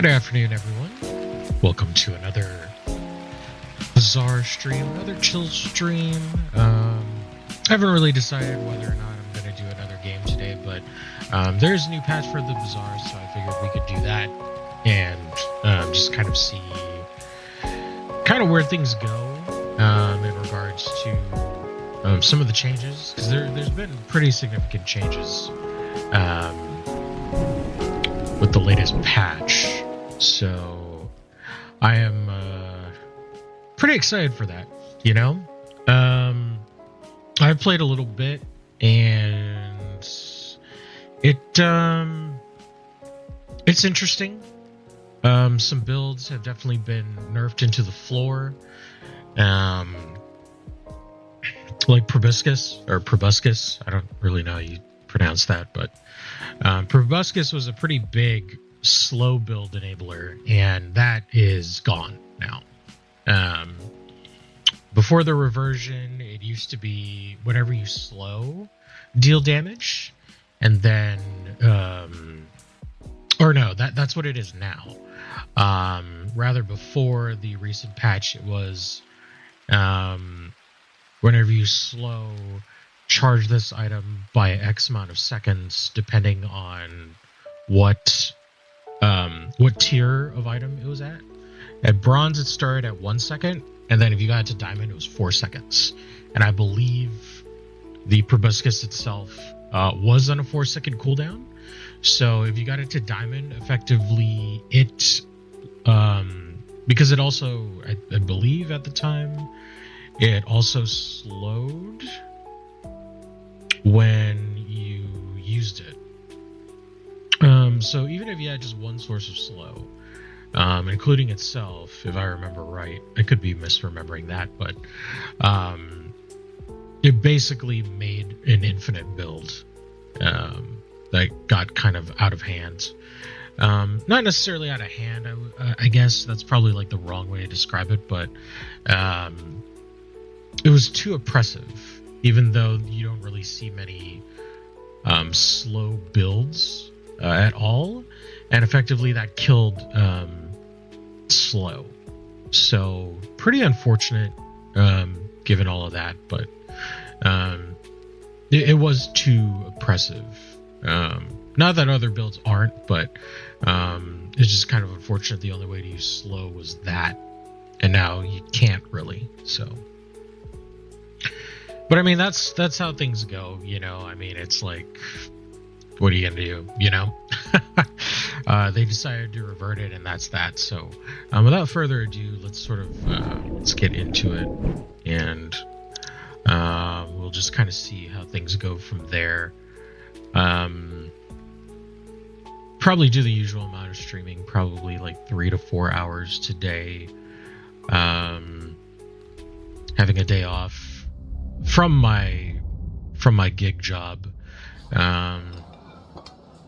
Good afternoon, everyone. Welcome to another Bazaar stream, another chill stream. I haven't really decided whether or not I'm going to do another game today, but there's a new patch for the Bazaar, so I figured we could do that and just kind of see kind of where things go in regards to some of the changes, because there's been pretty significant changes with the latest patch. So I am pretty excited for that, you know? I've played a little bit, and it's interesting. Some builds have definitely been nerfed into the floor. Like Proboscis, I don't really know how you pronounce that, but Proboscis was a pretty big slow build enabler, and that is gone now. Before the reversion, it used to be whenever you slow, deal damage, and then or no, that's what it is now. Rather, before the recent patch, it was whenever you slow, charge this item by X amount of seconds, depending on what tier of item it was at. At bronze, it started at 1 second, and then if you got to diamond, it was 4 seconds. And I believe the proboscis itself was on a 4-second cooldown. So if you got it to diamond, effectively it because it also, I believe at the time, it also slowed when you used it. So even if you had just one source of slow, including itself, if I remember right, I could be misremembering that, but it basically made an infinite build that got kind of out of hand. Not necessarily out of hand, I guess that's probably like the wrong way to describe it, but it was too oppressive, even though you don't really see many slow builds at all, and effectively that killed slow. So pretty unfortunate given all of that, but it was too oppressive. Not that other builds aren't, but it's just kind of unfortunate. The only way to use slow was that, and now you can't really. So, but I mean, that's how things go, you know. I mean, it's like, what are you gonna do, you know? They decided to revert it, and that's that. So without further ado, let's let's get into it, and we'll just kind of see how things go from there. Probably do the usual amount of streaming, probably like 3 to 4 hours today. Having a day off from my gig job,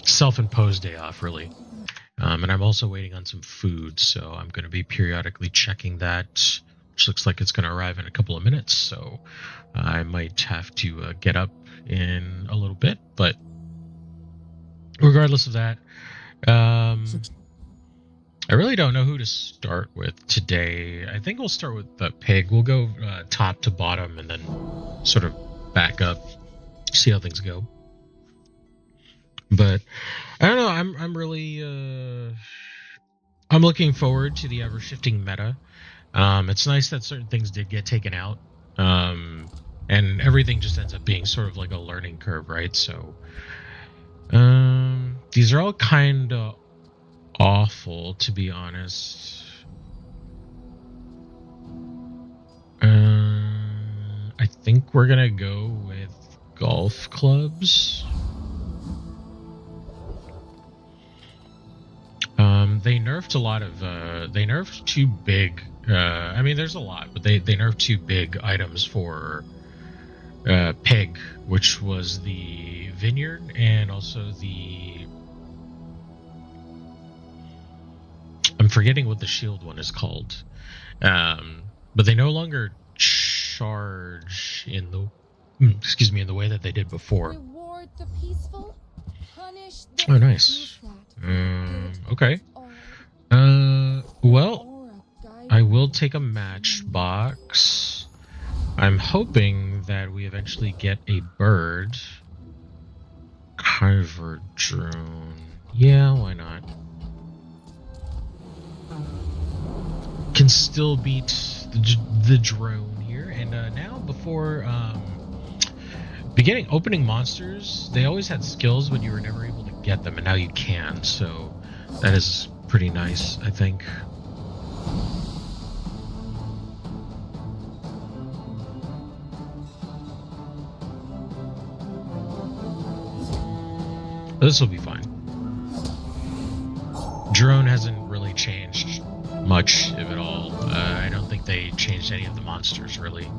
self-imposed day off, really. And I'm also waiting on some food, so I'm going to be periodically checking that, which looks like it's going to arrive in a couple of minutes. So I might have to get up in a little bit, but regardless of that, I really don't know who to start with today. I think we'll start with the pig. We'll go top to bottom and then sort of back up, see how things go. But I don't know. I'm really I'm looking forward to the ever shifting meta. It's nice that certain things did get taken out, and everything just ends up being sort of like a learning curve, right? So these are all kind of awful, to be honest. I think we're gonna go with golf clubs. They nerfed a lot of they nerfed two big I mean, there's a lot, but they nerfed two big items for pig, which was the vineyard and also the, I'm forgetting what the shield one is called, but they no longer charge in the in the way that they did before. Reward the peaceful, punish the Oh, nice. useless. Okay. Well, I will take a matchbox. I'm hoping that we eventually get a bird. Kyver drone. Yeah, why not? Can still beat the drone here. And now, before opening monsters, they always had skills, but you were never able to get them, and now you can. So that is pretty nice, I think. This will be fine. Drone hasn't really changed much, if at all. I don't think they changed any of the monsters, really.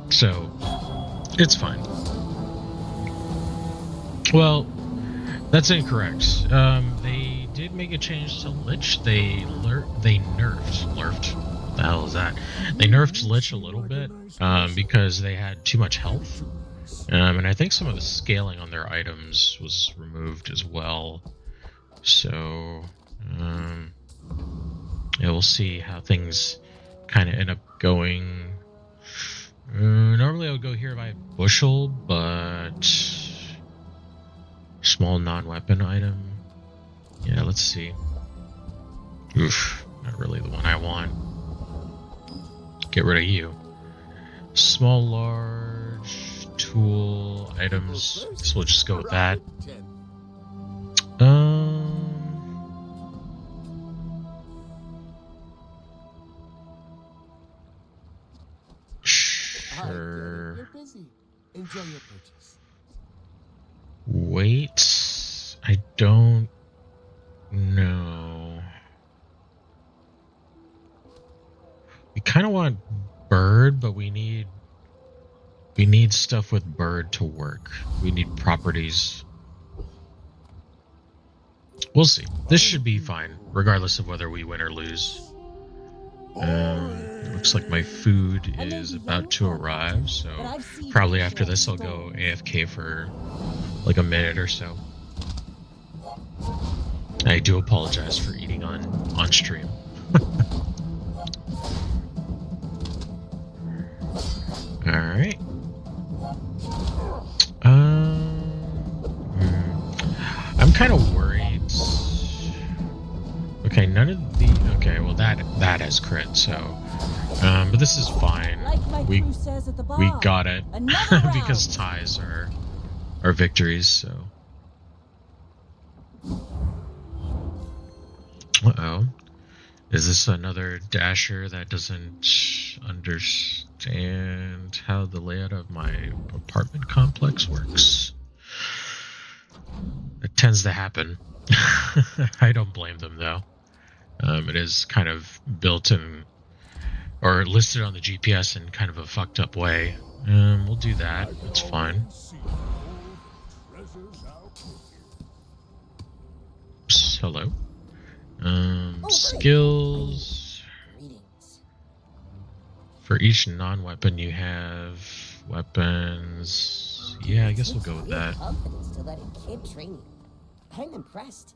So it's fine. Well, that's incorrect. They did make a change to Lich. They nerfed. What the hell is that? They nerfed Lich a little bit because they had too much health. And I think some of the scaling on their items was removed as well. So, yeah, we'll see how things kind of end up going. Normally I would go here if I had Bushel, but small non-weapon item. Yeah, let's see. Oof, not really the one I want. Get rid of you. Small, large, tool, items. So we'll just go with that. Sure. You're busy. Enjoy your purchase. Wait, I don't know. We kind of want bird, but we need stuff with bird to work. We need properties. We'll see. This should be fine, regardless of whether we win or lose. It looks like my food is about to arrive, so probably after this I'll go AFK for like a minute or so. I do apologize for eating on stream. Alright. I'm kind of worried. Okay, none of the... Okay, well that has crit, so... but this is fine. We got it. Because ties are victories, so... Uh-oh. Is this another dasher that doesn't understand how the layout of my apartment complex works? It tends to happen. I don't blame them, though. It is kind of built in, or listed on the GPS in kind of a fucked up way. We'll do that. It's fine. Hello. Skills. For each non-weapon you have weapons. Yeah, I guess we'll go with that. I'm impressed.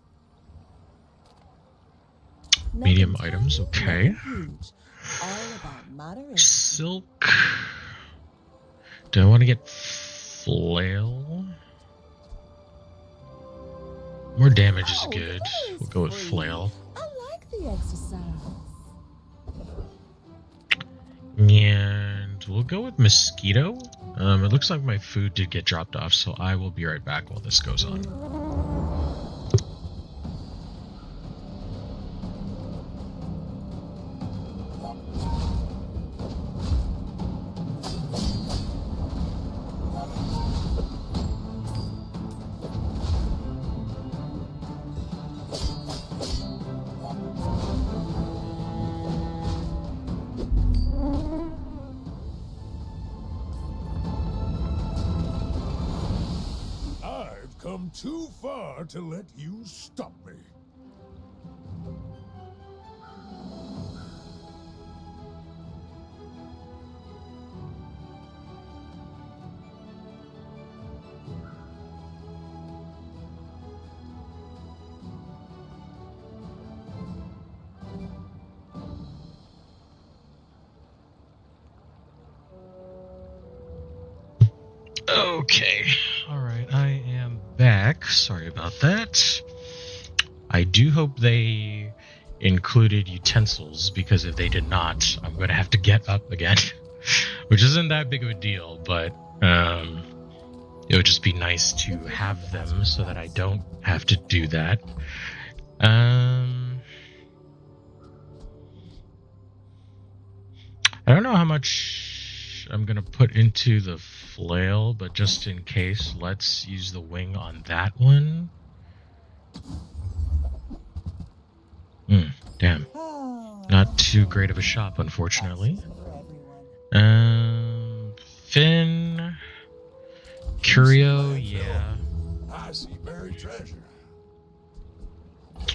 Medium items, okay. Silk. Do I want to get flail? More damage is good. We'll go with flail. I like the exercise. And we'll go with mosquito. It looks like my food did get dropped off, so I will be right back while this goes on. Come too far to let you stop me. Okay. Alright, I am back. Sorry about that. I do hope they included utensils, because if they did not, I'm going to have to get up again. Which isn't that big of a deal, but it would just be nice to have them so that I don't have to do that. I don't know how much I'm going to put into the flail, but just in case, let's use the wing on that one. Damn. Oh, Not too great of a shop, unfortunately. taxes for everyone. Finn. Curio, yeah. I see buried treasure.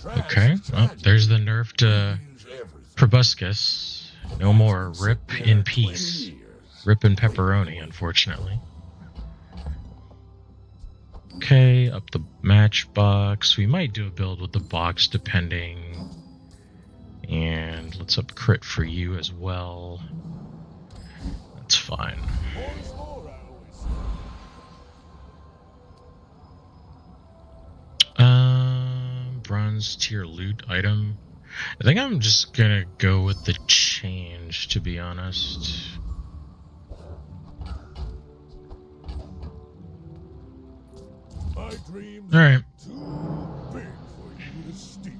Okay. Oh, there's the nerfed proboscis. No more. Rip in peace. Rip in pepperoni, unfortunately. Okay, up the matchbox. We might do a build with the box, depending. And let's up crit for you as well. That's fine. Bronze tier loot item. I think I'm just gonna go with the change, to be honest. My dreams Alright. too big for you to steal.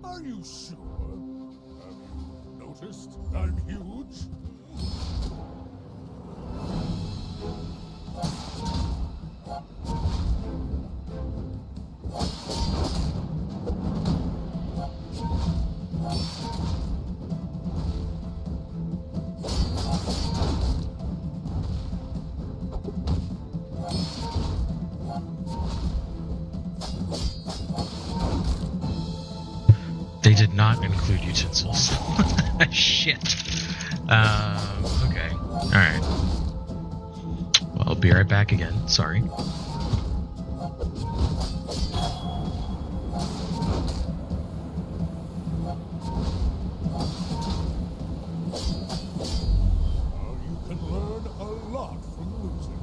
Are you sure? Have you noticed I'm huge? They did not include utensils. Shit. Okay. Alright. Well, I'll be right back again. Sorry. You can learn a lot from losing.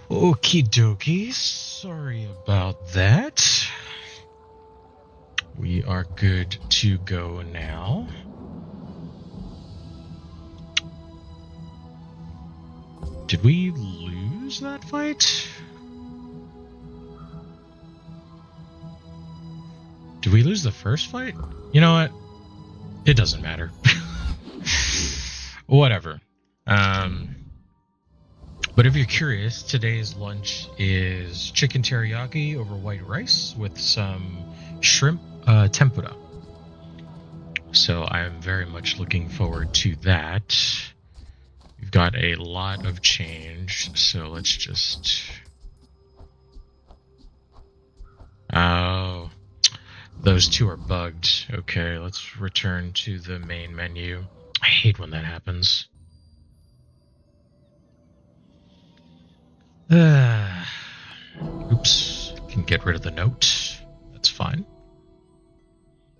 Okie dokie. Sorry about that. We are good to go now. Did we lose that fight? Did we lose the first fight? You know what? It doesn't matter. Whatever. But if you're curious, today's lunch is chicken teriyaki over white rice with some shrimp tempura. So I'm very much looking forward to that. We've got a lot of change, so let's just... Oh, those two are bugged. Okay, let's return to the main menu. I hate when that happens. Oops, can get rid of the note. That's fine.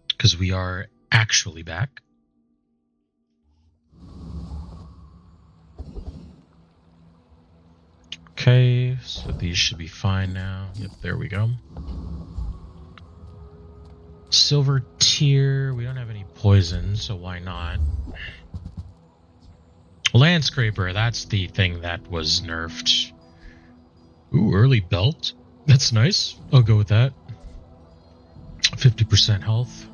Because we are actually back. Okay, so these should be fine now. Yep, there we go. Silver tier, we don't have any poison, so why not? Landscraper, that's the thing that was nerfed. Ooh, early belt. That's nice. I'll go with that. 50% health.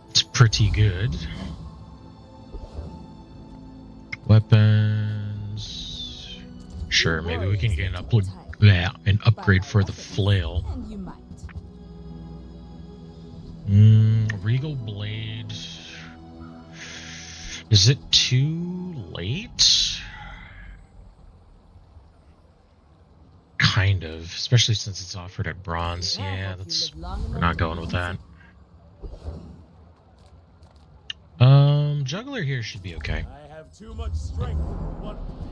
It's pretty good. Weapons. Sure, maybe we can get an upgrade for the flail. And you might. Regal blade. Is it too late? Kind of, especially since it's offered at bronze. Yeah, we're not going with that. Juggler here should be okay. I have too much strength for one blade.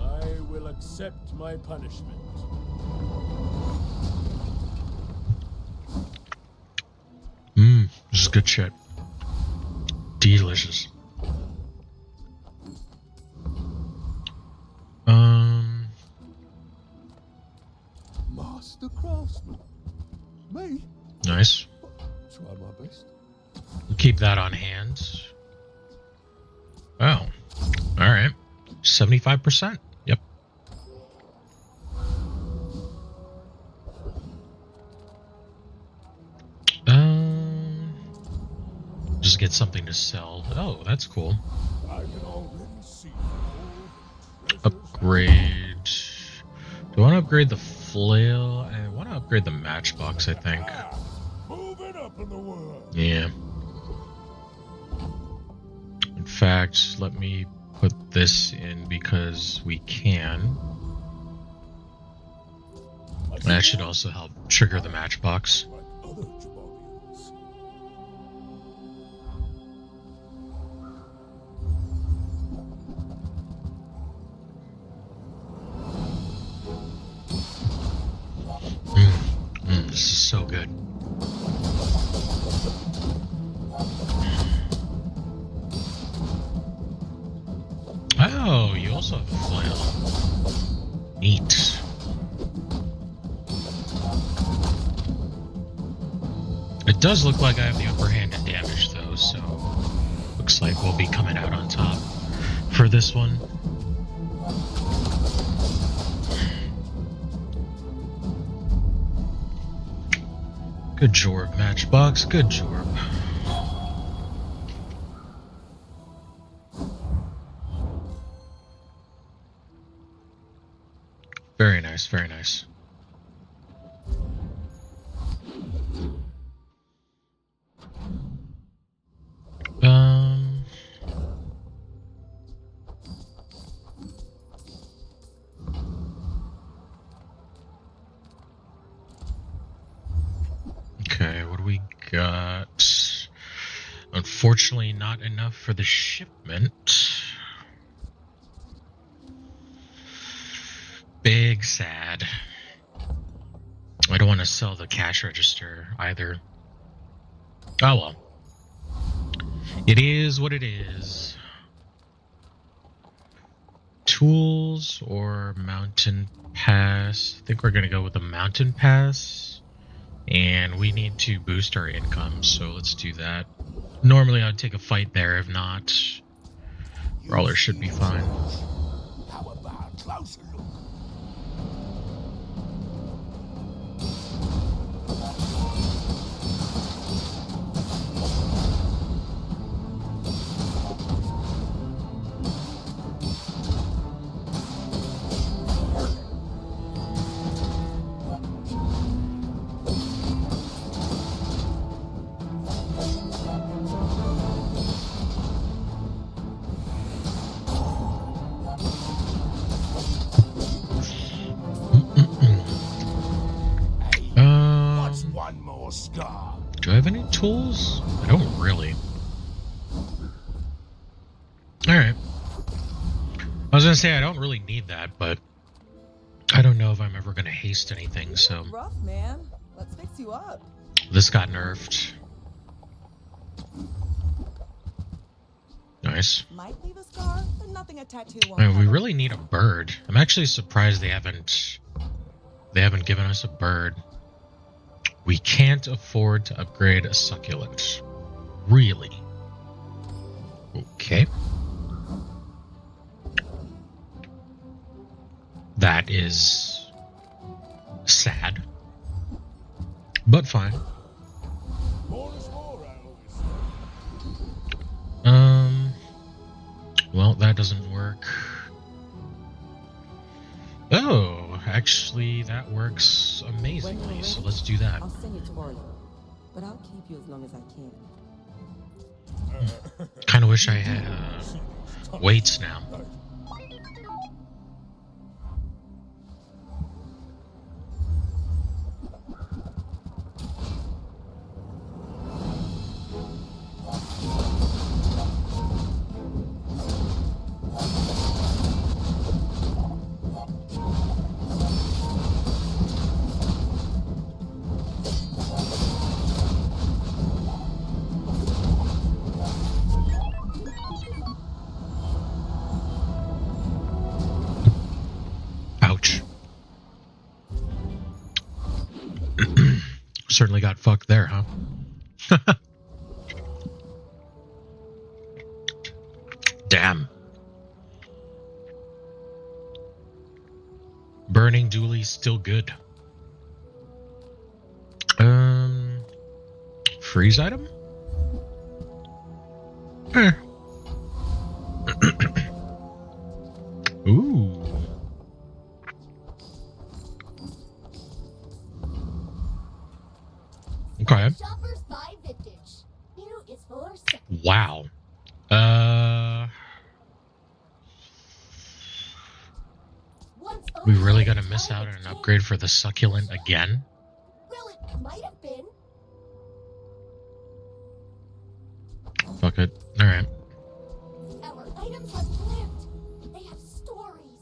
I will accept my punishment. This is good shit. Delicious. Master craftsman. Me? Nice. Try my best. We'll keep that on hand. Oh. Alright. 75%. Yep. Just get something to sell. Oh, that's cool. I can already see all the treasures. Upgrade. Do I want to upgrade the flail? I want to upgrade the matchbox, I think. Moving up in the world. Yeah. In fact, let me put this in because we can. That should also help trigger the matchbox. Like other Jabarians. This is so good. Oh, you also have a flail. Neat. It does look like I have the upper hand in damage, though, so looks like we'll be coming out on top for this one. Good jorb, matchbox. Good jorb. Very nice, very nice. Okay, what do we got? Unfortunately, not enough for the shipment. Big sad. I don't want to sell the cash register either. Oh well. It is what it is. Tools or mountain pass? I think we're going to go with the mountain pass. And we need to boost our income, so let's do that. Normally I'd take a fight there, if not, Brawler should be fine. How about a closer look? What's one more scar? Do I have any tools? I don't really. Alright. I was gonna say I don't really need that, but I don't know if I'm ever gonna haste anything, so Rough, man. Let's fix you up. this got nerfed. Nice. Might leave a scar, but nothing a tattoo won't. I mean, we cover. really need a bird. I'm actually surprised they haven't given us a bird. We can't afford to upgrade a succulent. Really? Okay. That is sad. But fine. More is more, I always say. Well, that doesn't work. Oh, Actually, that works amazingly, so let's do that. I'll send you to Orlando, but I'll keep you as long as I can. Kind of wish I had weights now. Ouch. Certainly got fucked there, huh? Damn. Burning Dooley's still good. Freeze item? Ooh. Okay. Shoppers buy vintage. New is for second. Wow. We really gonna miss out on an upgrade for the succulent again? Well, it might have been. Fuck it. Alright. Our items have lived. They have stories.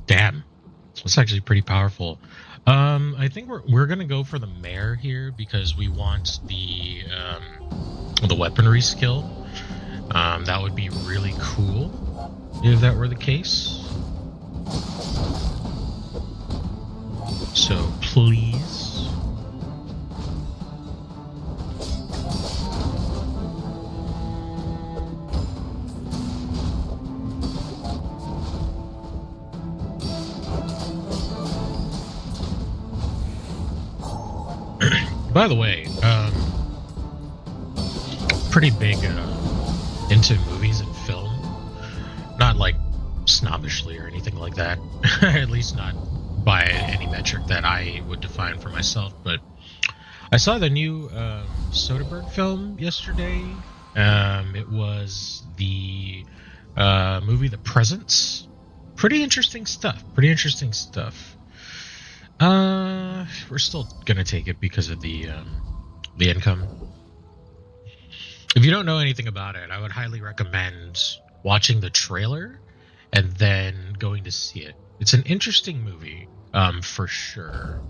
Damn. That's actually pretty powerful. I think we're gonna go for the mare here because we want the weaponry skill. That would be really cool if that were the case. So please. By the way, pretty big into movies and film. Not like snobbishly or anything like that. At least not by any metric that I would define for myself. But I saw the new Soderbergh film yesterday. It was the movie The Presence. Pretty interesting stuff. We're still gonna take it because of the income. If you don't know anything about it, I would highly recommend watching the trailer and then going to see it. It's an interesting movie, for sure.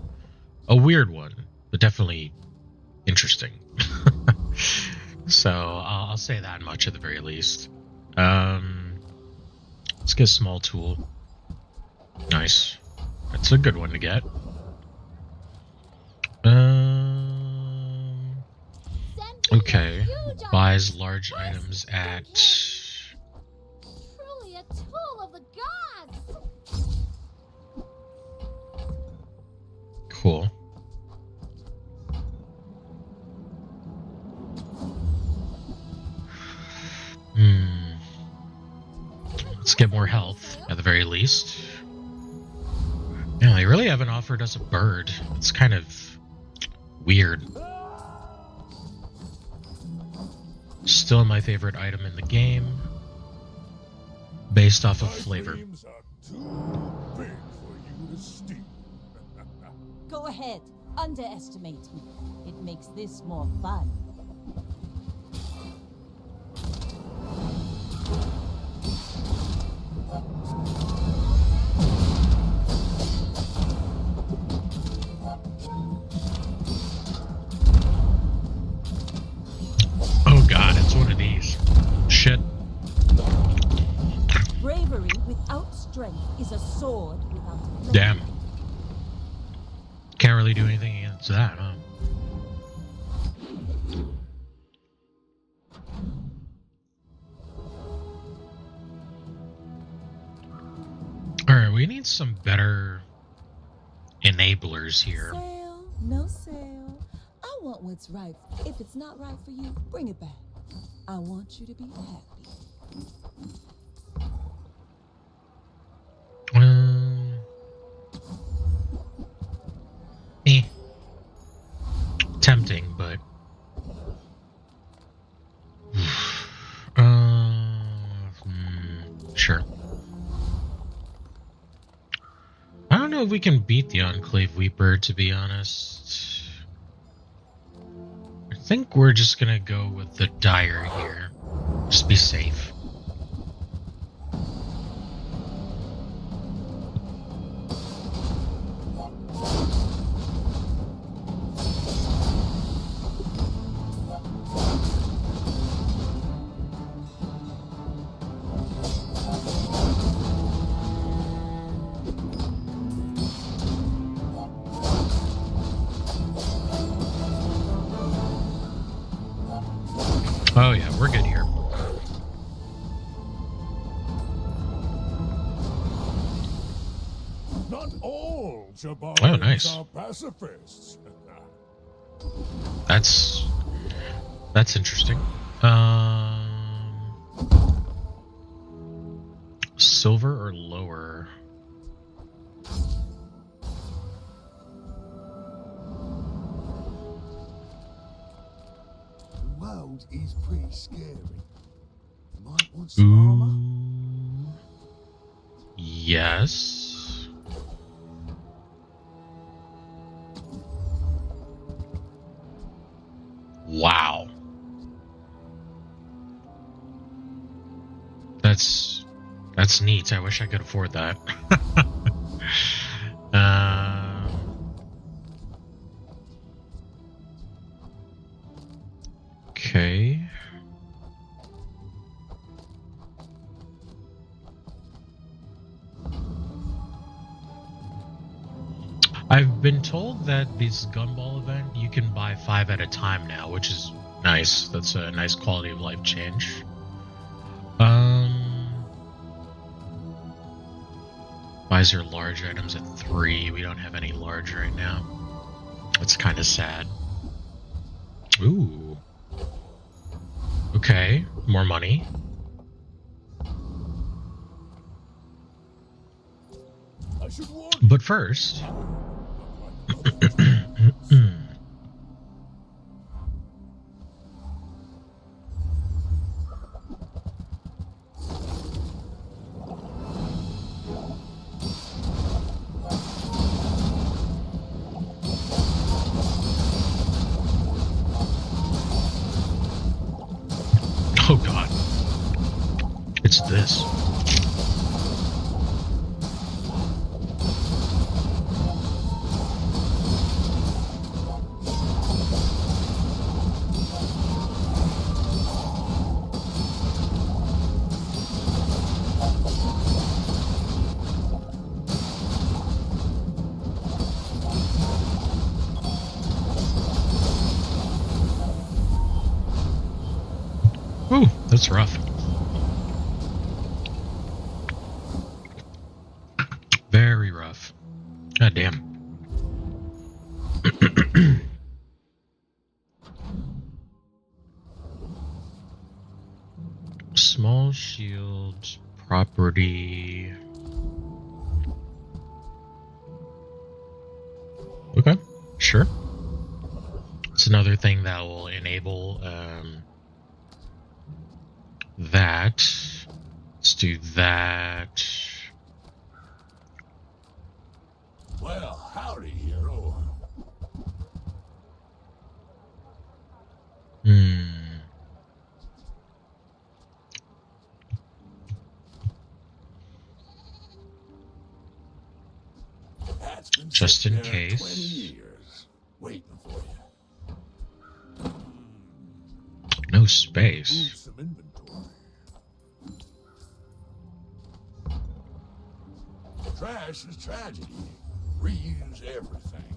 A weird one, but definitely interesting. So I'll say that much at the very least. Let's get a small tool. Nice. That's a good one to get. Okay. Buys large items at... Truly a tool of the gods. Cool. Let's get more health, at the very least. Yeah, they really haven't offered us a bird. It's kind of weird. Still my favorite item in the game, based off of flavor. Dreams are too big for you to steal. Go ahead, underestimate me. It makes this more fun. Oh god, it's one of these. Shit. Bravery without strength is a sword without a blade. Damn. Can't really do anything against that, huh? Alright, we need some better enablers here. Sale, no sale. I want what's right. If it's not right for you, bring it back. I want you to be happy. tempting, but sure. I don't know if we can beat the Enclave Weeper, to be honest. I think we're just gonna go with the Dire here. Just be safe. Oh yeah, we're good here. Not all Jabarians Oh, nice. are pacifists. That's interesting. Silver or lower? The world is pretty scary. Might want some armor. Ooh. Yes. Wow. That's neat. I wish I could afford that. Okay. I've been told that this Gunball event, you can buy 5 at a time now, which is nice. That's a nice quality of life change. Buys your large items at 3. We don't have any large right now. That's kind of sad. Ooh. Okay, more money. I should warn But first... Oh god. It's this. Ooh, that's rough. Very rough. God damn. Small shield property. Okay, sure. It's another thing that will enable that. Let's do that. Well, howdy, hero. That's been Just sitting in there case. 20 years, waiting for you. No Move space. some inventory. Trash is tragedy. Reuse everything.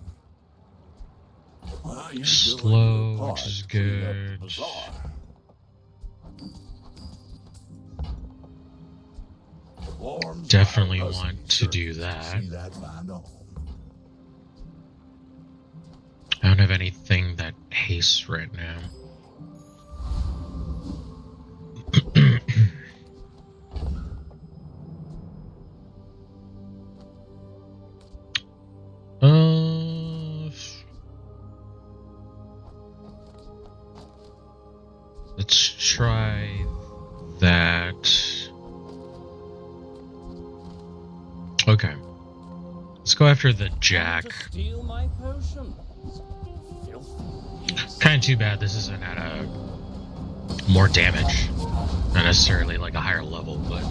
Well, you're doing Slow, your part which is to clean up good. the Bazaar. Forms Definitely are a rusty want to do surface. that. See that find home. I don't have anything that hastes right now. Let's try that. Okay. Let's go after the Jack. To steal my potion. Kind of too bad this isn't at a more damage. Not necessarily like a higher level, but...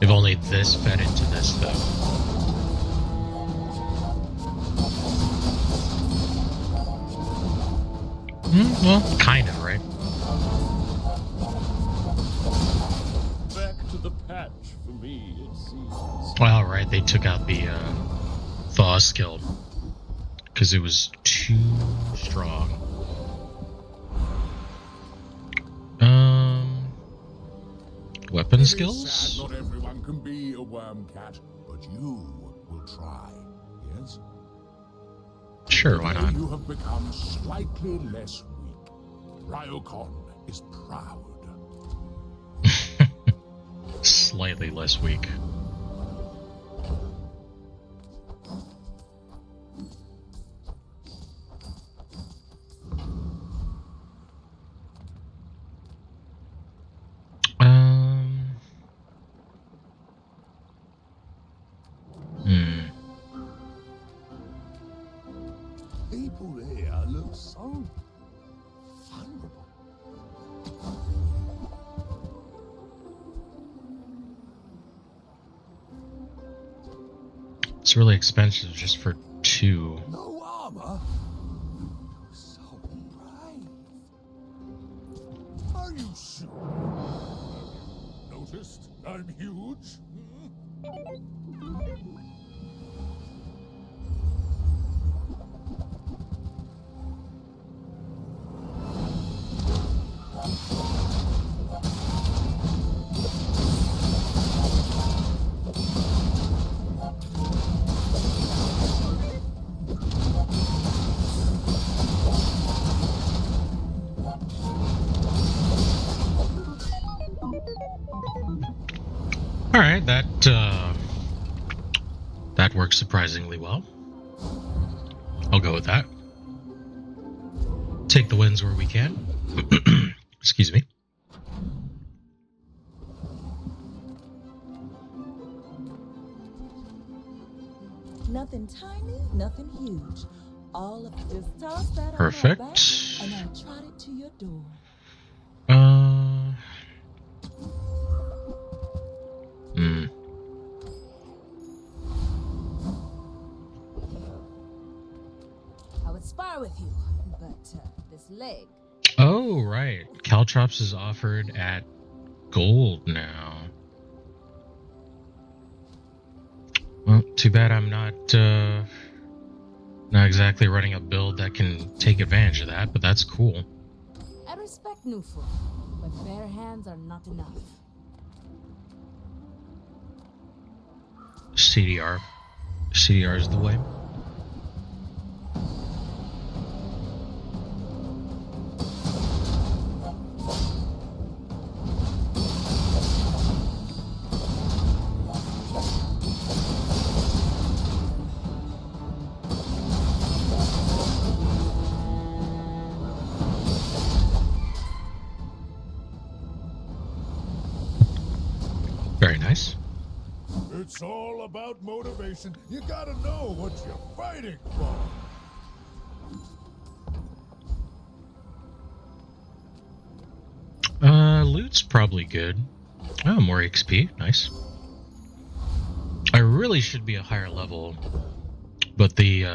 If only this fed into this, though. Well, kind of, right? Back to the patch for me, it seems. Well, right, they took out the thaw skill because it was too strong. Weapon It skills? is sad not everyone can be a worm cat, but you will try, yes? Sure, why Today not? you have become slightly less weak. Ryokon is proud. Slightly less weak. People here look so vulnerable. It's really expensive just for 2. No armor. So brave. Are you sure? Noticed I'm huge? Alright, that works surprisingly well. I'll go with that. Take the wins where we can. Excuse me. Nothing tiny, nothing huge. All of just toss that Perfect. on my back, and I'll trot it to your door. I would spar with you, but this leg. Oh, right. Caltrops is offered at gold now. Well, too bad I'm not exactly running a build that can take advantage of that, but that's cool. I respect Nufu, but bare hands are not enough. CDR. CDR is the way. Very nice. It's all about motivation. You gotta know what you're fighting for. Loot's probably good. Oh, more XP. Nice. I really should be a higher level, but the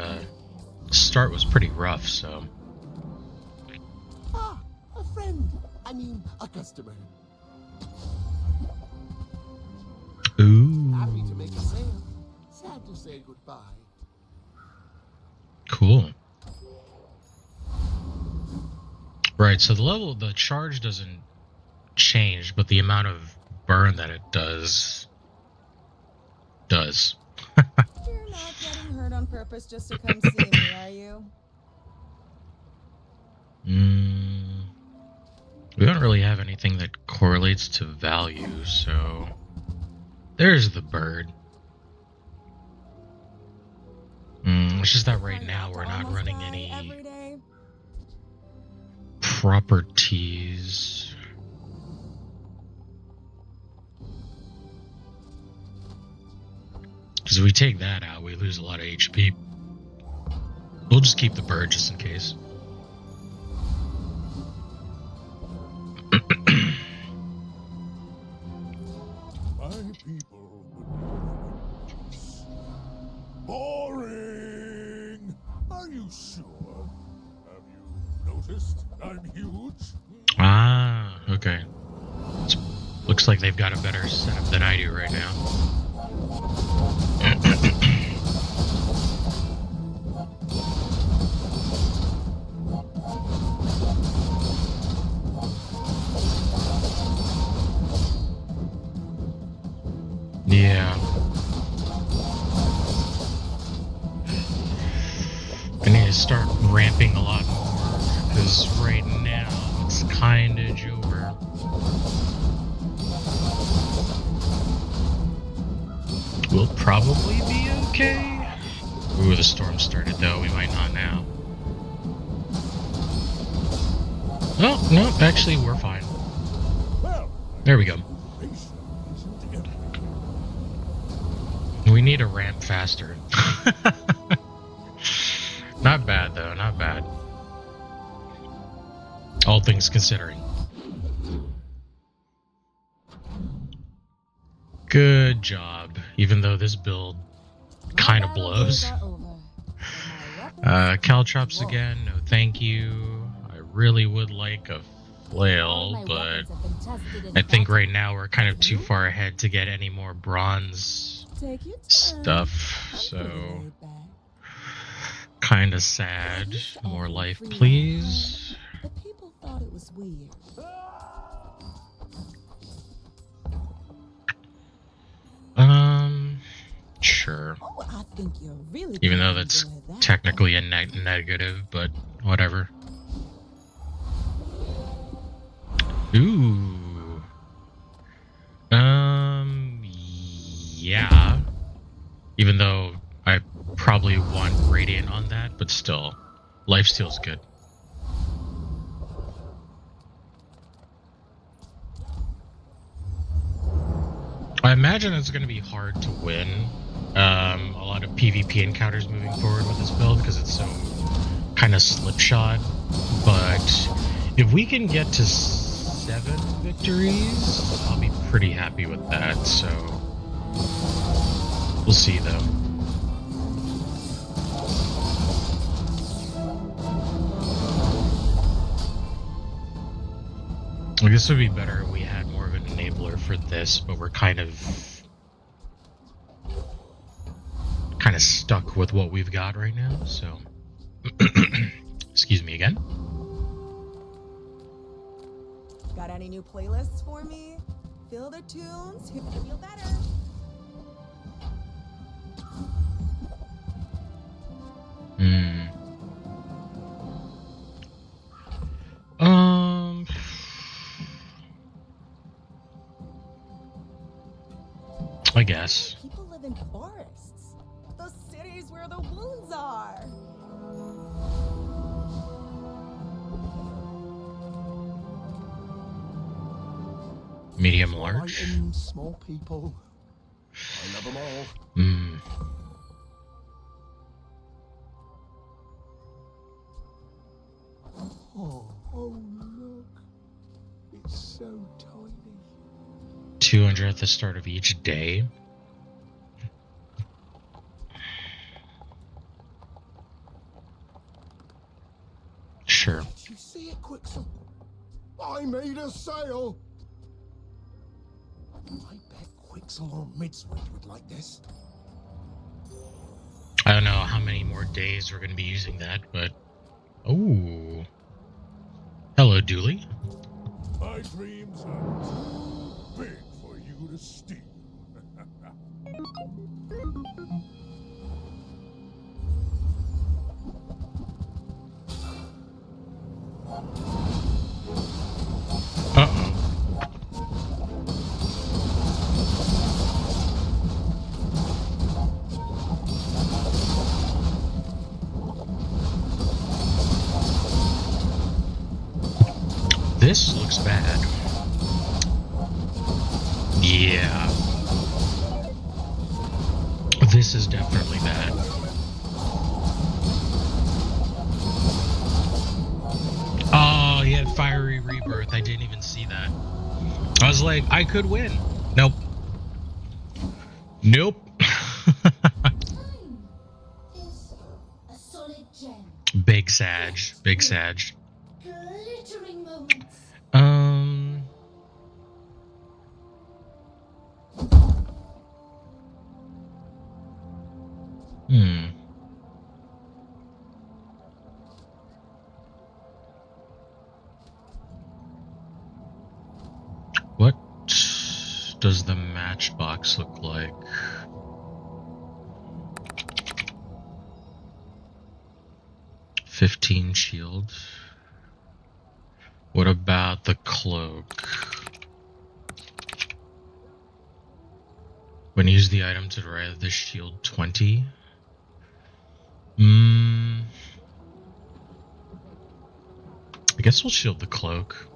start was pretty rough, so... Ah, a friend. I mean, a customer. Ooh. Happy to make a sale. Sad to say goodbye. Cool. Right, so the charge doesn't change, but the amount of burn that it does. You're not getting hurt on purpose just to come see me, are you? We don't really have anything that correlates to value, so... There's the bird. it's just that right now we're not running any properties. Because if we take that out, we lose a lot of HP. We'll just keep the bird just in case. My people would love juice. Boring! Are you sure? Have you noticed I'm huge? Ah, okay. Looks like they've got a better setup than I do right now. Yeah. I need to start ramping a lot more, because right now it's kinda over. We'll probably be okay. Ooh, the storm started though, we might not now. Oh, no, actually we're fine. Well, There we go. patience isn't everything. We need to ramp faster. Not bad though, not bad. All things considering. Good job, even though this build kind of blows. Caltrops again, no thank you. I really would like a flail, but I think right now we're kind of too far ahead to get any more bronze stuff, so kind of sad. More life, please. But people thought it was weird. Sure. Oh, I think you're really Even though gonna that's enjoy that. technically a negative, but whatever. Ooh. Yeah. Even though I probably want Radiant on that, but still. Lifesteal's good. I imagine it's going to be hard to win a lot of PvP encounters moving forward with this build because it's so kind of slipshod. But if we can get to 7 victories, I'll be pretty happy with that. So we'll see though. I guess it would be better if we had more of an enabler for this, but we're kind of stuck with what we've got right now, so excuse me again. Got any new playlists for me? Feel the tunes, feel better. I guess. People live in forests. The cities where the wounds are. Medium large. Items, small people. I love them all. Oh, look. It's so tiny. 200 at the start of each day. Sure. Did you see it, Quicksilver? I made a sale. I bet Quicksilver or Midsword would like this. I don't know how many more days we're going to be using that, but... Oh. Hello, Dooley. My dreams are too big for you to steal. Uh-oh. This looks bad. Yeah. This is definitely bad. Oh, he had Fiery Rebirth. I didn't even see that. I was like, I could win. Nope. Nope. Is a solid gem. Big Sag. Big Sag. Glittering moments. What does the matchbox look like? $15 shield. What about the cloak? When you use the item to the right of the shield, 20. I guess we'll shield the cloak.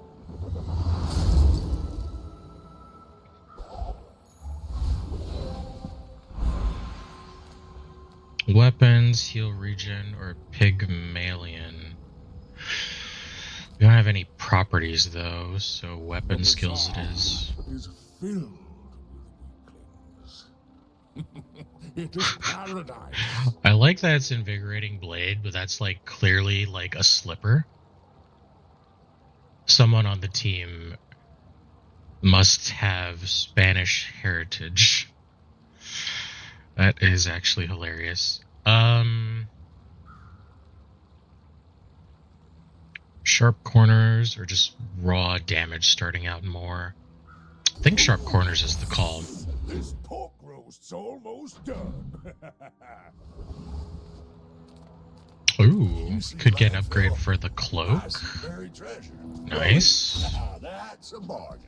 Weapons, heal regen, or Pygmalion. We don't have any properties though, so weapon skills it is. Is filled with weaklings. It is paradise. I like that it's invigorating blade, but that's like clearly like a slipper. Someone on the team must have Spanish heritage. That is actually hilarious. Sharp corners or just raw damage starting out more. I think sharp corners is the call. This pork roast's almost done. Ooh, could get an upgrade for the cloak. I see buried treasure. Nice. Now that's a bargain.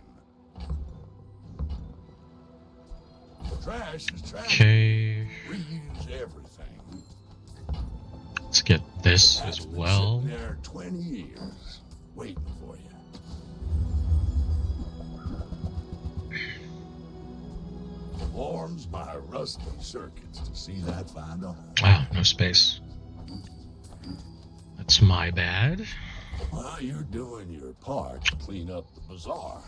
Trash is trash. Okay, Reuse everything. let's get this as That's been well. sitting there 20 years, waiting for you. Warms my rusty circuits to see that find a home. Wow, no space. That's my bad. Well, you're doing your part to clean up the bazaar.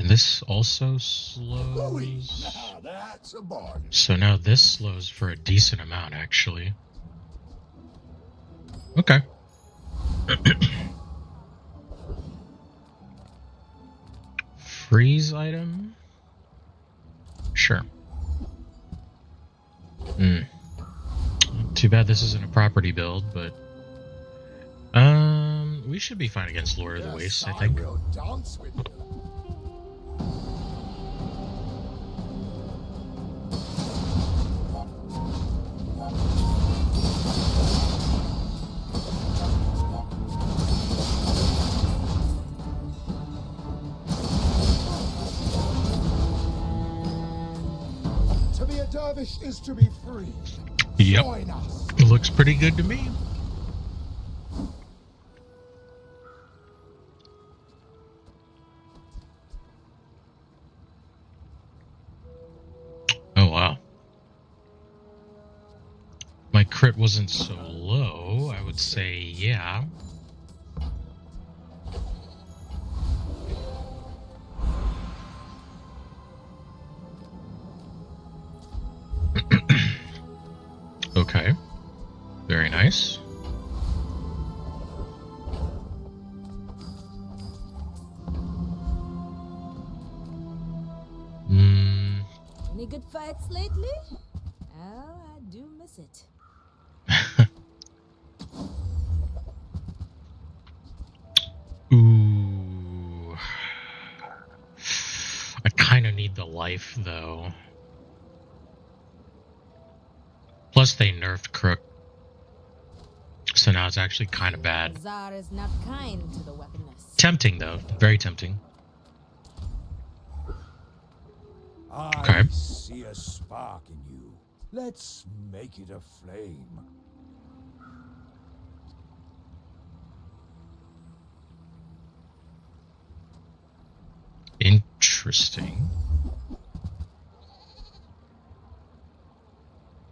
And this also Ooh, slows. now that's a bargain. So now this slows for a decent amount, actually. Okay. Freeze item? Sure. Too bad this isn't a property build, but we should be fine against Lord of the Wastes, I think. will dance with you. To be a dervish is to be free. Yep. Join us. It looks pretty good to me. Oh, wow. My crit wasn't so low, I would say yeah. Okay. Very nice. Any good fights lately? Oh, I do miss it. Ooh. I kind of need the life, though. Plus, they nerfed Crook. So now it's actually kind of bad. Bazaar is not kind to the weaponless. Tempting, though. Very tempting. Okay. I see a spark in you. Let's make it a flame. Interesting.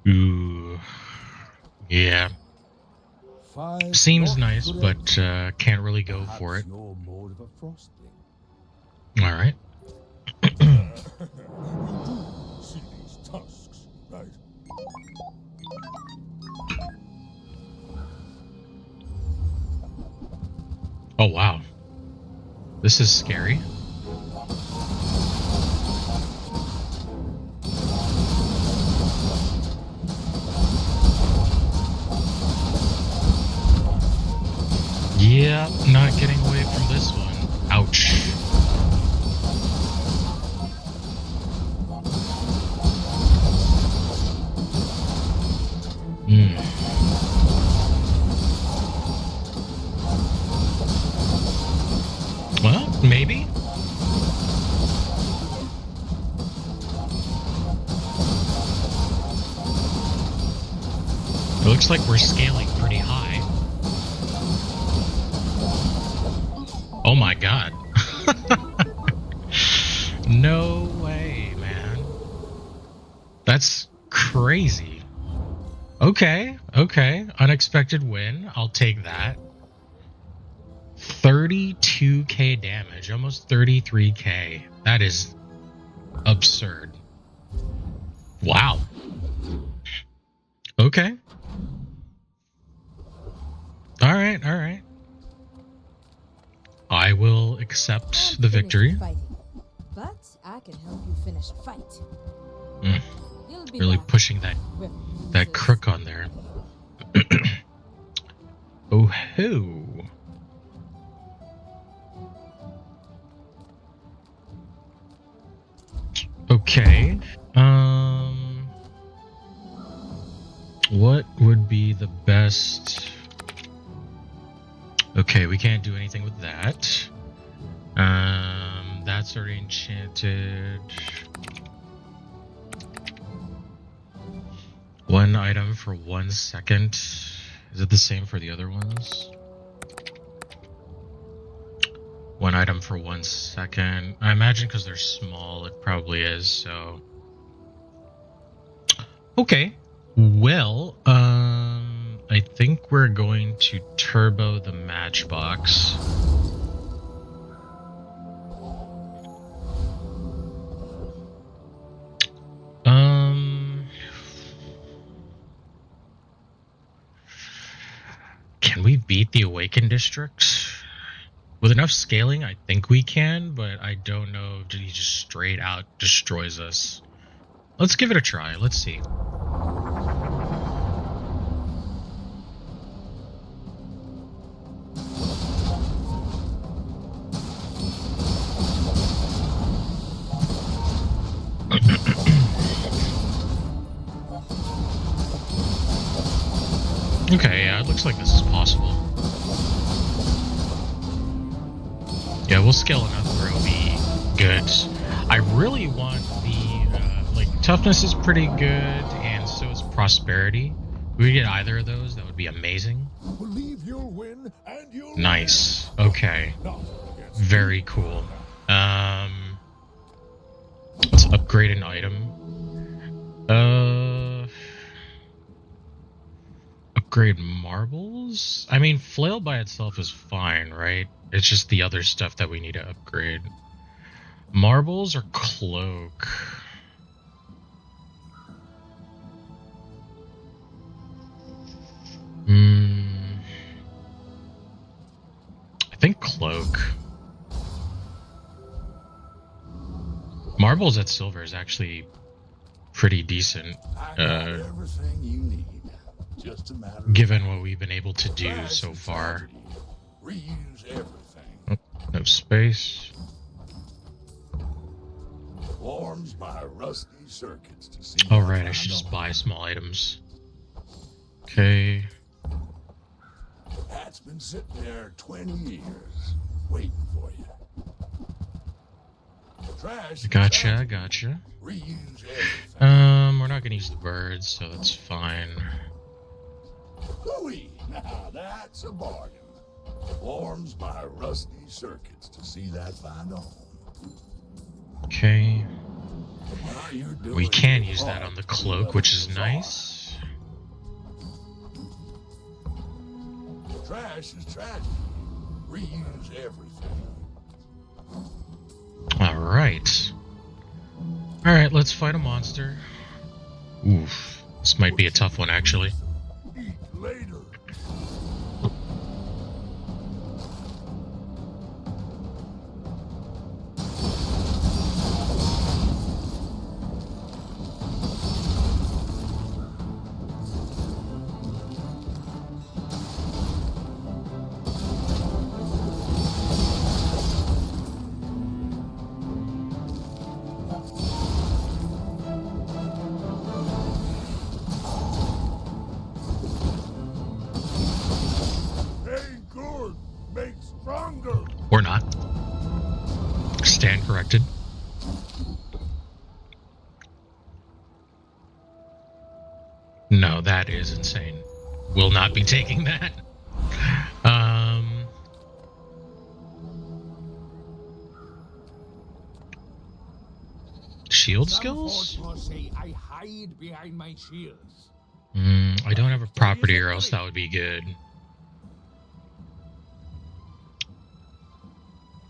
Ooh. Yeah. Five Seems not nice, good but eggs. can't really go for Perhaps it. you're more of a frostling. Alright. You do see these tusks, right? Oh, wow. This is scary. Yeah, not getting away from this one. Ouch. Well, maybe. It looks like we're scaling pretty high. Oh my god. No way, man. That's crazy. Okay. Unexpected win. I'll take that. 32k damage. Almost 33k. That is absurd. Wow. Okay. Alright. I will accept the victory. Fighting, but I can help you finish a fight. You'll be Really back pushing that with crook on there. Oh ho. Okay. What would be the best? Okay, we can't do anything with that. That's already enchanted. One item for 1 second. Is it the same for the other ones? One item for 1 second. I imagine because they're small, it probably is, so. Okay. Well, I think we're going to turbo the matchbox. Can we beat the Awakened District? With enough scaling, I think we can, but I don't know if he just straight out destroys us. Let's give it a try. Let's see. Okay, yeah, it looks like this is possible. Yeah, we'll scale enough where it'll be good. I really want the, toughness is pretty good, and so is prosperity. If we get either of those, that would be amazing. Believe you'll win, and you'll Nice. win. Okay. Not against Very me. cool. Let's upgrade an item. Upgrade marbles? I mean, flail by itself is fine, right? It's just the other stuff that we need to upgrade. Marbles or cloak? I think cloak. Marbles at silver is actually pretty decent, I got everything you need. Just a matter of given time. what we've been able to do Trash so and far. tragedy. Reuse everything. Oh, no space. Warms my rusty circuits to see. Oh, how right, I far should just don't. buy small items. Okay. That's been sitting there 20 years, waiting for you. Trash. and Gotcha. tragedy. Reuse everything. We're not gonna use the birds, so that's fine. Hooey! Now that's a bargain. Warms my rusty circuits to see that find a home. Okay. What are you doing? We can use that on the cloak, which is nice. Trash is trash. Reuse everything. Alright. Alright, let's fight a monster. Oof. This might be a tough one, actually. Eat later. Ain't good. Make stronger. Or not. Stand corrected. No, that is insane. Will not be taking that. Shield skills? Say I hide behind my shields. I don't have a property, or else that would be good.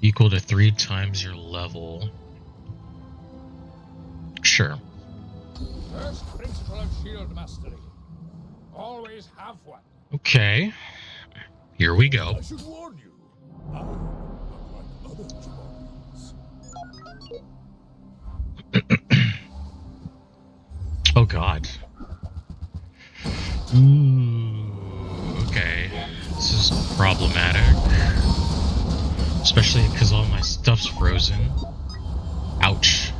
Equal to 3 times your level. Sure. First principle of shield mastery. Always have one. Okay. Here we go. I should warn you. I'm not like other Jabarians. Oh god. Ooh, okay. This is problematic. Especially because all my stuff's frozen. Ouch.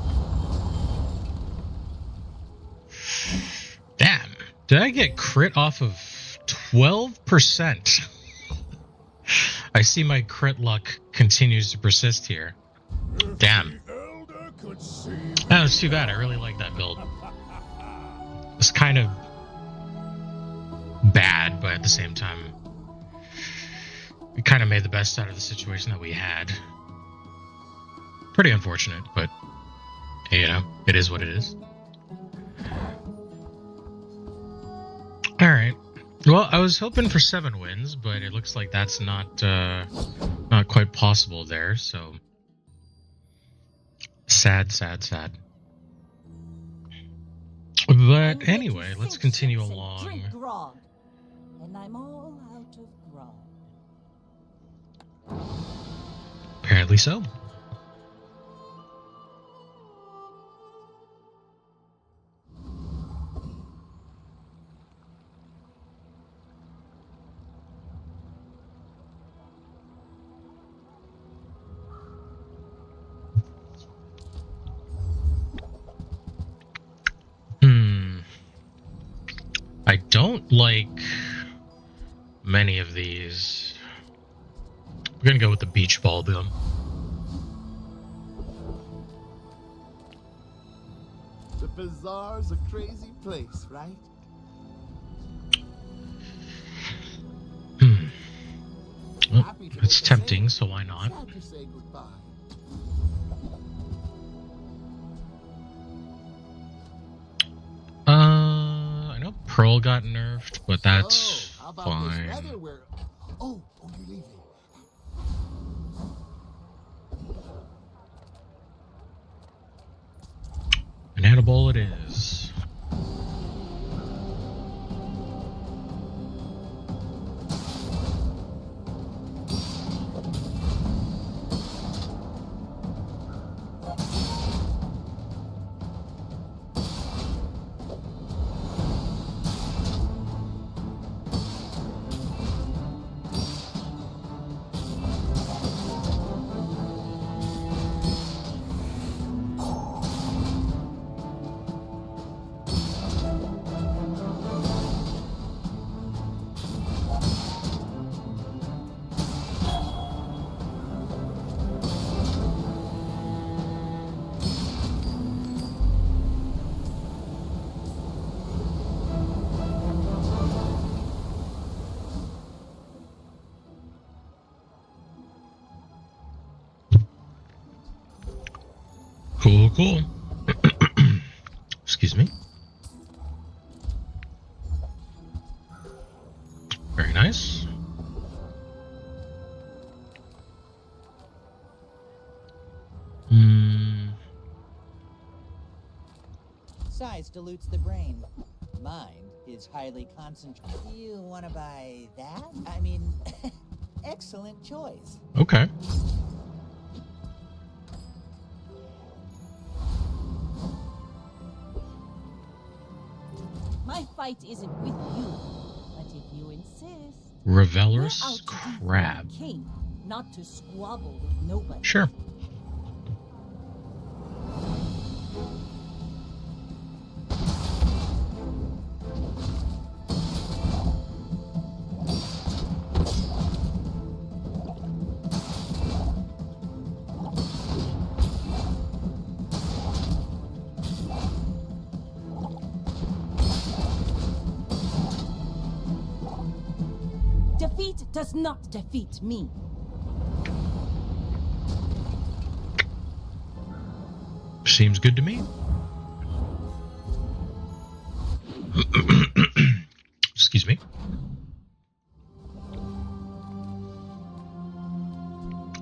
Damn. Did I get crit off of 12%? I see my crit luck continues to persist here. Damn. The elder could see That was too bad. I really like that build. It's kind of bad, but at the same time, we kind of made the best out of the situation that we had. Pretty unfortunate, but you know, it is what it is. Alright. Well, I was hoping for 7 wins, but it looks like that's not quite possible there, so sad, sad, sad. But anyway, let's continue along. Drink grog, and I'm all out of grog. Apparently so. I don't like many of these. We're gonna go with the beach ball though. The Bazaar's a crazy place, right? Well, Happy to it's make the tempting, sale. so why not? Sad to say goodbye. I know Pearl got nerfed, but that's Oh, how about fine. this weather where... Oh, you're leaving. Banana bowl it is. Cool, cool. Excuse me. Very nice. Size dilutes the brain. Mind is highly concentrated. You want to buy that? I mean, excellent choice. Okay. My fight isn't with you, but if you insist. Revelers We're out to crab. defend King, not to squabble with nobody. Sure. Defeat does not defeat me. Seems good to me. Excuse me.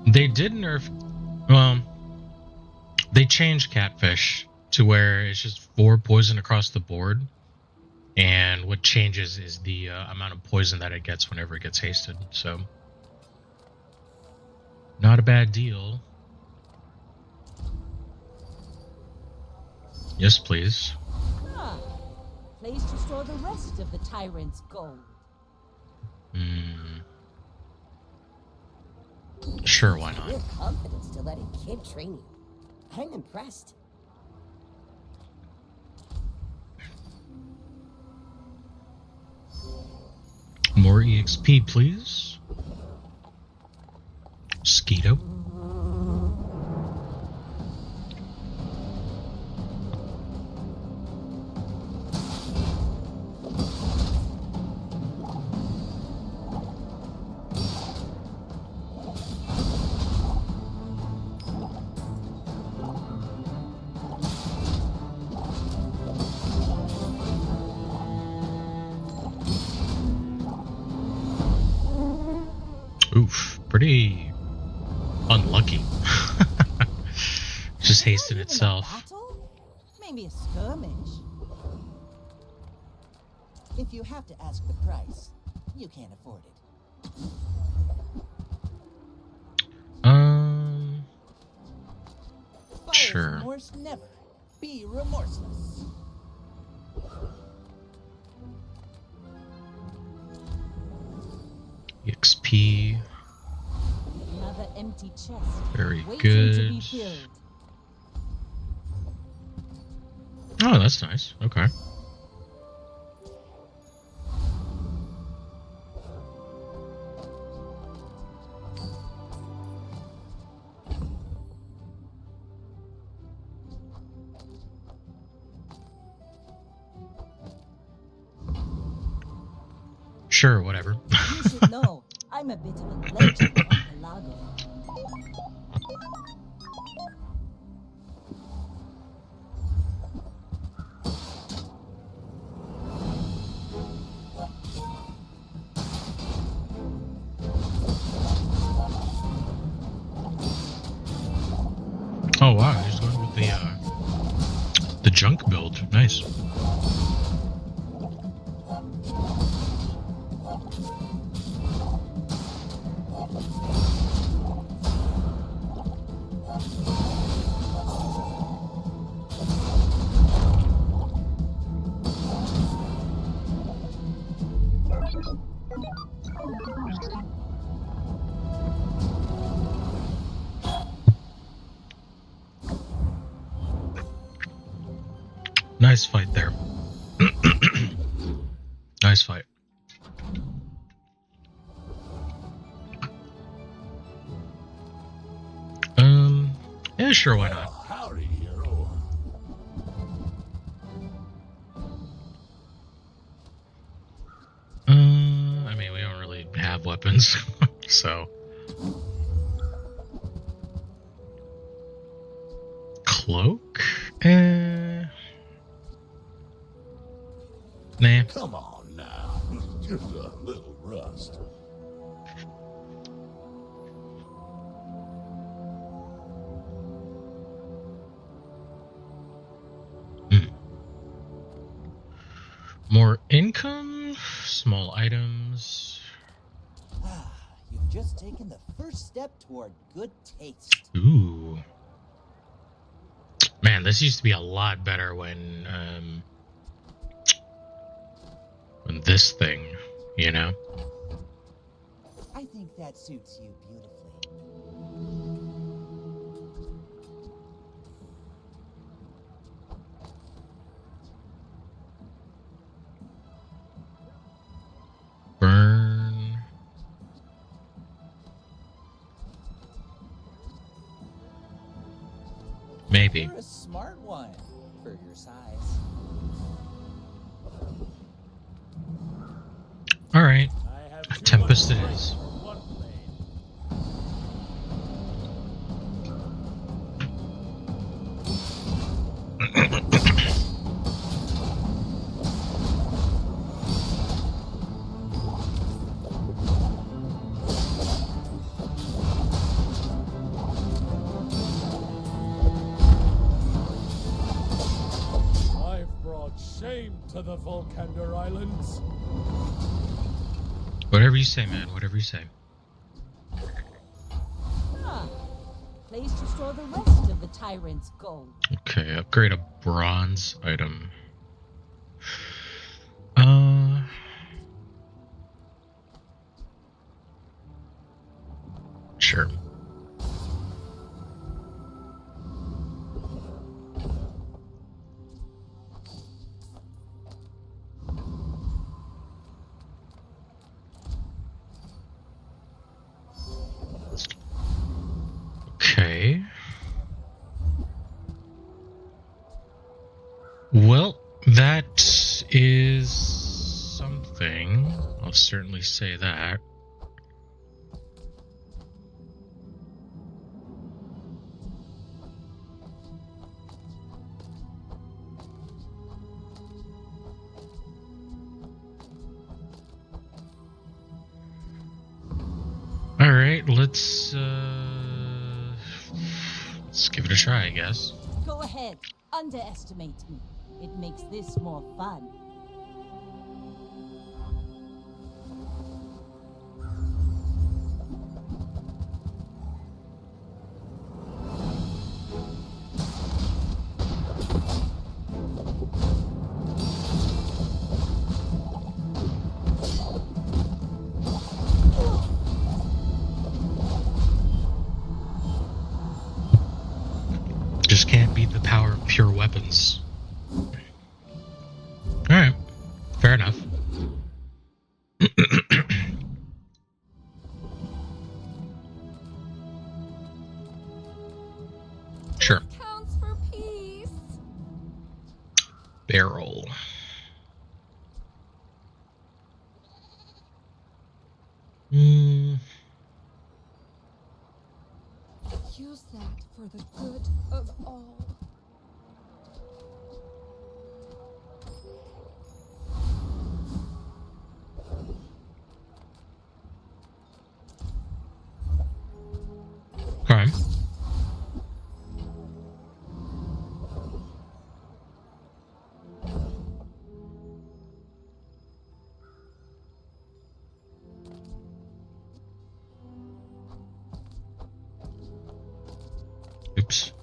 They did nerf. Well, they changed Catfish to where it's just 4 poison across the board, and what changes is the amount of poison that it gets whenever it gets hasted. So, not a bad deal. Yes, please. Ah, place to store the rest of the tyrant's gold. Sure, why not? Real confidence to let a kid train you. I'm impressed. More EXP, please. Skeeto. Oof, pretty unlucky. Just hasted itself. Battle? Maybe a skirmish. If you have to ask the price, you can't afford it. Buyer's Sure. remorse never. Be remorseless. XP. Another empty chest. Very waiting good. To be filled. Oh, that's nice. Okay. Sure, whatever. You should know, I'm a bit of a legend on the Lago. Oh wow, he's going with the junk build. Nice. Nice fight there. Nice fight. Yeah, sure, why not? Howdy, hero. I mean, we don't really have weapons, so. cloak? Nah. Come on now. Just a little rust. More income, small items. Ah, you've just taken the first step toward good taste. Ooh. Man, this used to be a lot better when this thing, you know? I think that suits you beautifully. Burn. Maybe. You're a smart one for your size. Alright. A Tempest it is. I've brought shame to the Volcander Islands. Whatever you say, man. Whatever you say. Ah, place to store the rest of the tyrant's gold. Okay, upgrade a bronze item. Sure. Okay. Well, that is something. I'll certainly say that. All right, let's give it a try, I guess. Go ahead, underestimate me. It makes this more fun. Just can't beat the power of pure weapons. Alright, fair enough. Sure. Counts for peace. Barrel. Use that for the good of all. Okay. Oops.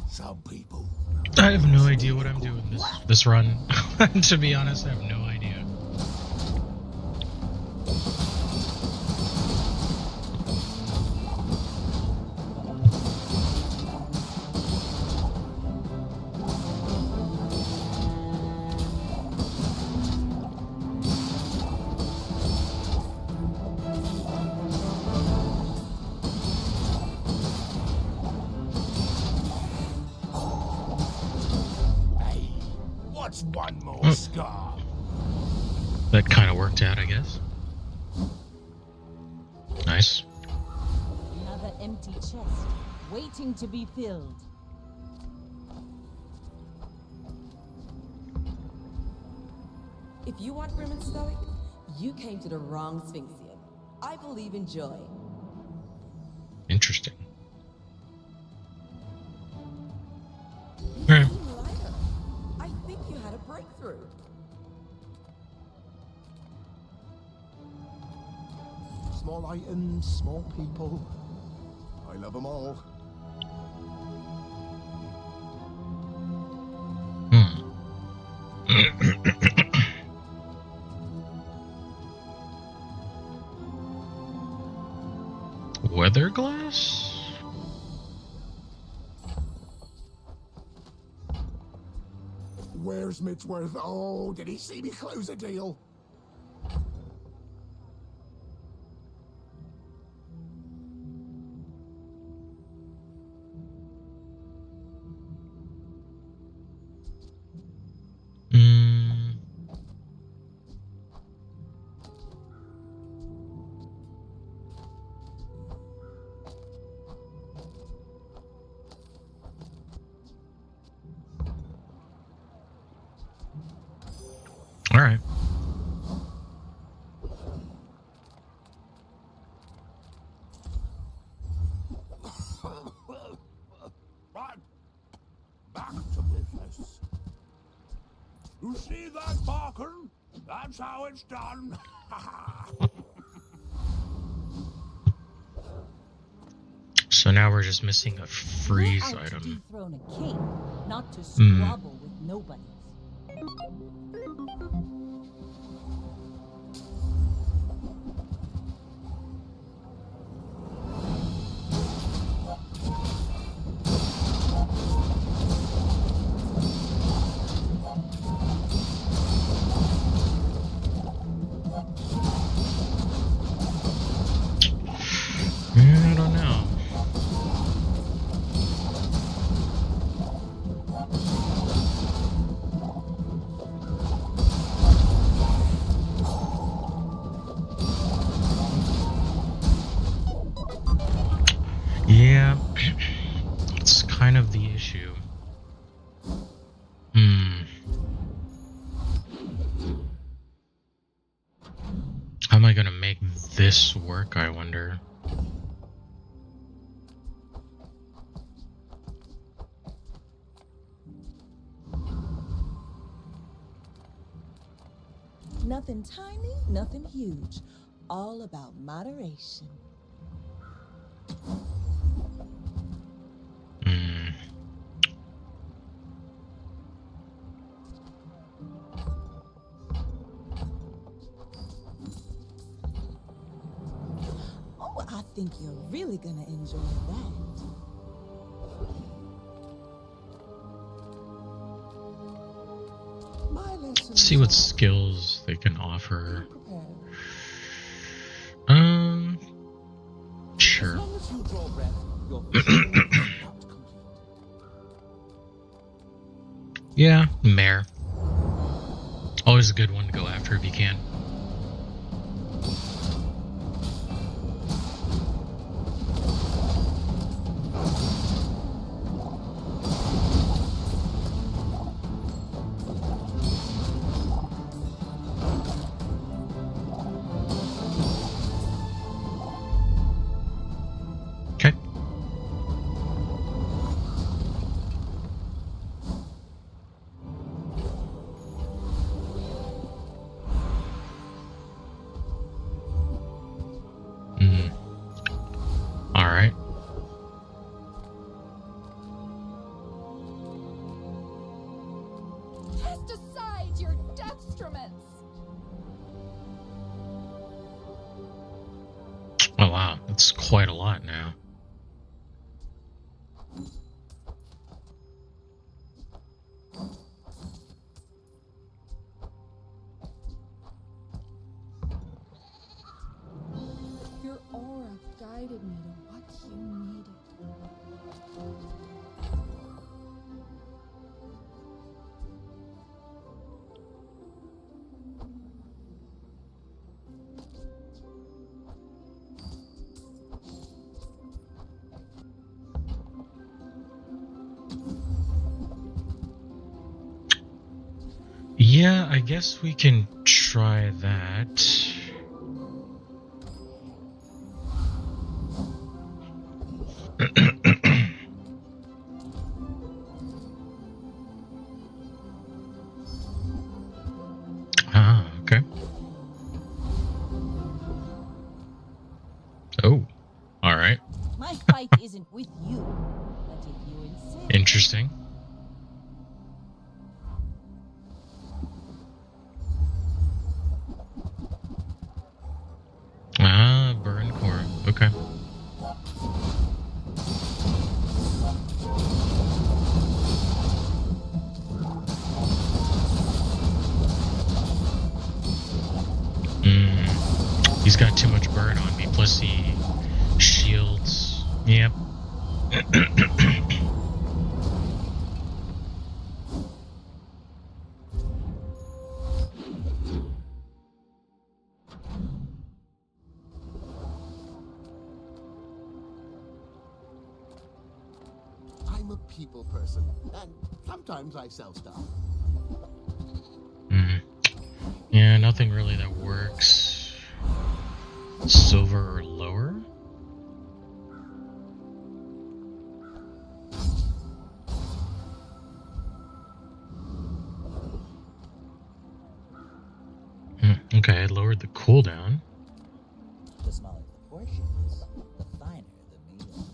Some people. I have no idea what I'm doing this run. To be honest, I have no idea. That's one more scar. That kind of worked out, I guess. Nice. Another empty chest, waiting to be filled. If you want grim and stoic, you came to the wrong Sphinxian. I believe in joy. Interesting. You Alright. seem lighter. I think you had a breakthrough. Small items, small people. I love them all. Weather glass? Where's Mitchworth? Oh, did he see me close a deal? Alright. Right. Back to business. You see that, Barkin? That's how it's done. So now we're just missing a You're freeze out to item. dethrone a king, not to squabble with nobodies. I don't know. Yeah, it's kind of the issue. How am I gonna make this work, I wonder? Nothing tiny, nothing huge. All about moderation. Oh, I think you're really gonna enjoy that. My Let's see what skills they can offer. Sure. As long as you draw breath, your mission is not complete. Yeah, mare. Always a good one to go after if you can. Okay. All right. Cast aside your dextroments. Oh wow, that's quite a lot now. Your aura guided me to what you needed. I guess we can try that. Ah, okay. Oh, all right. My fight isn't with you, but if you insist. Interesting. Ah, burn corn. Okay. He's got too much burn on me, plus he shields. Yep. I'm a people person, and sometimes I sell stuff. Yeah, nothing really that works. Silver or lower? Okay, I lowered the cooldown. The smaller the portions, the finer the meal.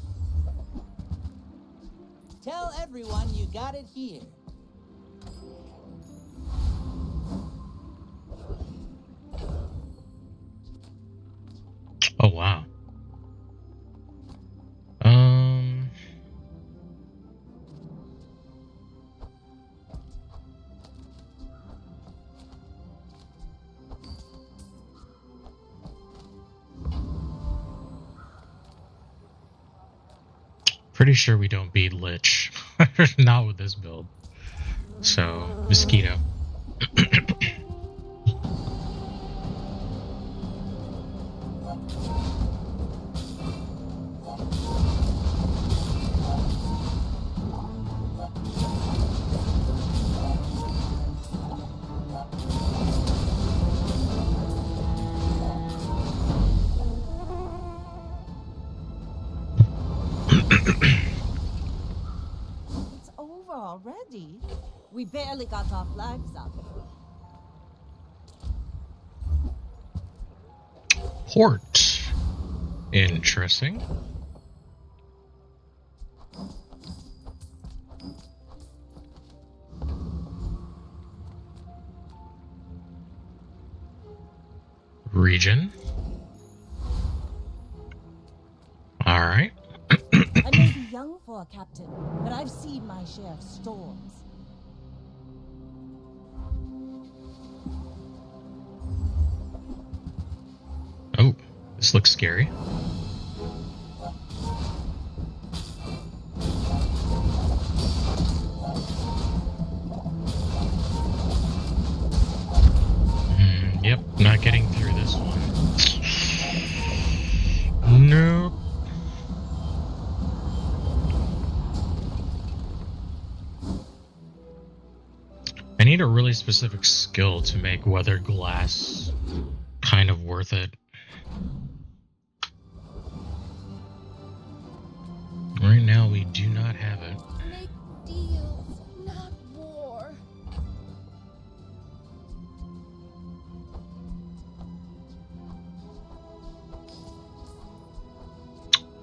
Tell everyone you got it here. Oh, wow. Pretty sure we don't beat Lich. Not with this build. So, Mosquito. It's over already. We barely got our flags up. Port. Interesting. Region. Alright. I may be young for a captain, but I've seen my share of storms. Oh, this looks scary. Yep, not getting through this one. Nope. I need a really specific skill to make weathered glass kind of worth it. Right now, we do not have it. Make deals, not war.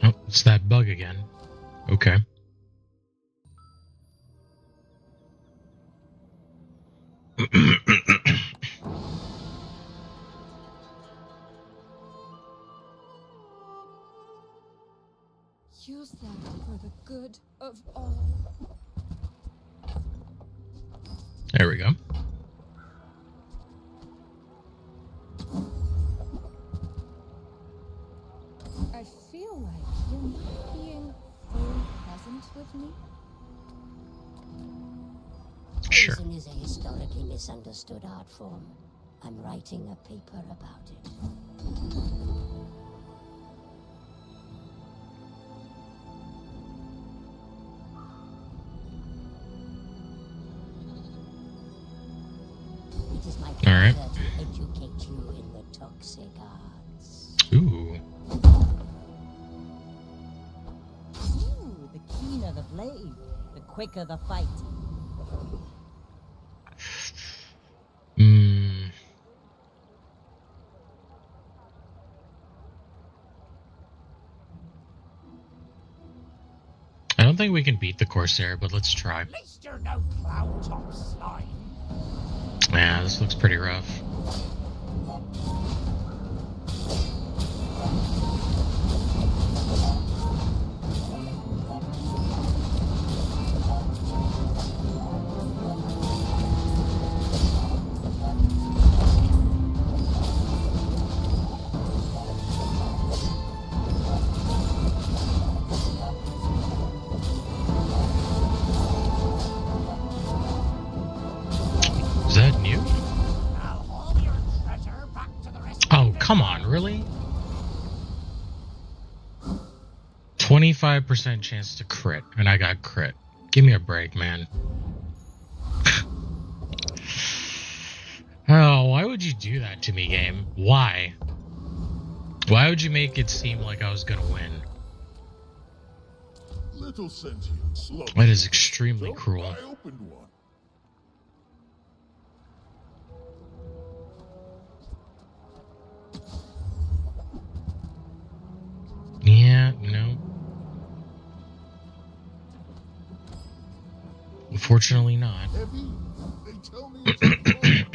Oh, it's that bug again. Okay. Use that for the good of all. There we go. I feel like you're not being fully present with me. Sure. Poison is a historically misunderstood art form. I'm writing a paper about it. It is my All pleasure right. to educate you in the toxic arts. Ooh. Ooh, the keener the blade, the quicker the fight. Hmm. I don't think we can beat the Corsair, but let's try. At least you're no cloud top slime. Yeah, this looks pretty rough. Is that new? Now haul your treasure back to the rest. Oh, come on, really? 25% chance to crit, and I got crit. Give me a break, man. Oh, why would you do that to me, game? Why? Why would you make it seem like I was gonna win? Little sentient slug. That is extremely So cruel. I opened one. Yeah, no. Unfortunately not. Heavy? They tell me it's a problem.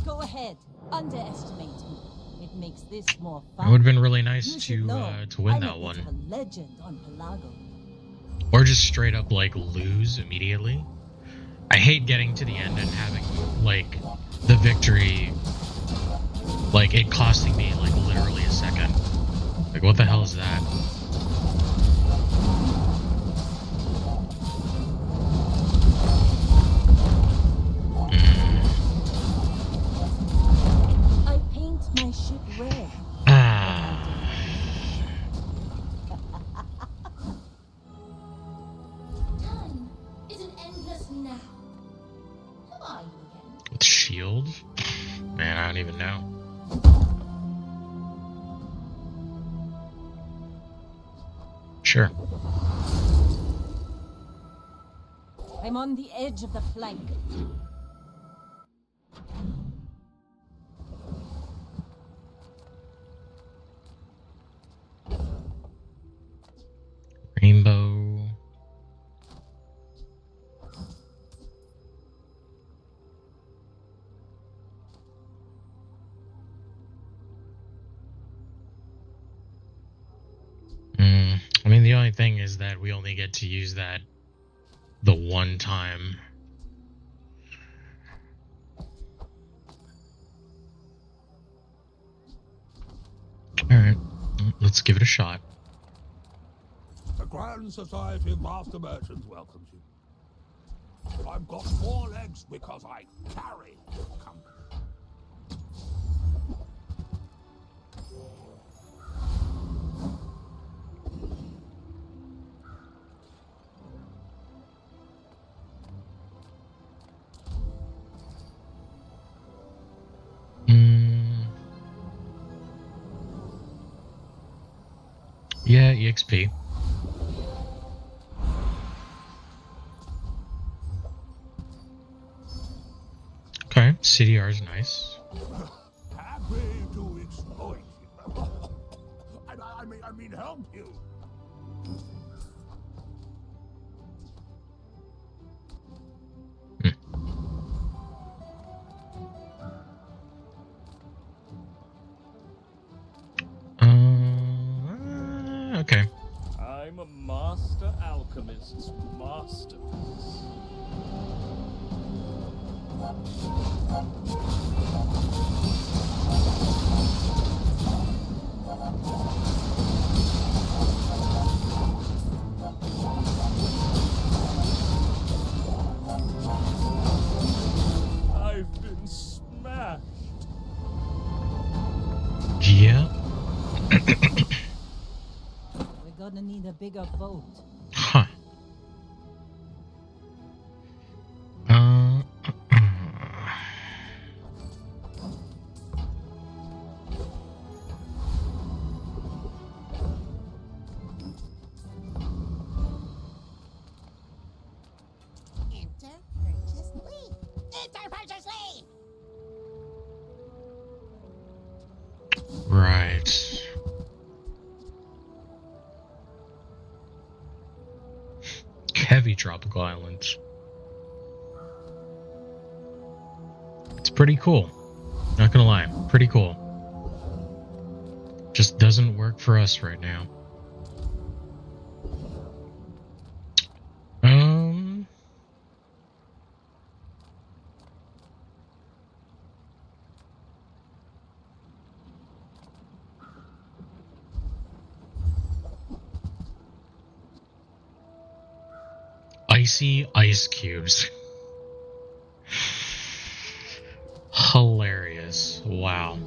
Go ahead, underestimate me. It makes this more It fun. would have been really nice You should know, to win I'm that a bit one. of a legend on Pelago. Or just straight up, like, lose immediately. I hate getting to the end and having, like, the victory, like, it costing me, like, literally a second. Like, what the hell is that? I paint my ship red. Ah. Time is an endless now. Who are you again? With shield? Man, I don't even know. Sure. I'm on the edge of the plank. Rainbow. I mean, the only thing is that we only get to use that the one time. Alright, let's give it a shot. The Grand Society of Master Merchants welcomes you. I've got 4 legs because I carry the company. Yeah, EXP. Okay, CDR is nice. Happy to exploit you. I mean help you. Okay. I'm a master alchemist's masterpiece. I've been smashed. Yeah. We're gonna need a bigger boat. Huh. heavy tropical islands. It's pretty cool. Not gonna lie, pretty cool. Just doesn't work for us right now. Icy ice cubes. Hilarious. Wow.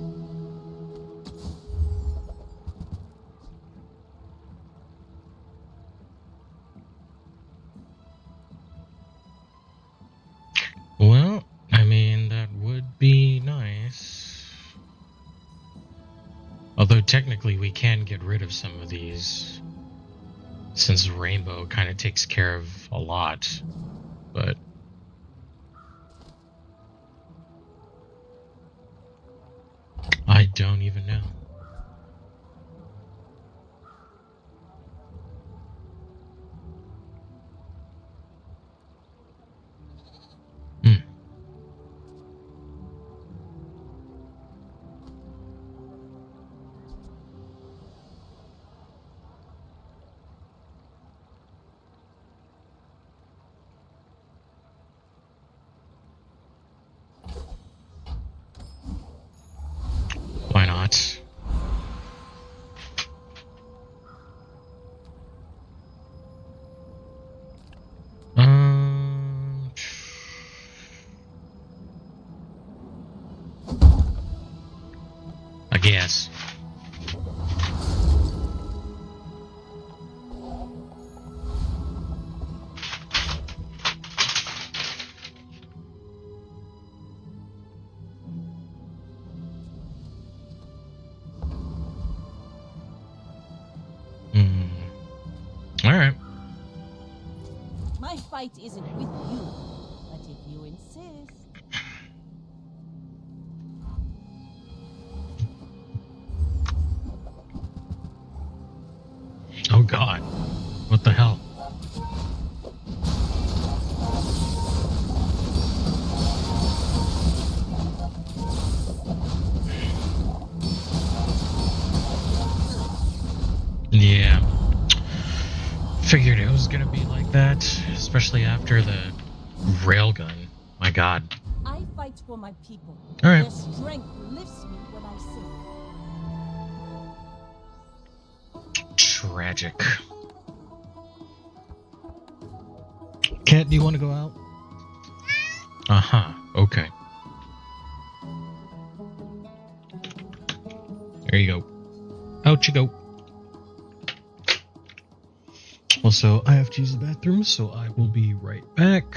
Well, I mean, that would be nice. Although technically we can get rid of some of these, since Rainbow kind of takes care of a lot. But I don't even know. Why not? I guess. Alright. My fight isn't with you, but if you insist. Oh god. What the hell? Yeah. Figured it was gonna be like that, especially after the railgun. My god. I fight for my people. Alright. Their strength lifts me when I sing. Tragic. Cat, do you want to go out? Uh-huh. Okay. There you go. Out you go. Also, I have to use the bathroom, so I will be right back.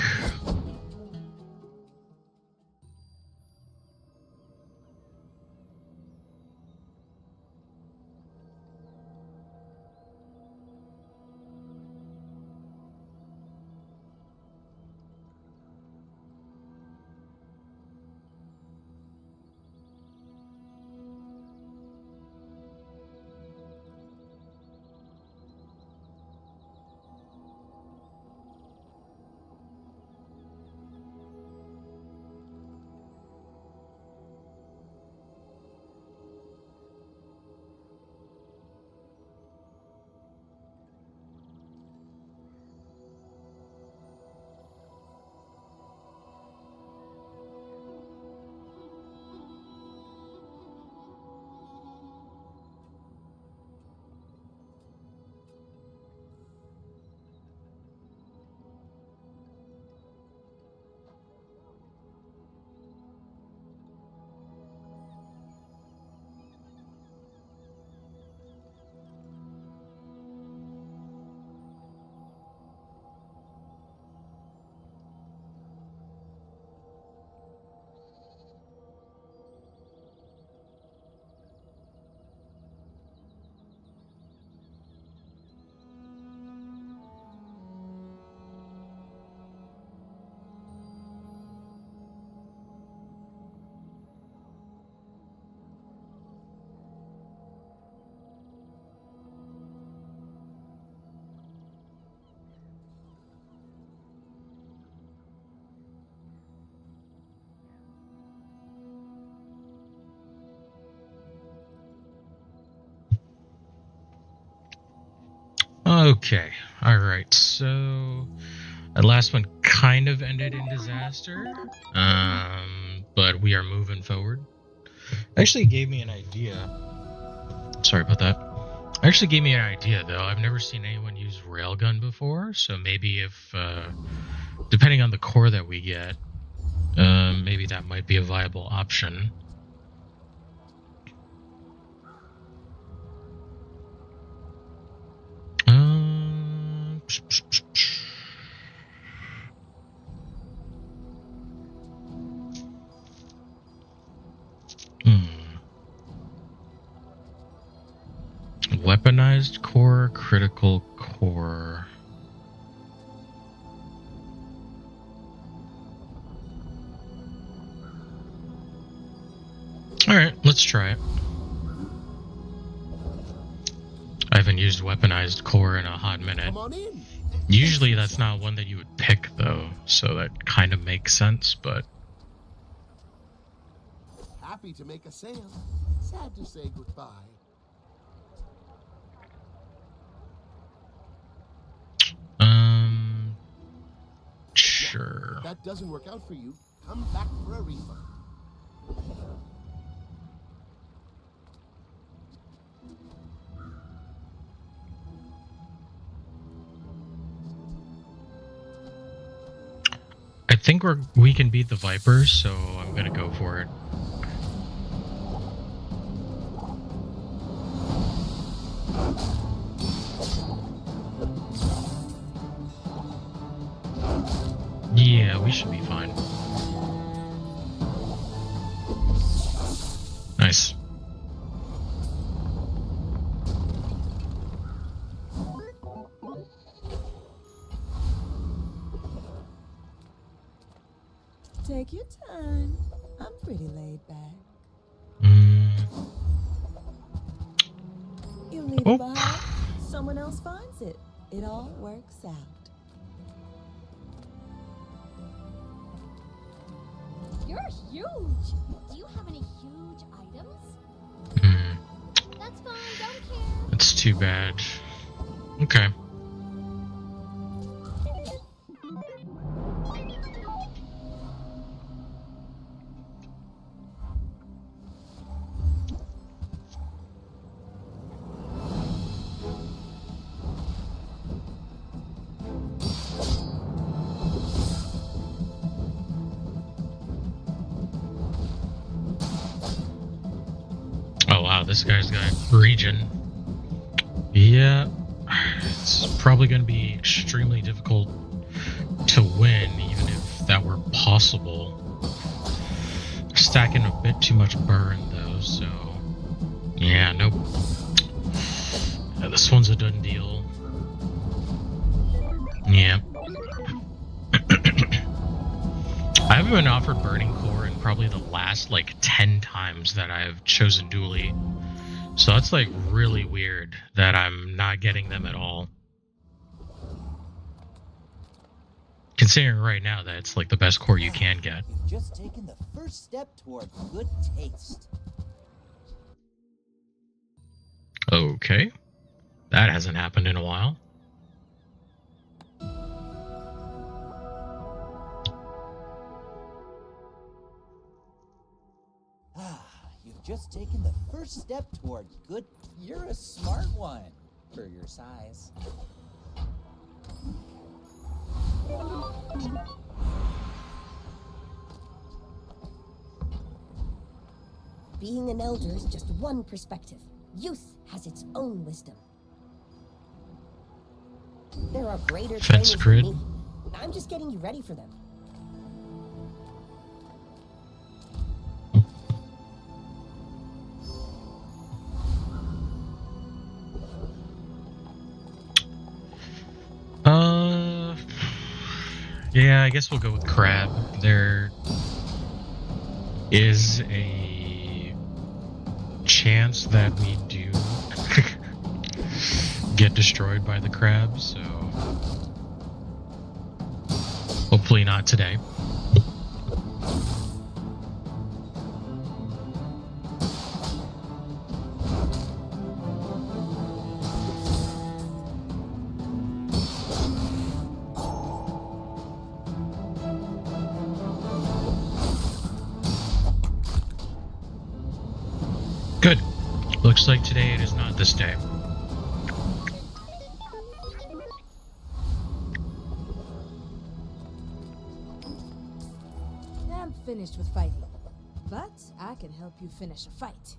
Okay. All right. So that last one kind of ended in disaster. But we are moving forward. Actually gave me an idea. Sorry about that. Actually gave me an idea though. I've never seen anyone use railgun before, so maybe if depending on the core that we get, maybe that might be a viable option. Weaponized core, critical core. Alright, let's try it. I haven't used weaponized core in a hot minute. Come on in. Usually that's not one that you would pick though, so that kind of makes sense, but... Happy to make a sale. Sad to say goodbye. Sure. If that doesn't work out for you, come back for a refund. I think we can beat the Vipers, so I'm gonna go for it. Yeah, we should be fine. Nice. Take your time. I'm pretty laid back. You leave it behind, someone else finds it. It all works out. You're huge. Do you have any huge items? That's fine, don't care. That's too bad. Okay. Oh wow, this guy's got region. Yeah, it's probably going to be extremely difficult to win, even if that were possible. Stacking a bit too much burn though, so yeah, nope. Yeah, this one's a done deal. Yeah. I haven't been offered burning core in probably the last like 10 times that I've chosen dually. So that's like really weird that I'm not getting them at all. Considering right now that it's like the best core you can get. You've just taken the first step toward good taste. Okay. That hasn't happened in a while. You've just taken the first step toward good... You're a smart one for your size. Being an elder is just one perspective. Youth has its own wisdom. There are greater Fence trainers grid. than me. I'm just getting you ready for them. Yeah, I guess we'll go with crab. There is a chance that we do get destroyed by the crab, so hopefully not today. Looks like today it is not this day. I'm finished with fighting, but I can help you finish a fight.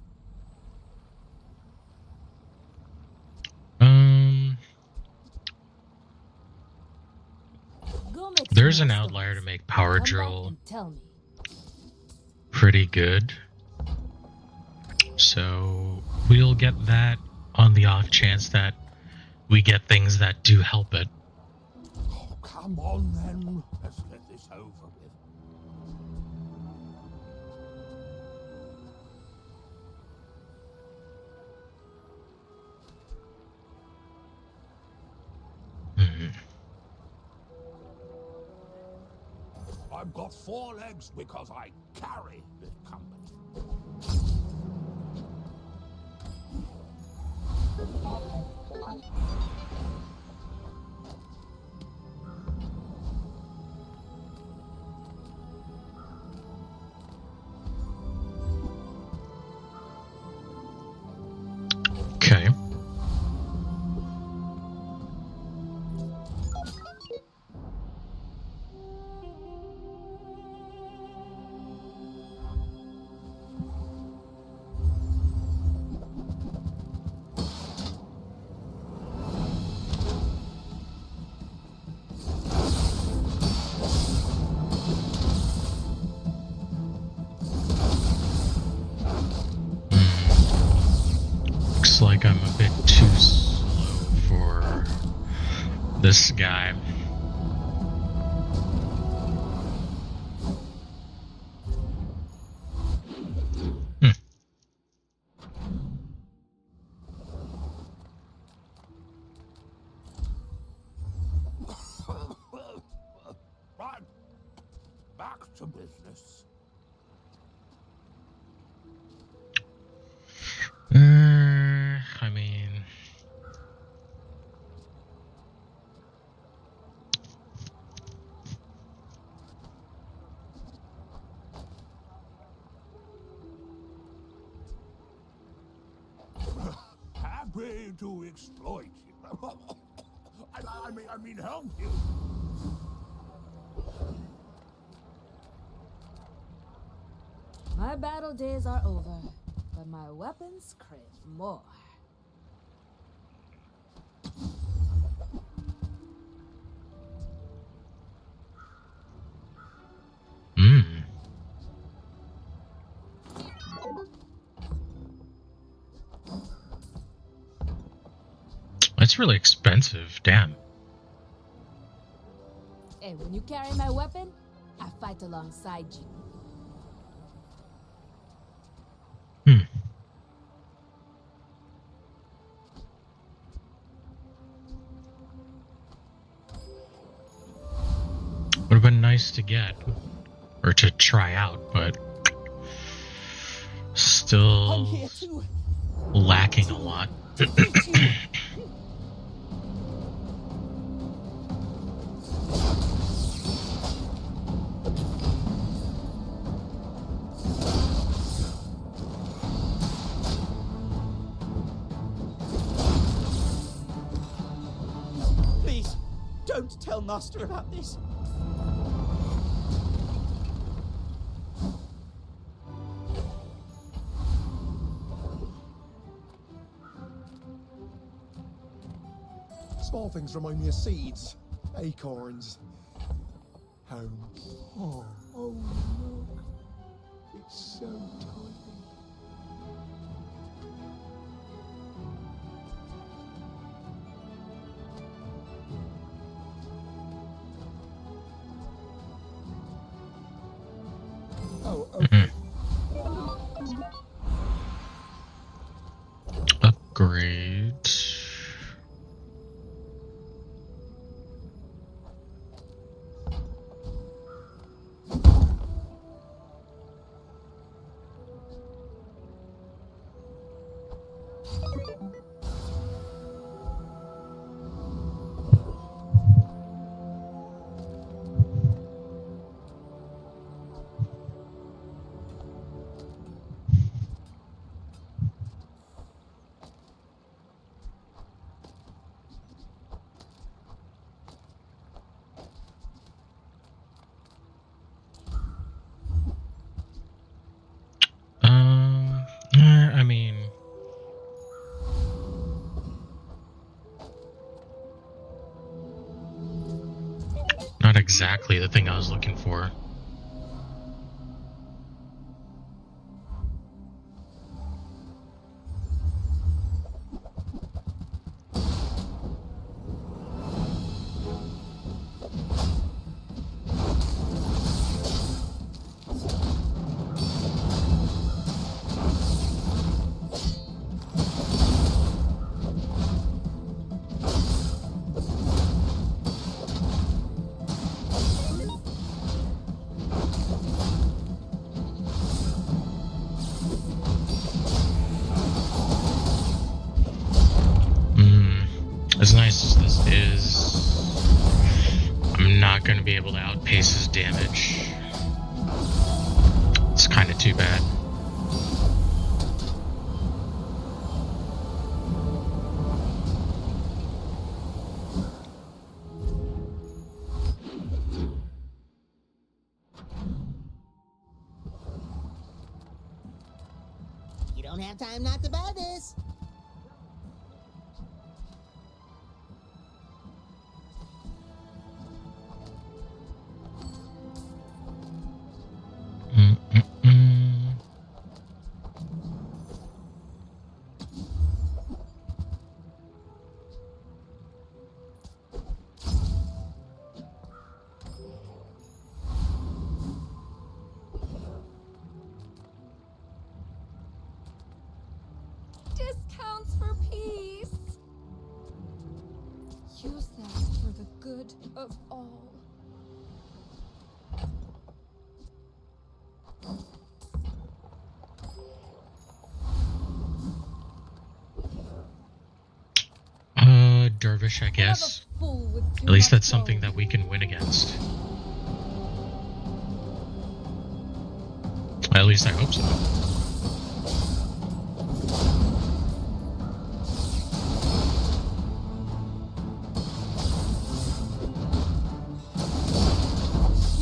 Go make There's some an more outlier to stones. make power Come back drill and tell me. pretty good. So we'll get that on the off chance that we get things that do help it. Oh, come on then. Let's get this over with. Mhm. I've got 4 legs because I carry this company. Okay. Looks like I'm a bit too slow for this guy. Right. Back to business. I mean, Happy to exploit you. I mean, help you. My battle days are over, but my weapons crave more. that's really expensive. Damn. Hey, when you carry my weapon, I fight alongside you. Would have been nice to get, or to try out, but still lacking a lot. Please, don't tell Master about this. Small things remind me of seeds, acorns, home. Oh, look. It's so tiny. Oh, okay. Upgrade. exactly the thing I was looking for. As nice as this is, I'm not going to be able to outpace his damage. It's kind of too bad. You don't have time not to buy this. Discounts for peace. Use that for the good of all. Dervish, I guess. At least that's something that we can win against. At least I hope so.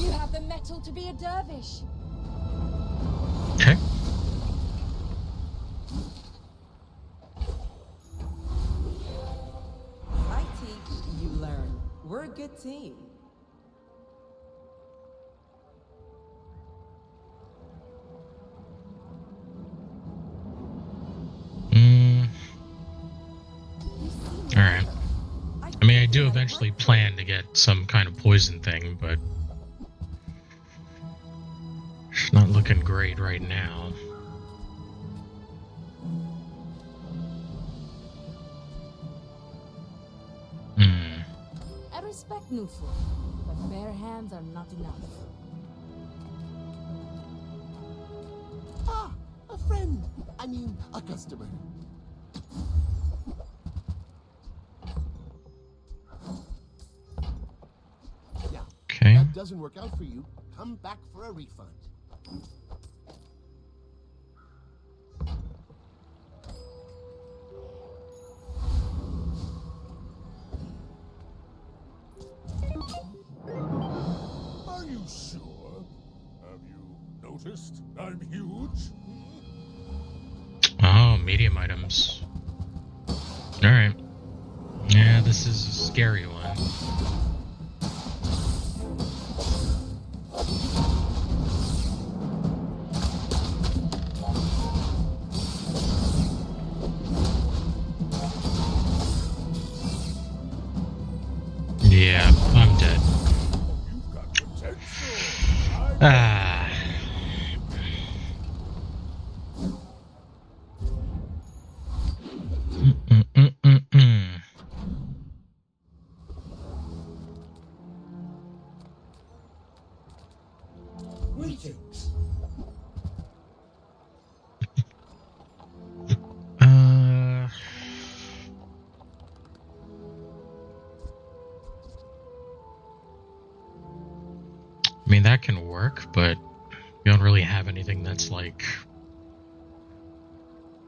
You have the metal to be a dervish. Okay. I teach, you learn. We're a good team. Alright. I mean, I do eventually plan to get some kind of poison thing, but it's not looking great right now. I respect new food, but bare hands are not enough. Ah, a friend. I mean, a customer. Yeah. Okay. If that doesn't work out for you, come back for a refund. Are you sure? Have you noticed I'm huge? Oh, medium items. Alright. Yeah, this is a scary one. Yeah, I'm dead. You've got potential. Ah. Greetings. I mean, that can work, but we don't really have anything that's like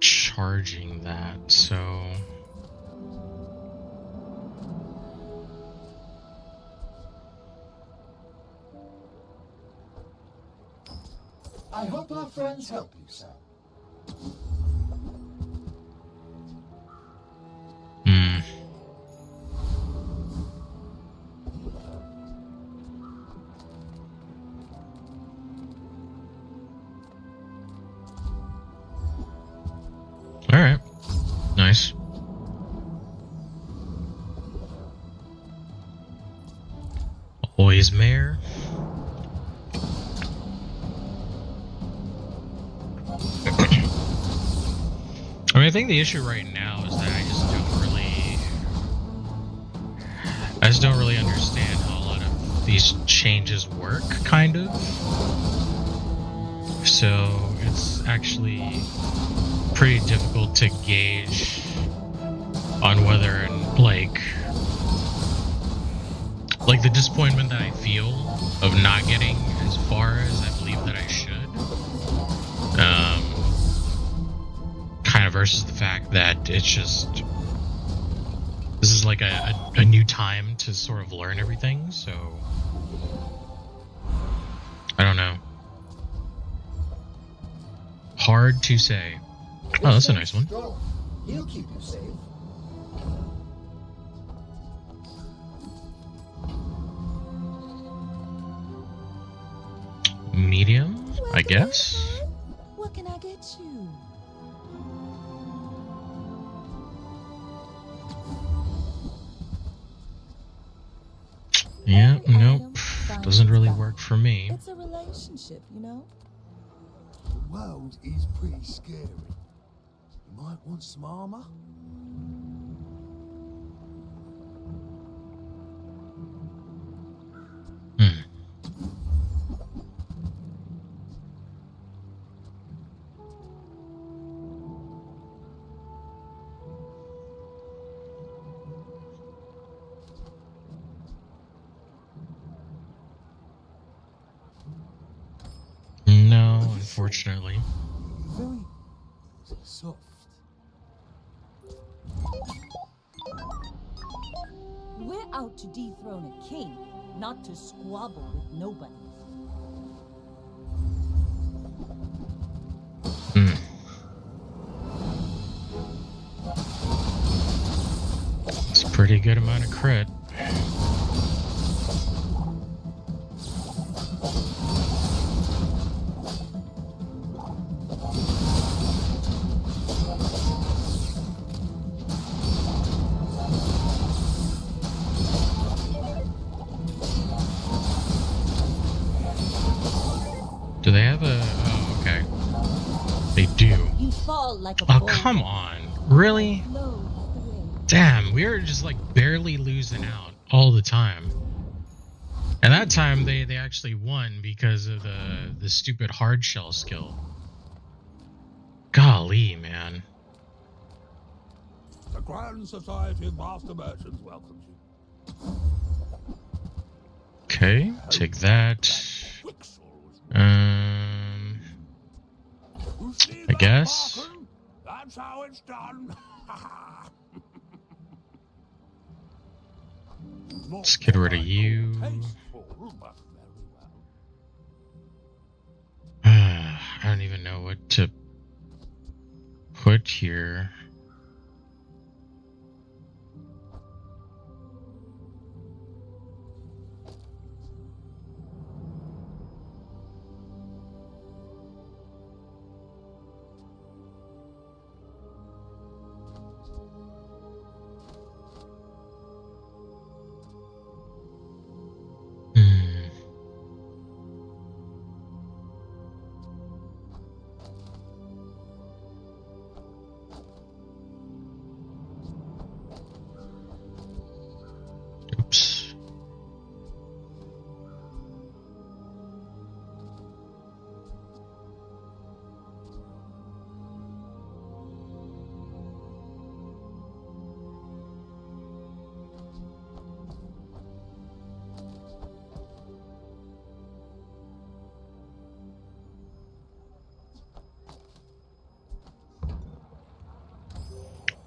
charging that, so I hope our friends help you, sir. Boys Mayor. I mean, I think the issue right now is that I just don't really understand how a lot of these changes work, kind of. So it's actually pretty difficult to gauge on whether, like the disappointment that I feel of not getting as far as I believe that I should. Kind of versus the fact that it's just, this is like a new time to sort of learn everything, so I don't know. Hard to say. Oh, that's a nice one. He'll keep you safe. Medium, I guess. What can I get you? Yeah, nope. Doesn't really work for me. It's a relationship, you know? The world is pretty scary. You might want some armor. No, unfortunately. Very soft. We're out to dethrone a king, not to squabble with nobody. It's a pretty good amount of crit. Do they have a... Oh, okay. They do. You fall like a Oh, ball. come on. Really? Damn, we were just like barely losing out all the time. And that time they actually won because of the stupid hard shell skill. Golly, man. The Grand Society of Master Merchants welcomes you. Okay, take that. I guess. That's how it's done. Let's get rid of you. I don't even know what to put here. Oops.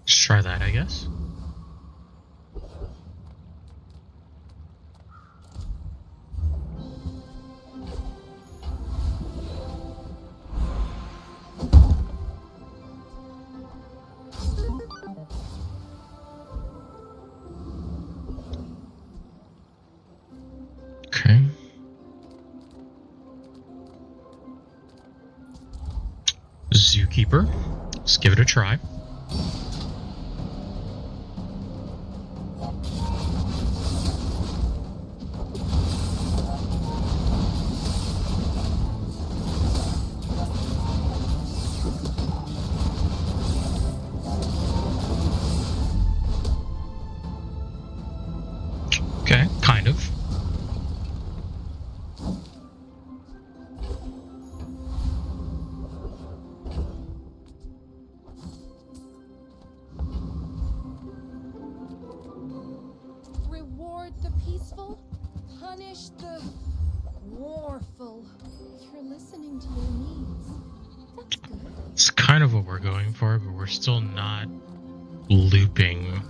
Let's try that, I guess. Okay. Zookeeper. Let's give it a try. Reward the peaceful, punish the warful. You're listening to your needs. That's good. It's kind of what we're going for, but we're still not looping.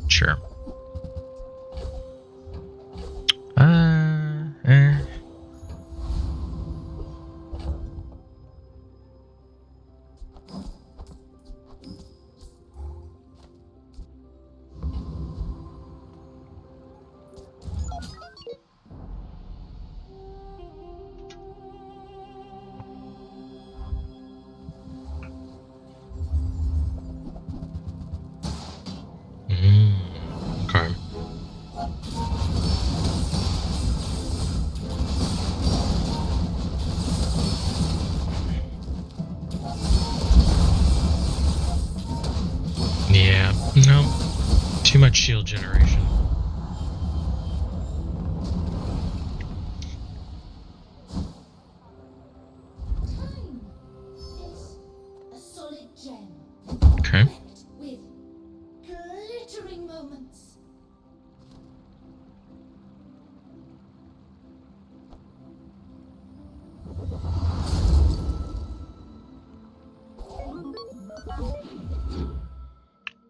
Sure. Eh. Okay. Yeah, no. Too much shield generation. Time is a solid gem. Okay. Packed with glittering moments.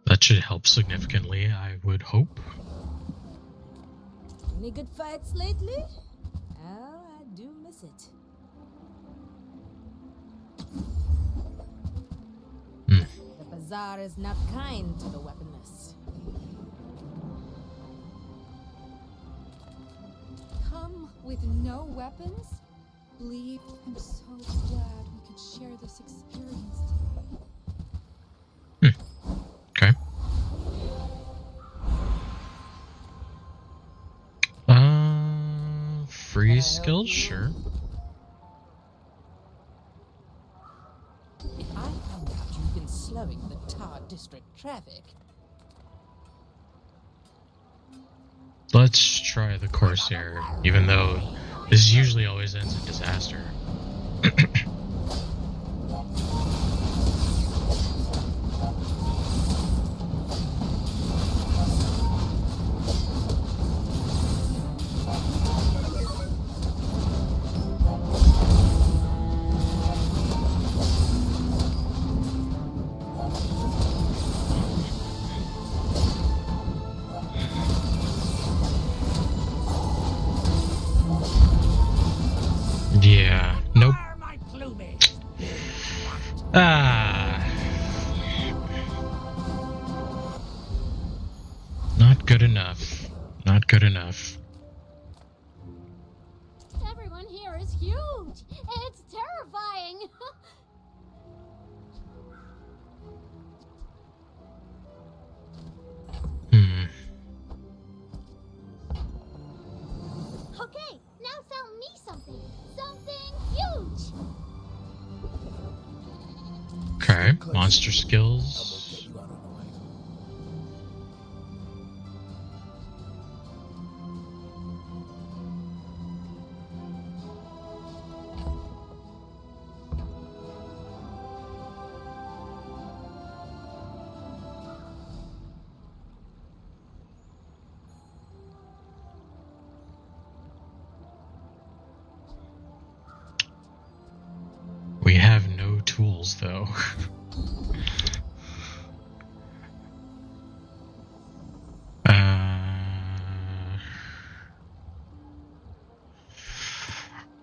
That should help significantly, I would hope. Any good fights lately? Oh, I do miss it. The Bazaar is not kind to the weaponless. Come with no weapons? Leave. I'm so glad we could share this experience today. Okay. Free skills, sure. If I found out you've been slowing the Tar District traffic, Let's try the Corsair, even though this usually always ends in disaster. Yeah, nope. Not good enough. Not good enough. Everyone here is huge. It's terrifying. Okay, now sell me something. Something huge. Okay, monster skills. We have no tools, though.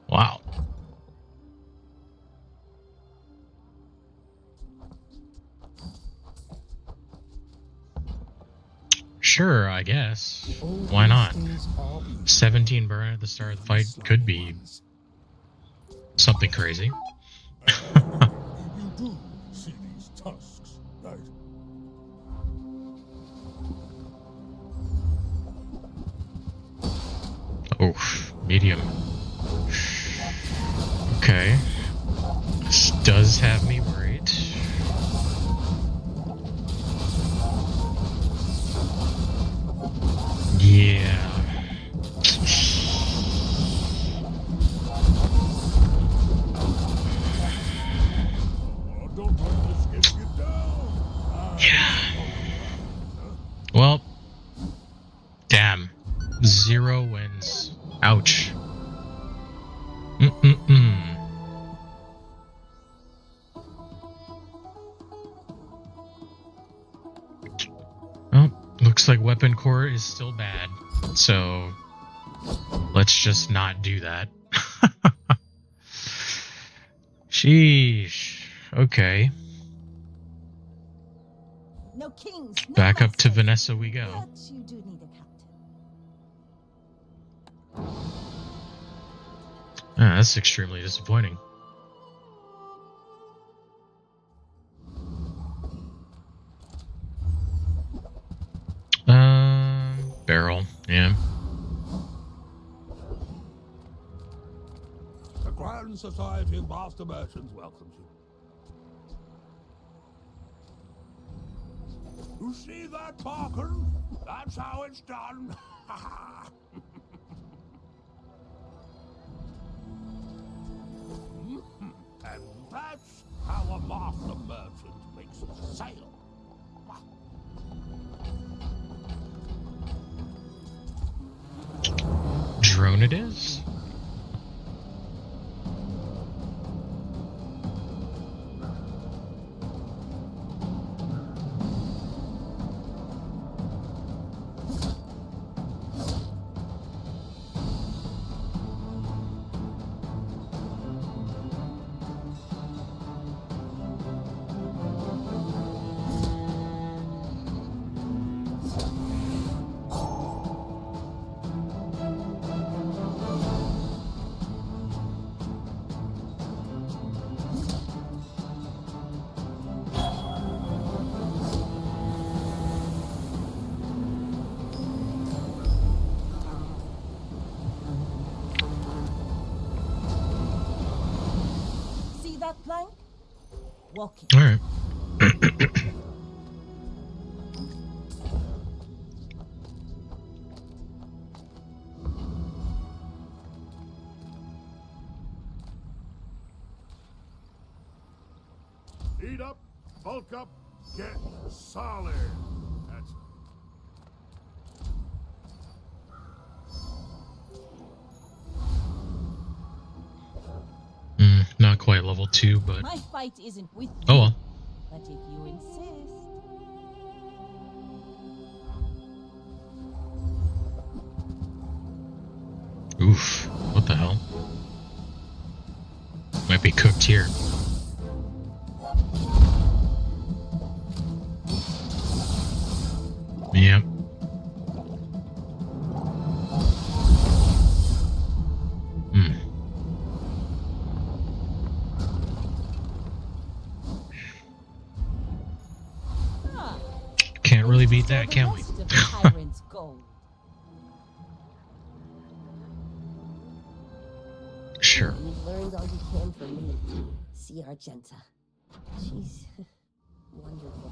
Wow. Sure, I guess. Why not? 17 burn at the start of the fight could be something crazy. You do see these tusks, right? Oof, medium. Okay. This does have me worried. Yeah. Oh, don't let this get you down. 0 wins. Ouch. Mm-mm-mm. Well, looks like weapon core is still bad. So let's just not do that. Sheesh. Okay. No kings, no Back up to masters. Vanessa we go. But you do need a captain. Ah, that's extremely disappointing. Barrel, yeah. The Grand Society of Master Merchants welcomes you. You see that, Parkin? That's how it's done. And that's how a master merchant makes a sale. Drone it is? See that plank? Walk it. All right. Eat up, bulk up, get solid. That's Not quite level 2, but My fight isn't with you. oh well. But if you insist. Oof. What the hell? Might be cooked here. Yep. Ah, Can't really beat that, the can we? rest of the tyrant's gold. Sure. You've learned all you can from me. See Argenta. She's wonderful.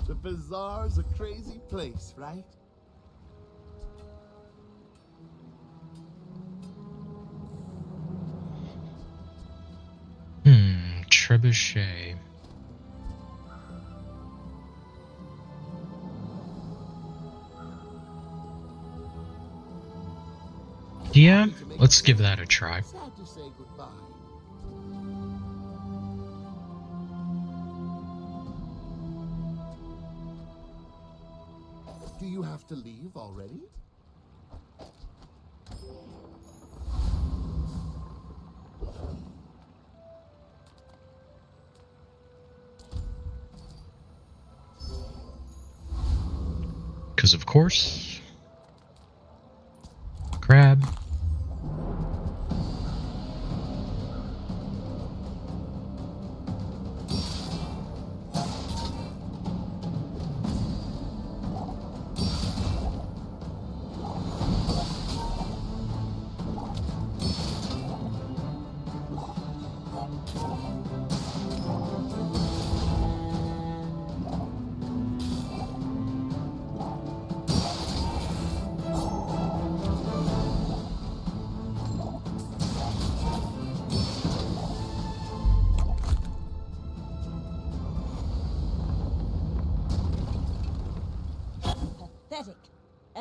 The Bazaar's a crazy place, right? Trebuchet. Yeah, let's give that a try. Sad to say goodbye. Do you have to leave already? Because of course. Crab.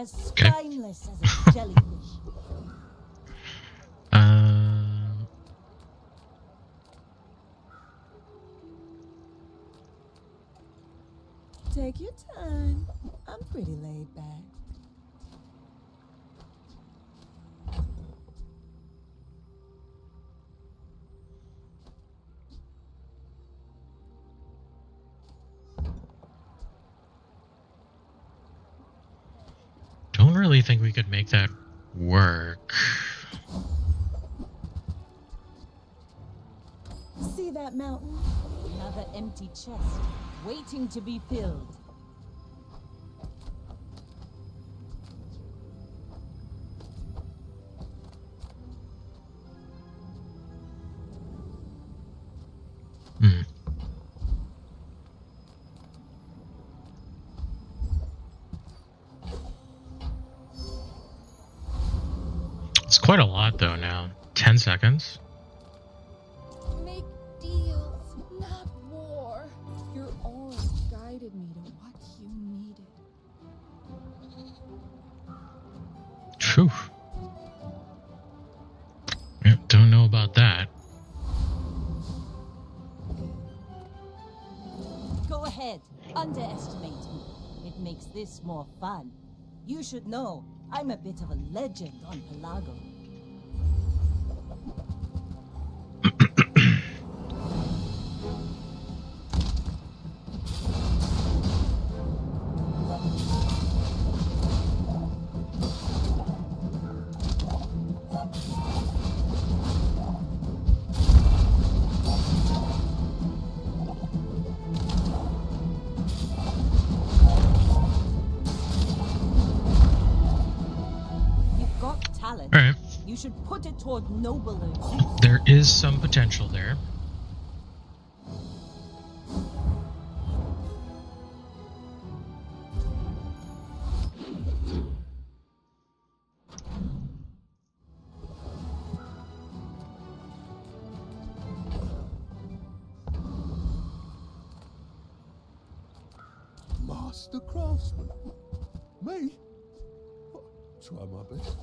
as spineless as a jellyfish. Take your time. I'm pretty laid back. Don't really think we could make that work. See that mountain? Another empty chest, waiting to be filled. It's quite a lot though now. 10 seconds? Make deals, not war. Your aura guided me to what you needed. Phew. Yeah, don't know about that. Go ahead, underestimate me. It makes this more fun. You should know, I'm a bit of a legend on Pelago. Talent. All right. You should put it toward nobler use. There is some potential there. Master craftsman? Me? Try my best.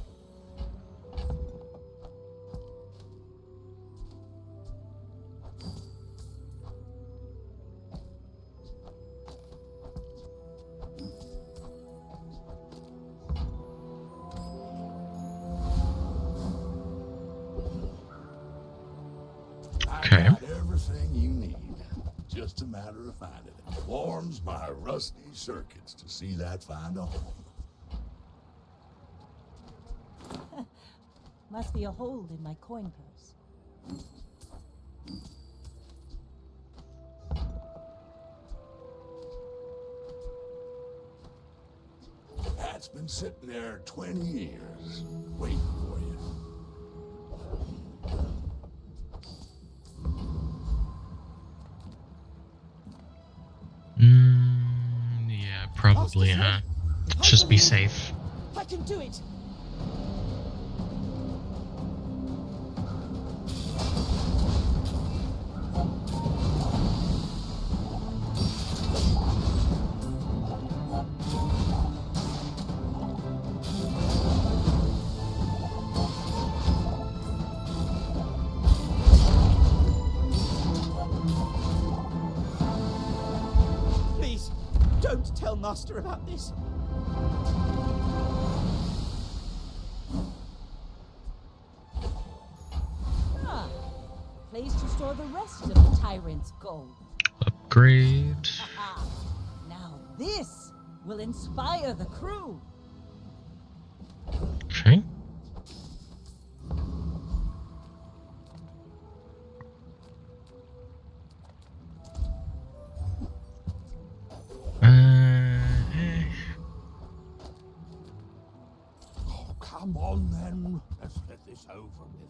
Okay. I got everything you need. Just a matter of finding it. Warms my rusty circuits to see that find a home. Must be a hole in my coin purse. That's been sitting there 20 years, waiting for you. Yeah, probably, huh? Just be safe. I can do it. Please, don't tell Master about this. Place to store the rest of the tyrant's gold. Upgrade. Now this will inspire the crew. Okay. Oh, come on then. Let's get this over with.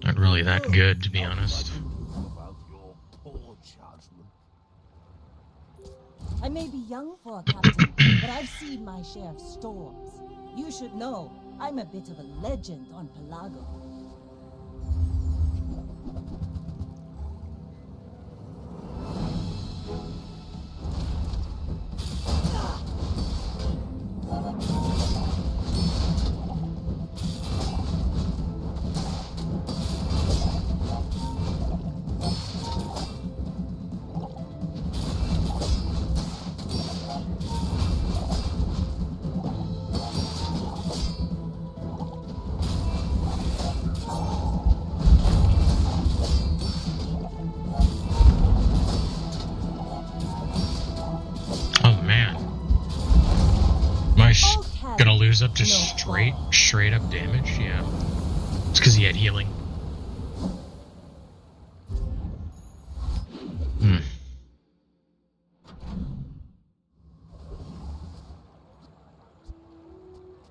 Not really that good, to be honest. About your poor judgment. I may be young for a captain, but I've seen my share of storms. You should know, I'm a bit of a legend on Pelago. was up to straight up damage. Yeah, it's because he had healing.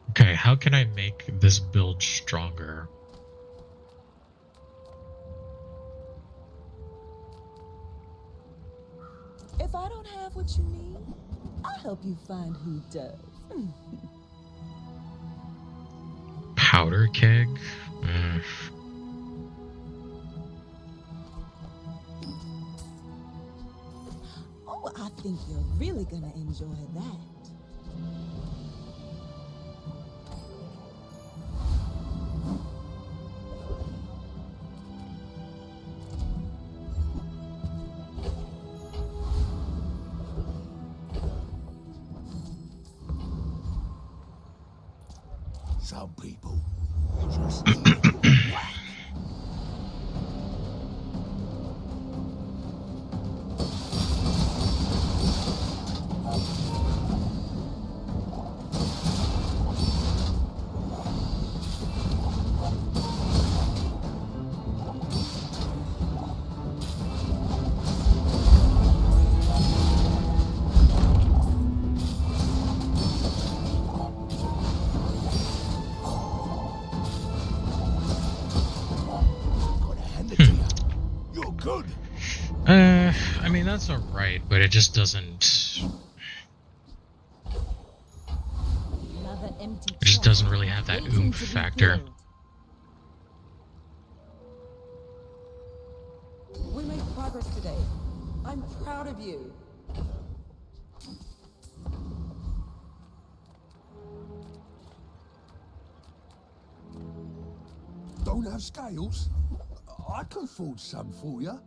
Okay, how can I make this build stronger? If I don't have what you need, I'll help you find who does. Powder keg? Oh, I think you're really gonna enjoy that. Some people just need a good whack. I mean, that's alright, but it just doesn't... It just doesn't really have that oomph factor. We made progress today. I'm proud of you. Don't have scales? I can forge some for you.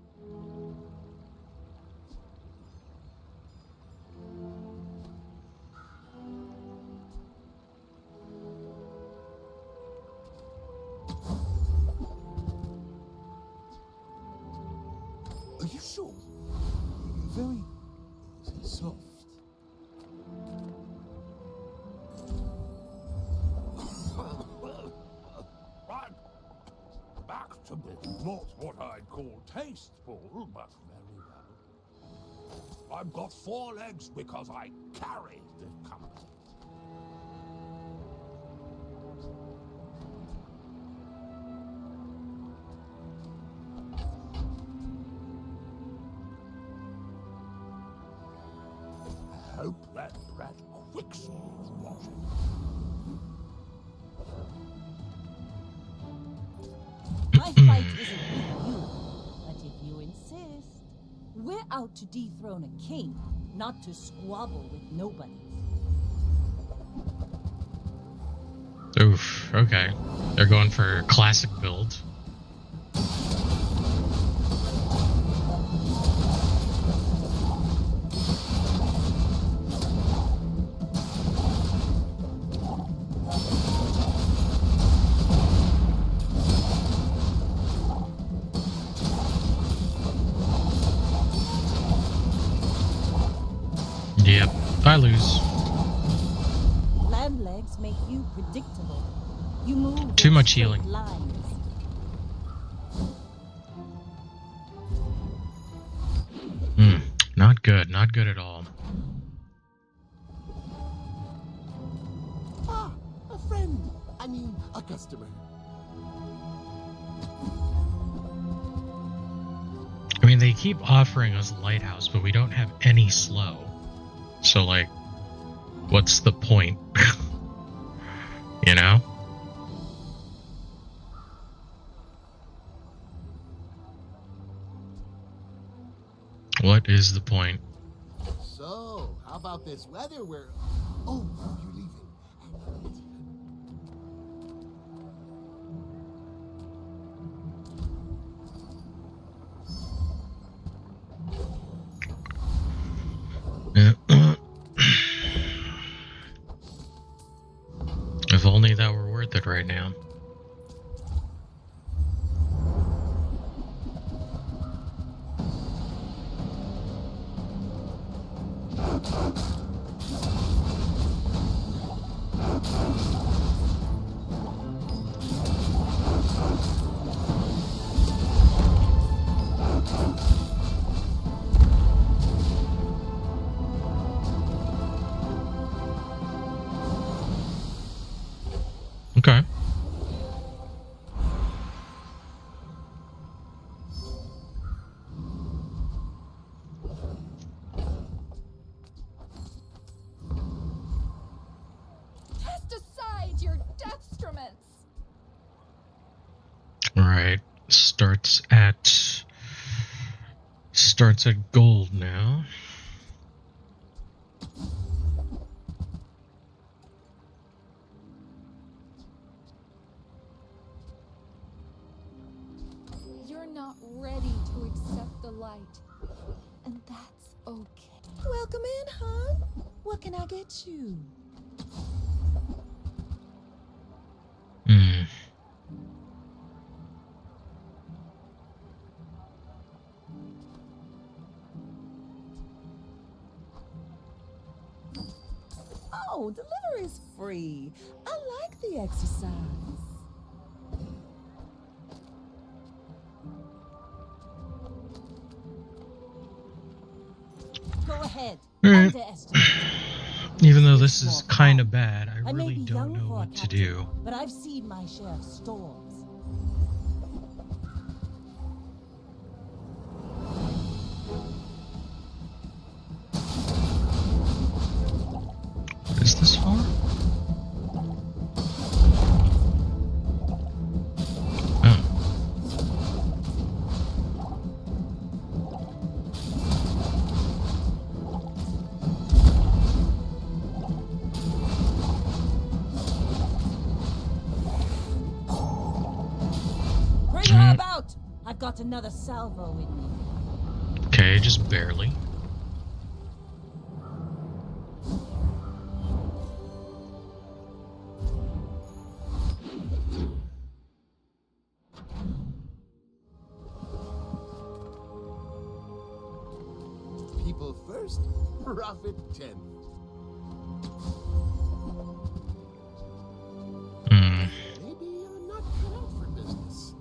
Are you sure? Very soft. Right. Back to business. Not what I'd call tasteful, but very well. I've got 4 legs because I carry the company. Hope that brat Quicksilver's watching. My fight isn't with you, but if you insist, we're out to dethrone a king, not to squabble with nobody. Oof, okay. They're going for classic build. Yep, I lose. Land legs make you predictable. You move Too in much straight healing. lines. Not good, not good at all. Ah, a friend. I mean, a customer. I mean, they keep offering us Lighthouse, but we don't have any slow. So, like, what's the point? You know? What is the point? So, how about this weather where... Oh, you're leaving. If only that were worth it right now. starts at gold now. You're not ready to accept the light. And that's okay. Welcome in, hon. What can I get you? Oh, delivery's free. I like the exercise. Go ahead. Alright. Underestimate. Even though this is kind of bad, I may really be don't young know for a what to captain, do. But I've seen my share of storms. What is this for? Bring her about! I've got another salvo with me. Okay, just barely. People first, profit 10th. Maybe you're not cut out for business.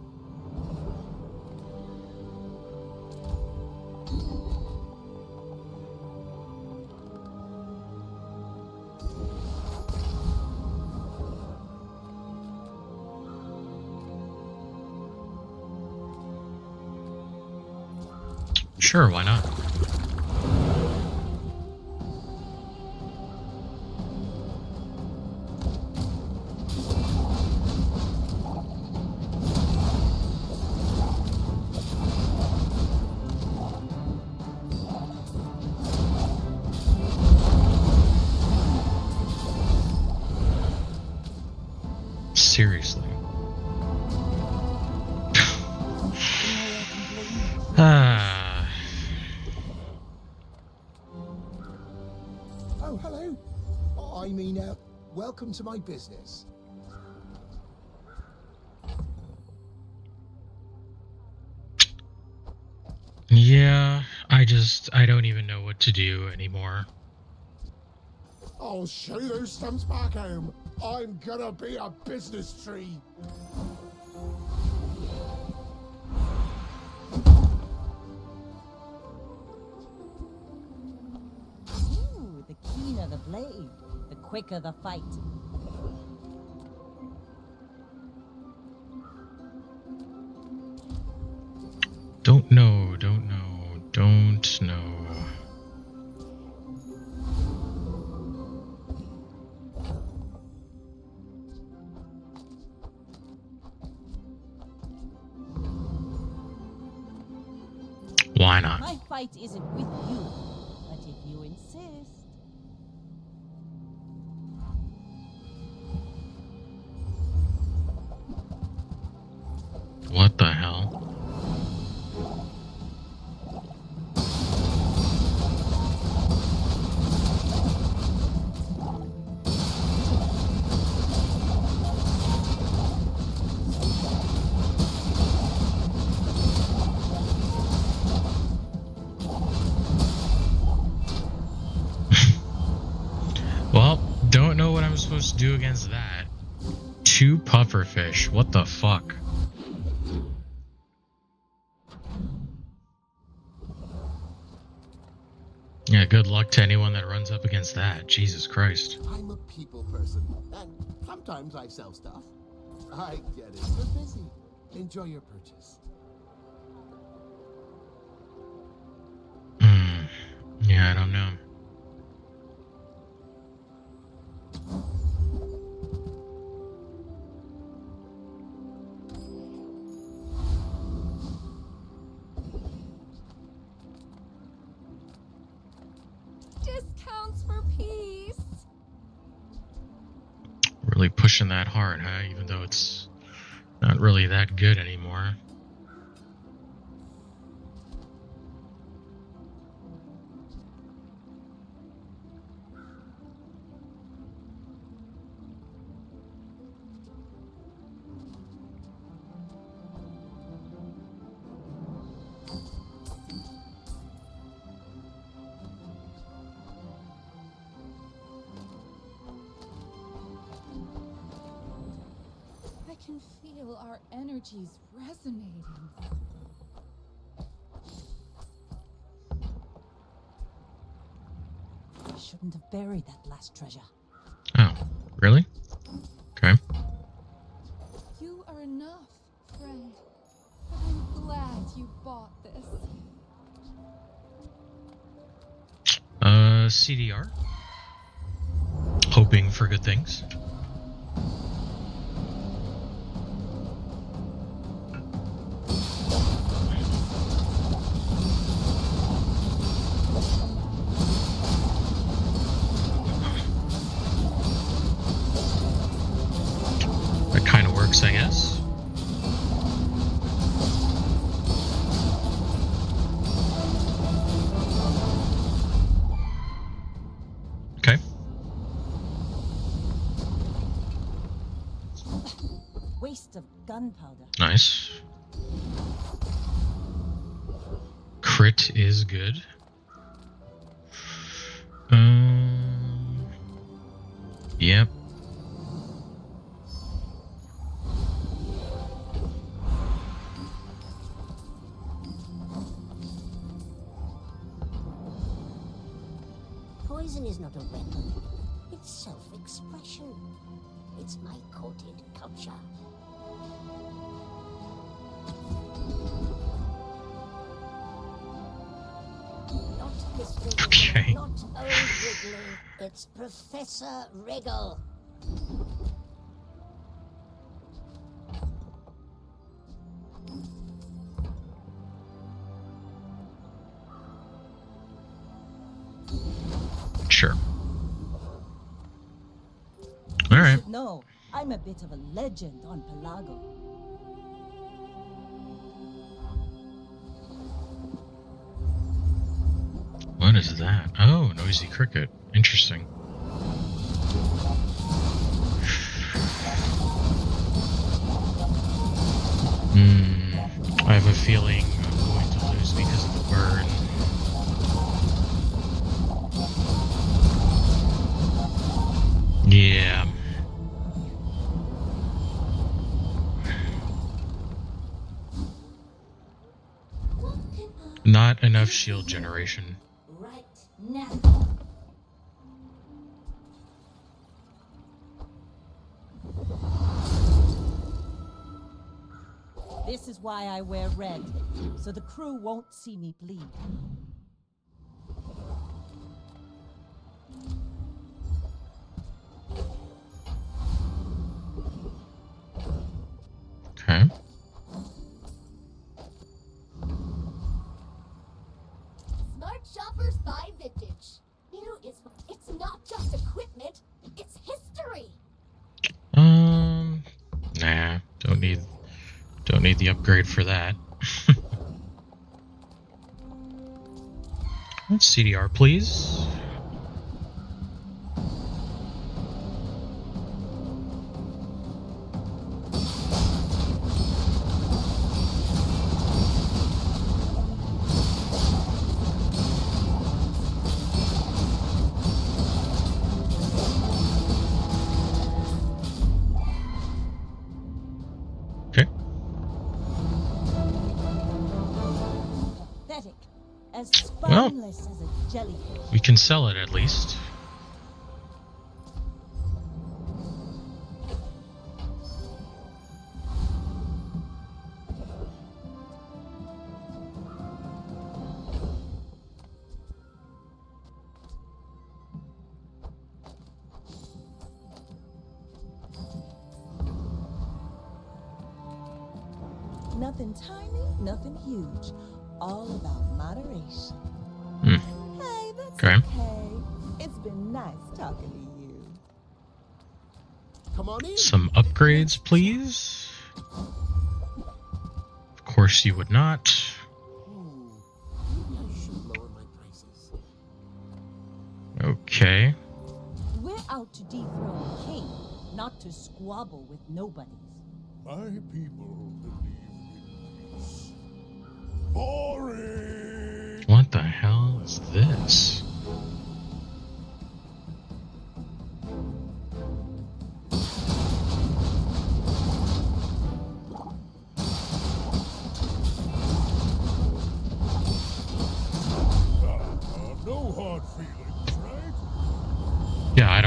Sure, why not? Seriously. Oh, hello. I mean, welcome to my business. Yeah, I don't even know what to do anymore. I'll show you those stumps back home. I'm gonna be a business tree. Ooh, the keener the blade, the quicker the fight. Don't know, don't know, don't know. Why not? My fight isn't with you, but if you insist. What the hell? Well, don't know what I'm supposed to do against that. 2 pufferfish. What the fuck? Yeah, good luck to anyone that runs up against that. Jesus Christ. I'm a people person, and sometimes I sell stuff. I get it. You're busy. Enjoy your purchase. Yeah, I don't know. discounts for peace. Really pushing that hard, huh? Even though it's not really that good anymore. I can feel our energies resonating. I shouldn't have buried that last treasure. Oh, really? Okay. You are enough, friend. But I'm glad you bought this. CDR. Hoping for good things. That kind of works, I guess. Okay. Waste of gunpowder. Nice. Crit is good. Yep. Poison is not a weapon. It's self-expression. It's my coded culture. Not Mr. Okay. Not old Wrigley. It's Professor Wriggle. Sure. All right. No, I'm a bit of a legend on Pelago. What is that? Oh, noisy cricket. Interesting. I have a feeling I'm going to lose because of the burn. Yeah. Not enough shield generation. Right now. This is why I wear red, so the crew won't see me bleed. Okay. Smart shoppers buy vintage. New is it's not just equipment, it's history. Nah, don't need the upgrade for that. CDR, please. Okay. Pathetic. As spineless as a jellyfish. We can sell it at least. Nothing tiny, nothing huge. All about moderation. Hmm. Hey, that's Okay. okay. nice talking to you. Come on in. Some upgrades, please. Of course you would not. Maybe I should lower my prices. Okay. We're out to dethrone a king, not to squabble with nobodies. My people believe in peace. Boring! What the hell is this? No hard feelings, right? Yeah, I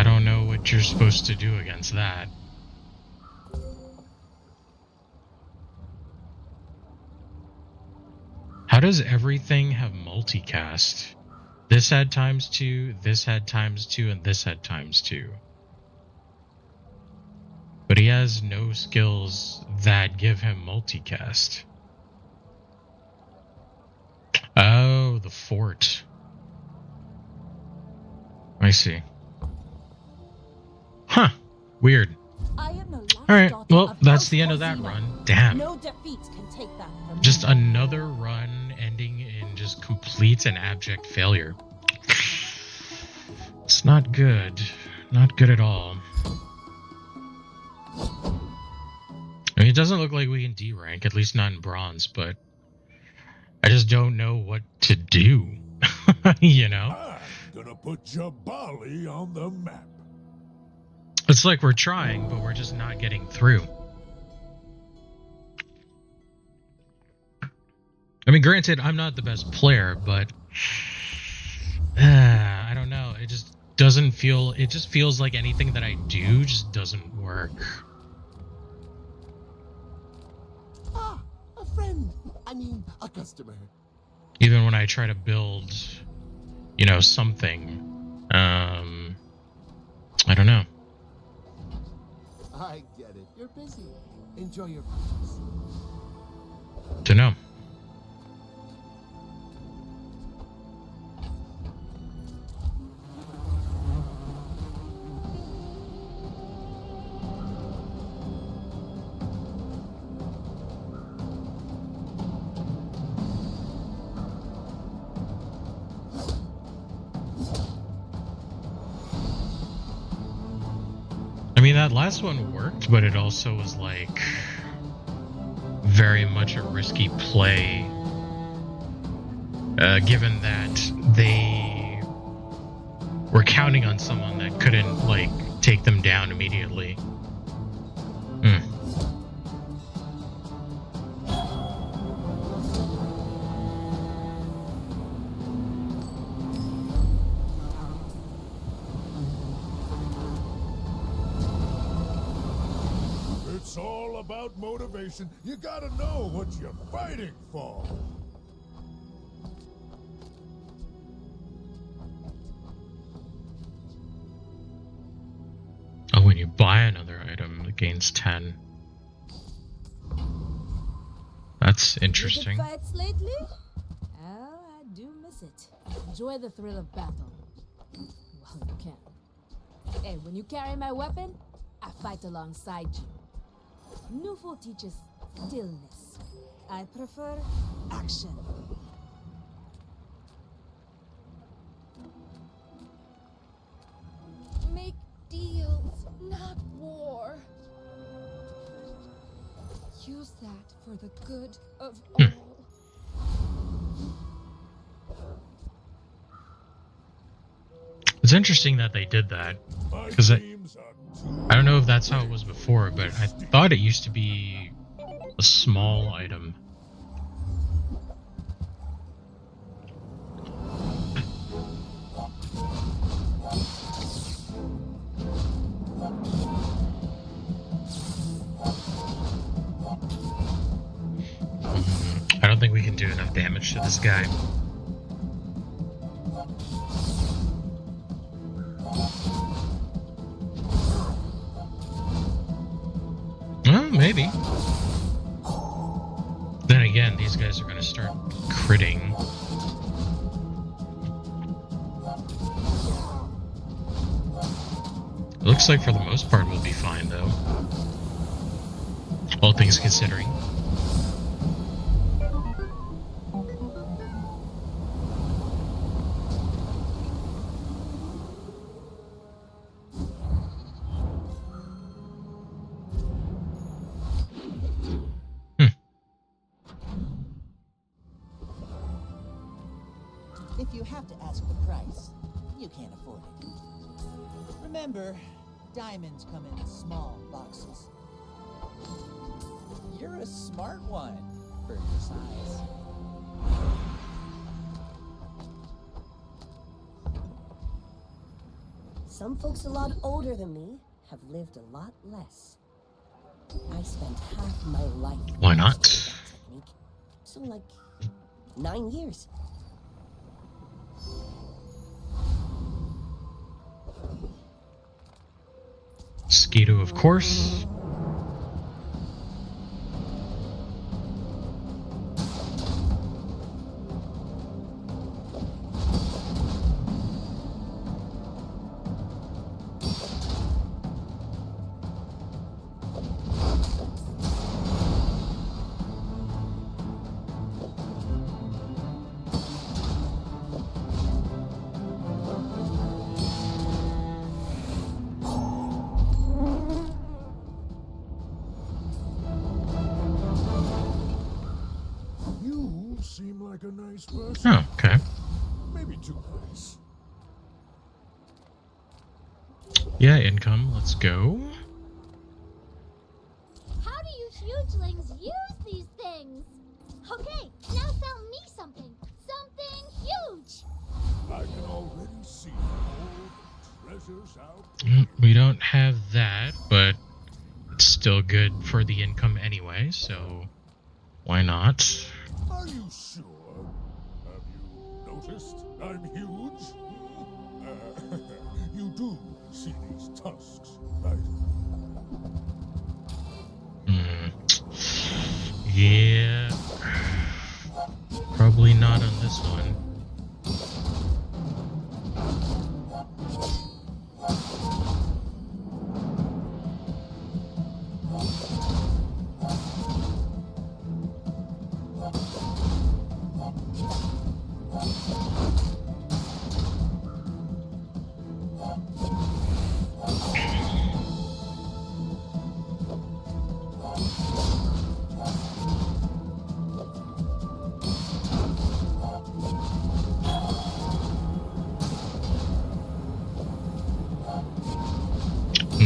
don't know what you're supposed to do against that. How does everything have multicast? This had ×2, this had ×2, and this had ×2. But he has no skills that give him multicast. Oh, the fort. I see. Huh. Weird. I am the last Alright, daughter well, of that's House the end of that Corsina. run. Damn. No defeats can take that from Just me. another run ending in just complete and abject failure. It's not good. Not good at all. I mean, it doesn't look like we can D-rank, at least not in bronze, but I just don't know what to do. You know? I'm gonna put Jabali on the map. It's like we're trying, but we're just not getting through. I mean, granted, I'm not the best player, but I don't know. It just doesn't feel... It just feels like anything that I do just doesn't work. Ah, a friend. I mean, a customer. Even when I try to build, you know, something, I don't know. I get it. You're busy. Enjoy your purchase. Don't know. I mean, that last one worked, but it also was like very much a risky play, given that they were counting on someone that couldn't, like, take them down immediately. It's all about motivation. You gotta know what you're fighting for. Oh, when you buy another item, it gains 10. That's interesting. Good fights lately? Oh, I do miss it. Enjoy the thrill of battle. Well, you can. Hey, when you carry my weapon, I fight alongside you. Nufo teaches stillness. I prefer action. Make deals, not war. Use that for the good of all. It's interesting that they did that, because I don't know if that's how it was before, but I thought it used to be a small item. I don't think we can do enough damage to this guy. Well, maybe. Then again, these guys are going to start critting. It looks like for the most part we'll be fine, though. All things considering. If you have to ask the price, you can't afford it. Remember, diamonds come in small boxes. You're a smart one for your size. Some folks a lot older than me have lived a lot less. I spent half my life Why not? mastering that technique. So like 9 years. Skeeto, of course. You seem like a nice person. Oh, okay. Maybe too nice. Yeah, income. Let's go. How do you hugelings use these things? Okay, now sell me something. Something huge. I can already see all the treasures out. We don't have that, but it's still good for the income anyway, so why not? Are you sure? Have you noticed I'm huge? You do see these tusks, right? Yeah. Probably not on this one.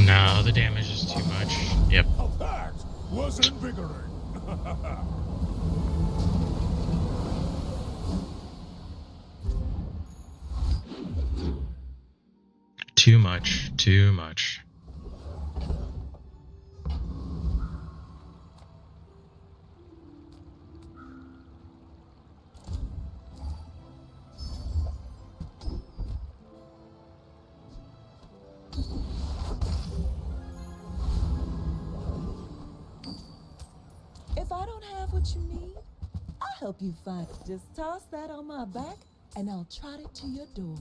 No, the damage is too much. Yep. Now that was invigorating. Too much. Too much. If I don't have what you need, I'll help you find it. Just toss that on my back, and I'll trot it to your door.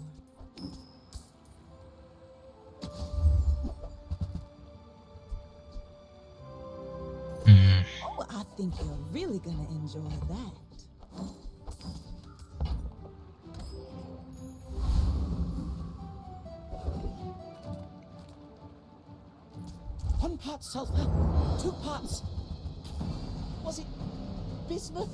Oh, I think you're really gonna enjoy that. One part sulfur, 2 parts. Was it bismuth?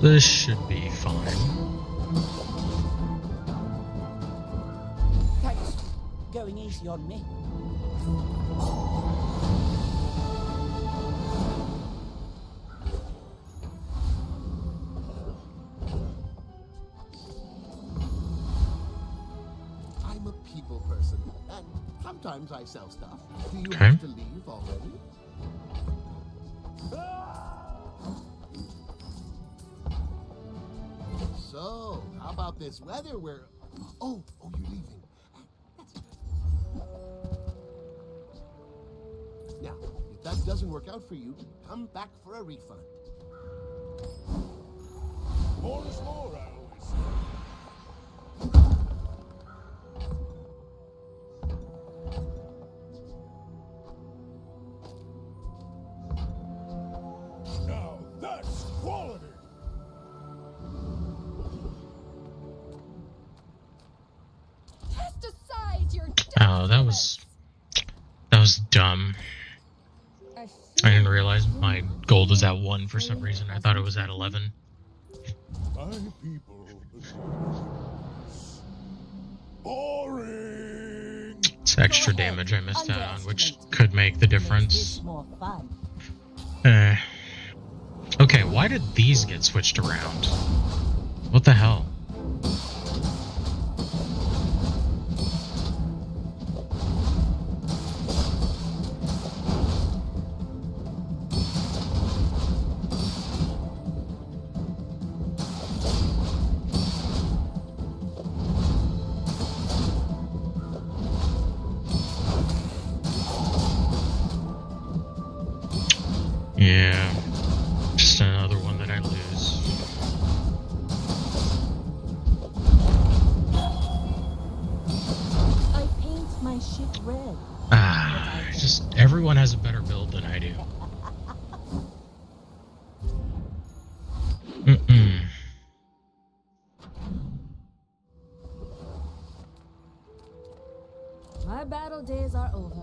This should be fine. Thanks. Going easy on me. I'm a people person, and sometimes I sell stuff. Do you Okay. have to leave already? So, how about this weather where... Oh, you're leaving. doesn't work out for you, come back for a refund. More is more, I always say. Now that's quality! Cast aside your Oh, that was dumb. I didn't realize my gold was at 1 for some reason. I thought it was at 11. My people boring. It's extra damage I missed out on, which could make the difference. More fun. Okay, why did these get switched around? What the hell? Yeah, just another one that I lose. I paint my shit red. Just everyone has a better build than I do. My battle days are over,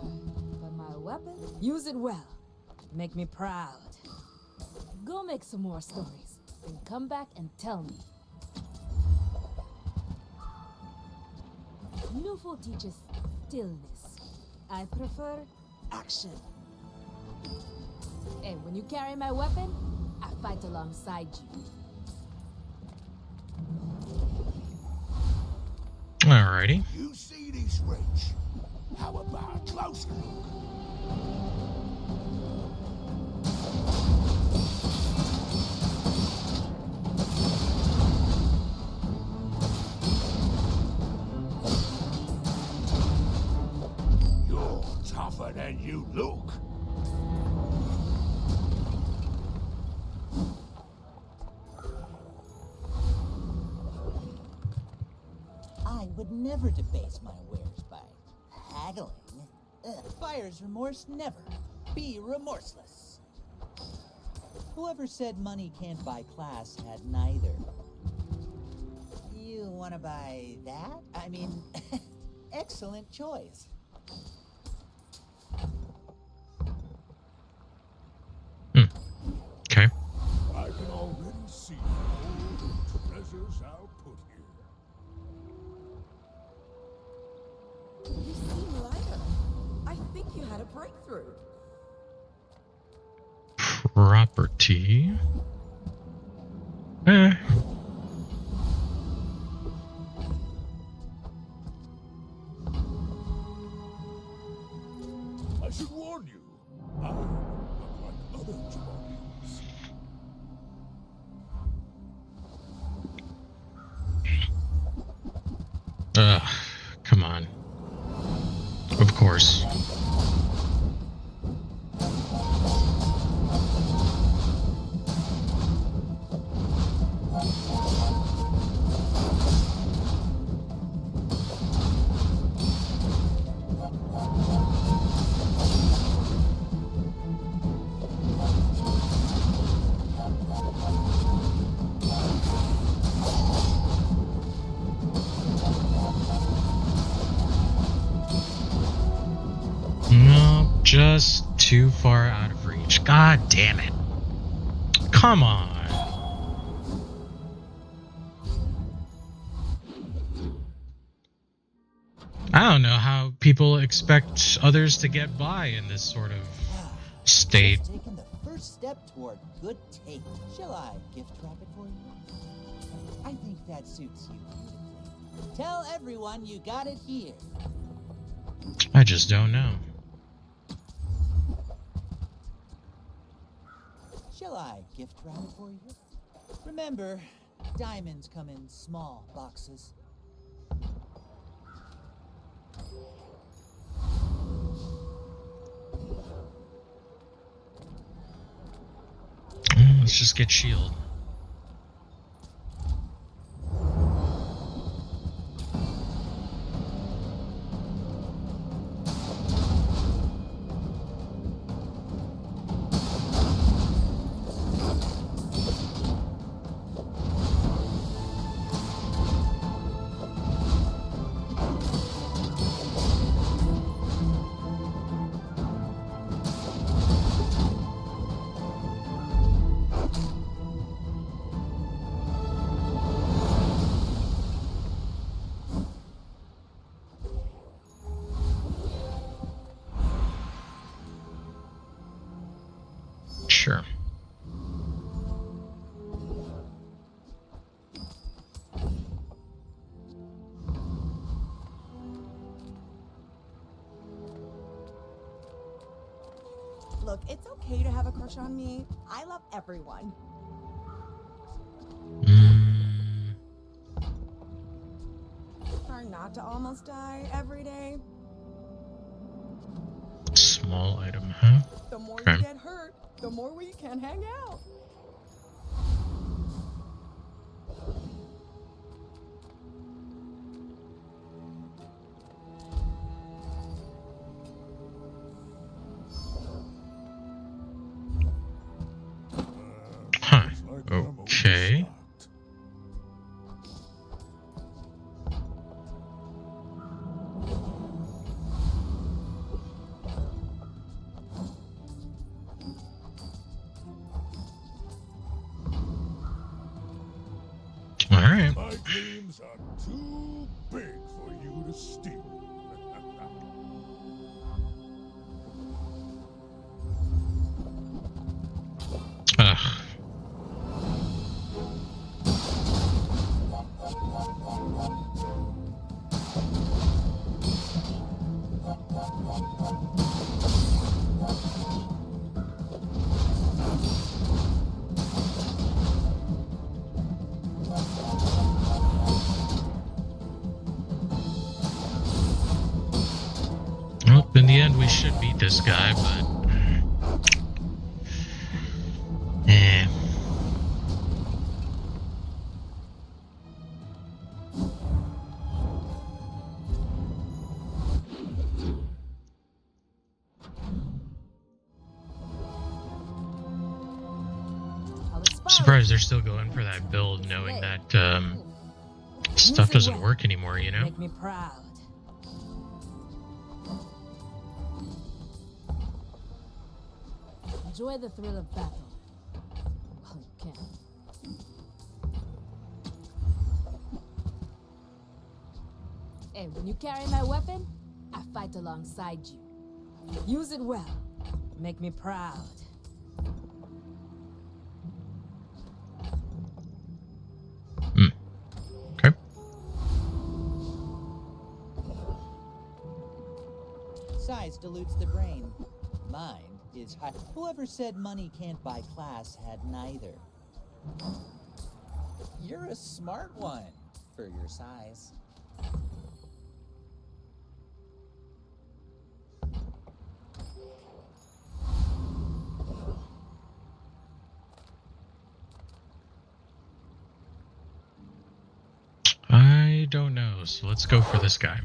but my weapon, use it well. Make me proud. Go make some more stories, then come back and tell me. Newful teaches stillness. I prefer action. And when you carry my weapon, I fight alongside you. Alrighty. You see this wrench? How about a closer look? You're tougher than you look. I would never debase my wares by haggling. Buyer's remorse never. Be remorseless. Whoever said money can't buy class had neither. You want to buy that? I mean, excellent choice. Okay. I can already see all the treasures I'll put here. You seem lighter. I think you had a breakthrough. Property. I should warn you, I'm not like other Jabarians. Come on. Of course. No, just too far out of reach. God damn it. Come on. I don't know how people expect others to get by in this sort of state. Just taking the first step toward good taste. Shall I gift wrap it for you? I think that suits you beautifully. Tell everyone you got it here. I just don't know. Shall I gift wrap it for you? Remember, diamonds come in small boxes. let's just get shield. Sure. Look, it's okay to have a crush on me. I love everyone. Try not to almost die every day. Small item, huh? The more Okay. you get hurt, the more we can hang out. Huh. Okay. Alright. My dreams are too big for you to steal. Ugh. Well, in the end, we should beat this guy, but... Surprised they're still going for that build, knowing that stuff doesn't work anymore, you know? Make me proud. Enjoy the thrill of battle. Well, you can. Hey, when you carry my weapon, I fight alongside you. Use it well. Make me proud. Okay. Size dilutes the brain. Mind is high. Whoever said money can't buy class had neither. You're a smart one for your size. I don't know, so let's go for this guy.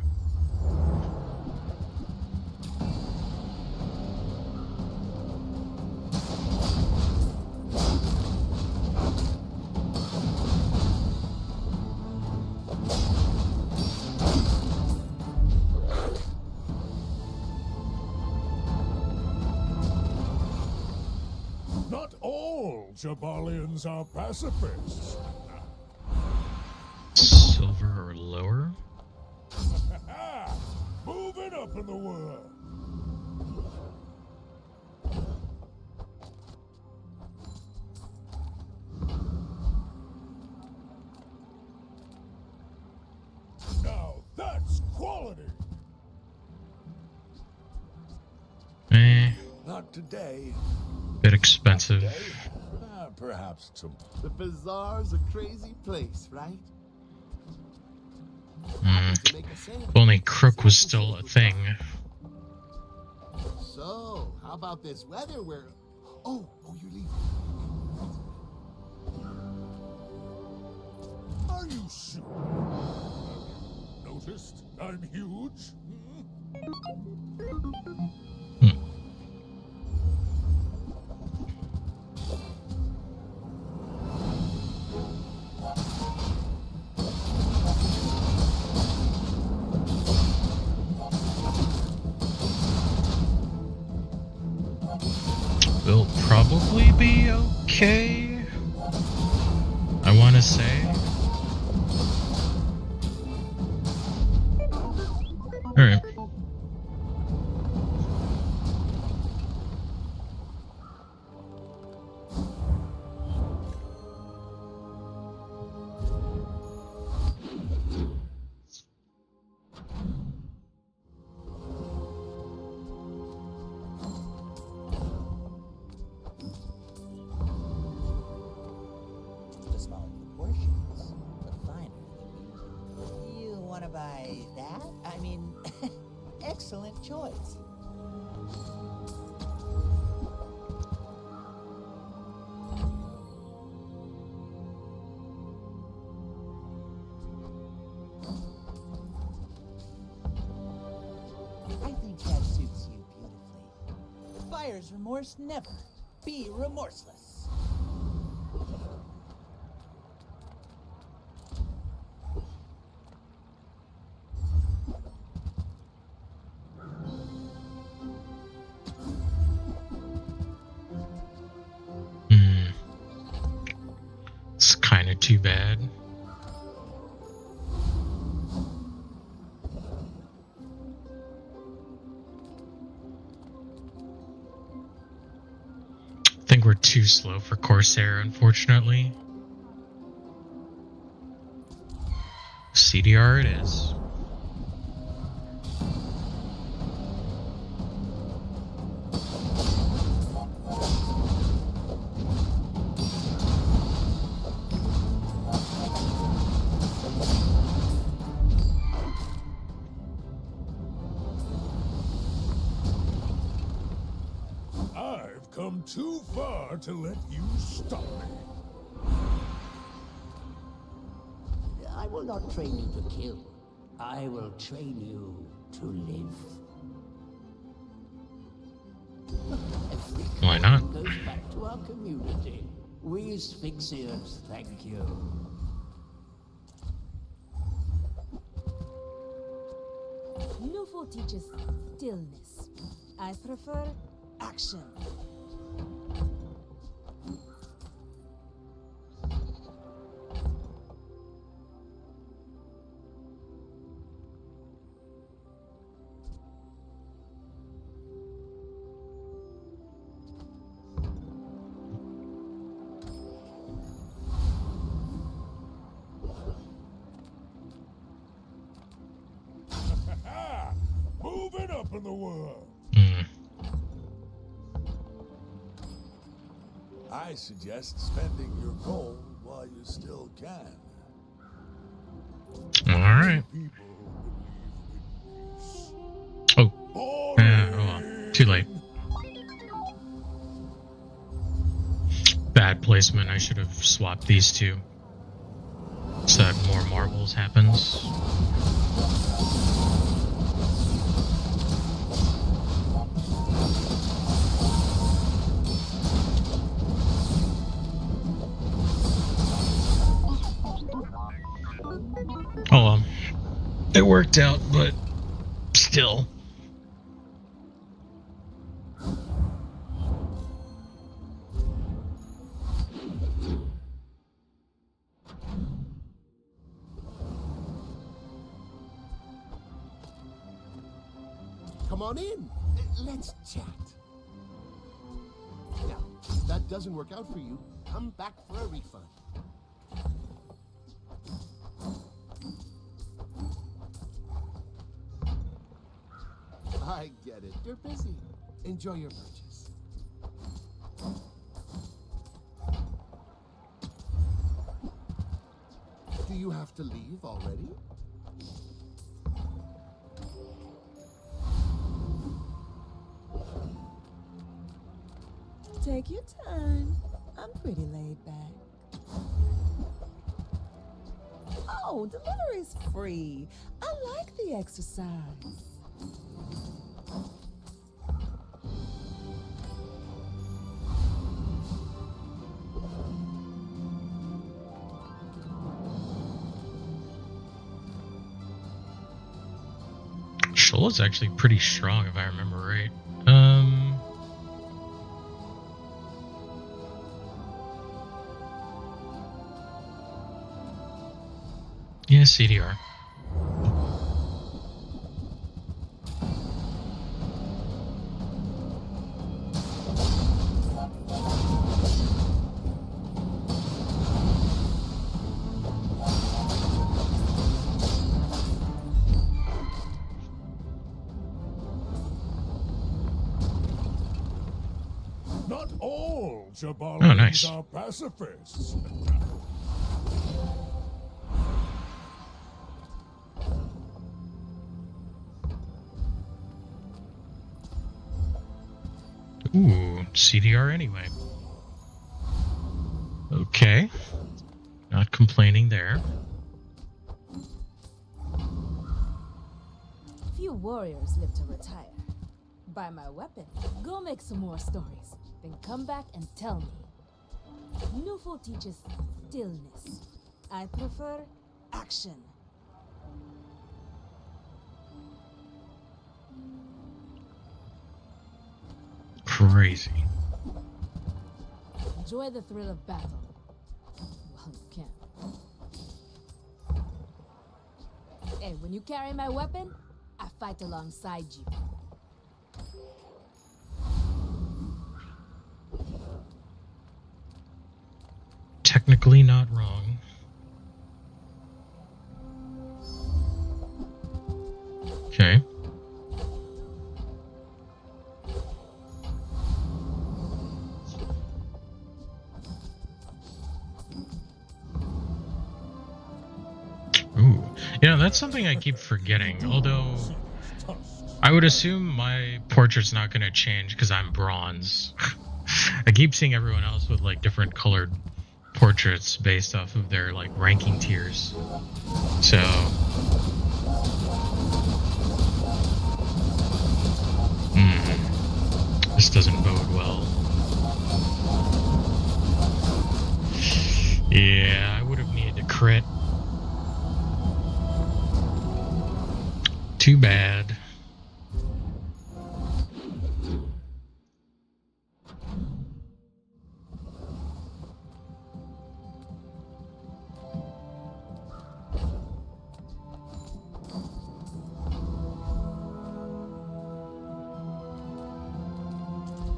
Not all Jabalians are pacifists. Silver or lower? Moving up in the world. Now that's quality. Not today. Bit expensive. Perhaps tomorrow. The Bazaar's a crazy place, right? If only Crook was still a thing. So, how about this weather where... Oh, you're leaving. Are you sure? Noticed I'm huge? We'll probably be okay, I want to say. Alright. The smaller the portions, the finer the music. You want to buy that? I mean, excellent choice. I think that suits you beautifully. Buyer's remorse never. Be remorseless. It's kind of too bad. I think we're too slow for Corsair, unfortunately. CDR it is. I've come too far to let you stop me. I will not train you to kill. I will train you to live. Every Why not? coin goes back to our community. We Sphinxians thank you. Nouveau teaches stillness. I prefer action. Moving up in the world. I suggest spending your gold while you still can. Alright. Oh. Oh well. Too late. Bad placement. I should have swapped these two so that more marbles happens. Oh well. It worked out, but still. Come on in. Let's chat. Now, if that doesn't work out for you, come back for a refund. I get it. You're busy. Enjoy your purchase. Do you have to leave already? Take your time. I'm pretty laid back. No, delivery's free. I like the exercise. Shola's actually pretty strong, if I remember right. Yeah, CDR. Not all Jabalans nice. are pacifists. Ooh, CDR anyway. Okay. Not complaining there. Few warriors live to retire. Buy my weapon, go make some more stories, then come back and tell me. Newful teaches stillness. I prefer action. Crazy. Enjoy the thrill of battle. Well, you can. Hey, when you carry my weapon, I fight alongside you. Technically not wrong. Okay. Ooh. Yeah, that's something I keep forgetting. Although I would assume my portrait's not going to change because I'm bronze. I keep seeing everyone else with like different colored portraits based off of their like ranking tiers. So this doesn't bode well. Yeah, I would have needed to crit. Too bad.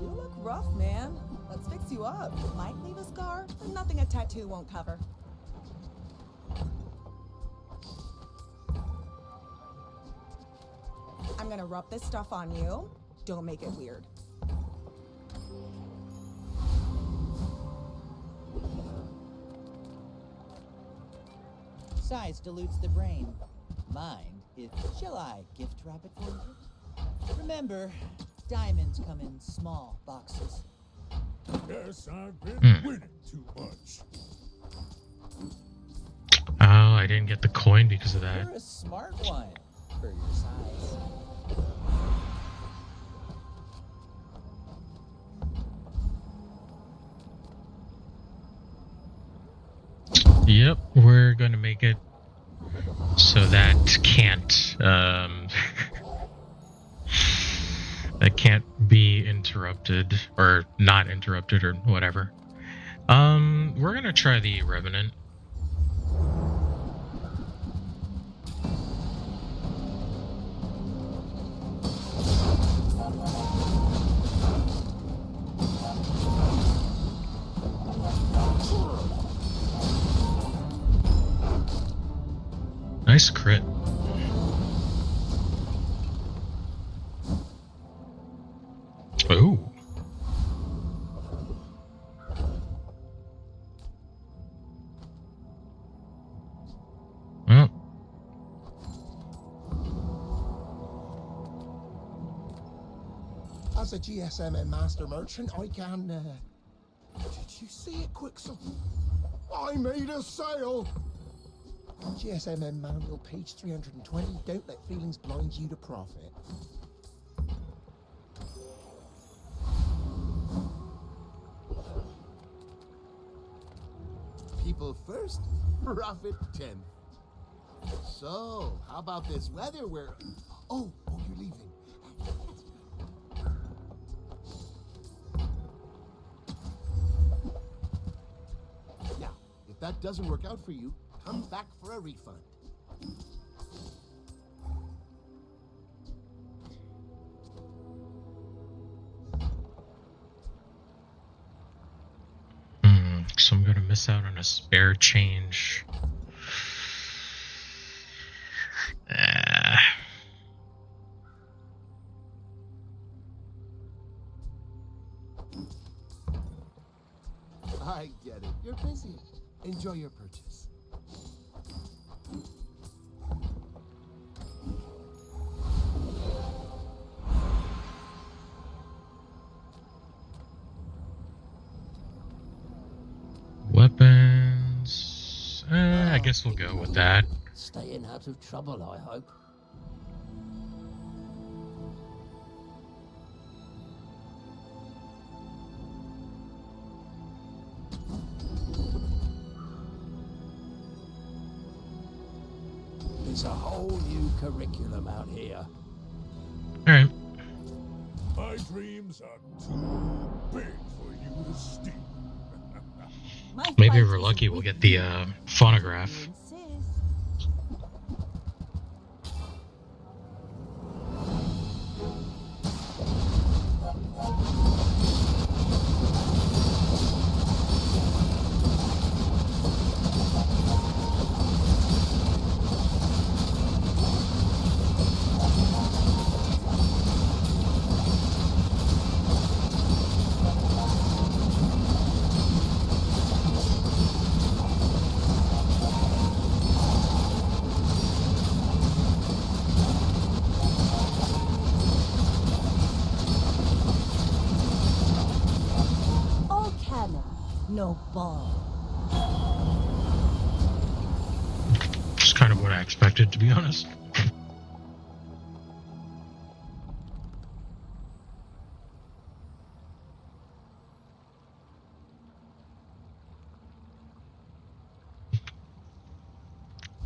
You look rough, man. Let's fix you up. Might leave a scar, but nothing a tattoo won't cover. I'm gonna rub this stuff on you. Don't make it weird. Size dilutes the brain. Mind it. Shall I gift wrap it for you? Remember, diamonds come in small boxes. Yes, I've been winning too much. Oh, I didn't get the coin because of that. You're a smart one for your size. Yep, we're gonna make it so that can't that can't be interrupted or not interrupted or whatever. We're gonna try the Revenant. Nice crit. Ooh. Well. As a GSM and master merchant, I can. Did you see it, Quicksilver? I made a sale. GSMM manual, page 320. Don't let feelings blind you to profit. People first, profit 10th. So, how about this weather where... Oh, you're leaving. Now, if that doesn't work out for you, come back for a refund. So I'm gonna miss out on a spare change. I get it. You're busy. Enjoy your purchase. Weapons. I guess we'll go with that. Staying out of trouble, I hope. There's a whole new curriculum out here. Alright. My dreams are too big for you to steal. Maybe if we're lucky, we'll get the phonograph. No ball. Just kind of what I expected, to be honest.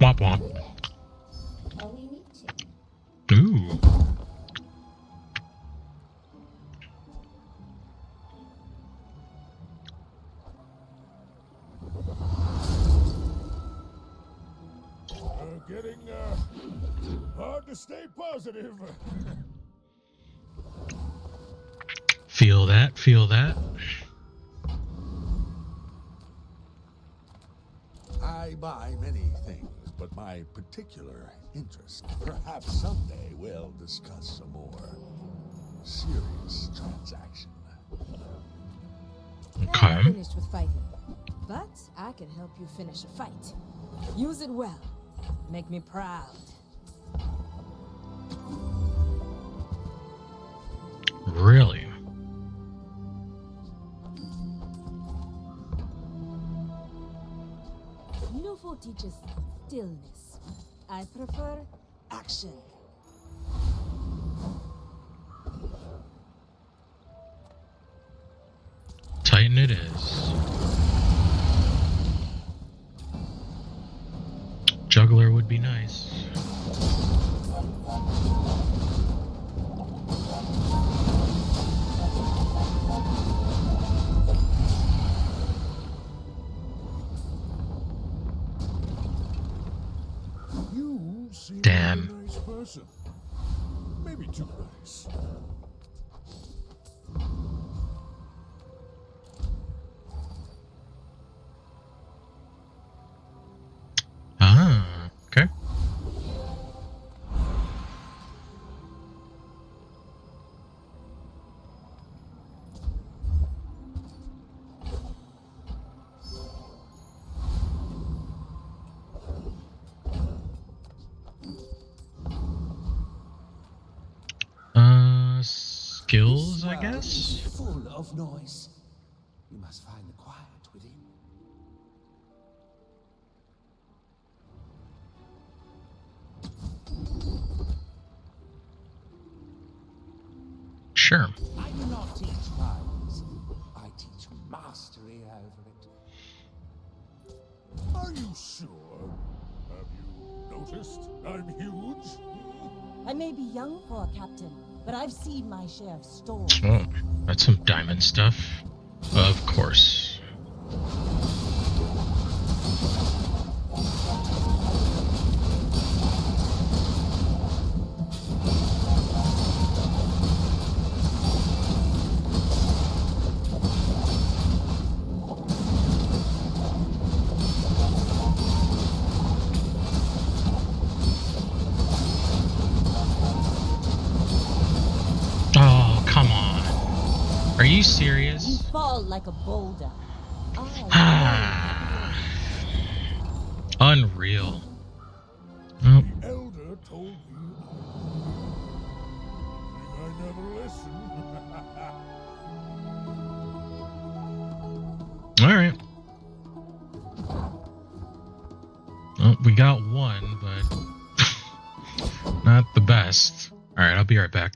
Womp womp. Ooh. Getting hard to stay positive. Feel that, feel that. I buy many things, but my particular interest. Perhaps someday we'll discuss a more serious transaction. I'm finished with fighting, but I can help you finish a fight. Use it well. Make me proud. Really? Nufo teaches stillness. I prefer action. Titan it is. Juggler would be nice. You seem Damn. like a nice person. Maybe too nice. Ah, okay. Skills, I guess? Full of noise. You must find the quiet within. Sure. I do not teach violence. I teach mastery over it. Are you sure? Have you noticed I'm huge? I may be young for a captain, but I've seen my share of storms. Oh, that's some diamond stuff. Of course. Oh, come on. Are you You serious? fall like a boulder. Unreal. Oh. The elder told me I never listen. Alright. Well, we got one, but not the best. Alright, I'll be right back.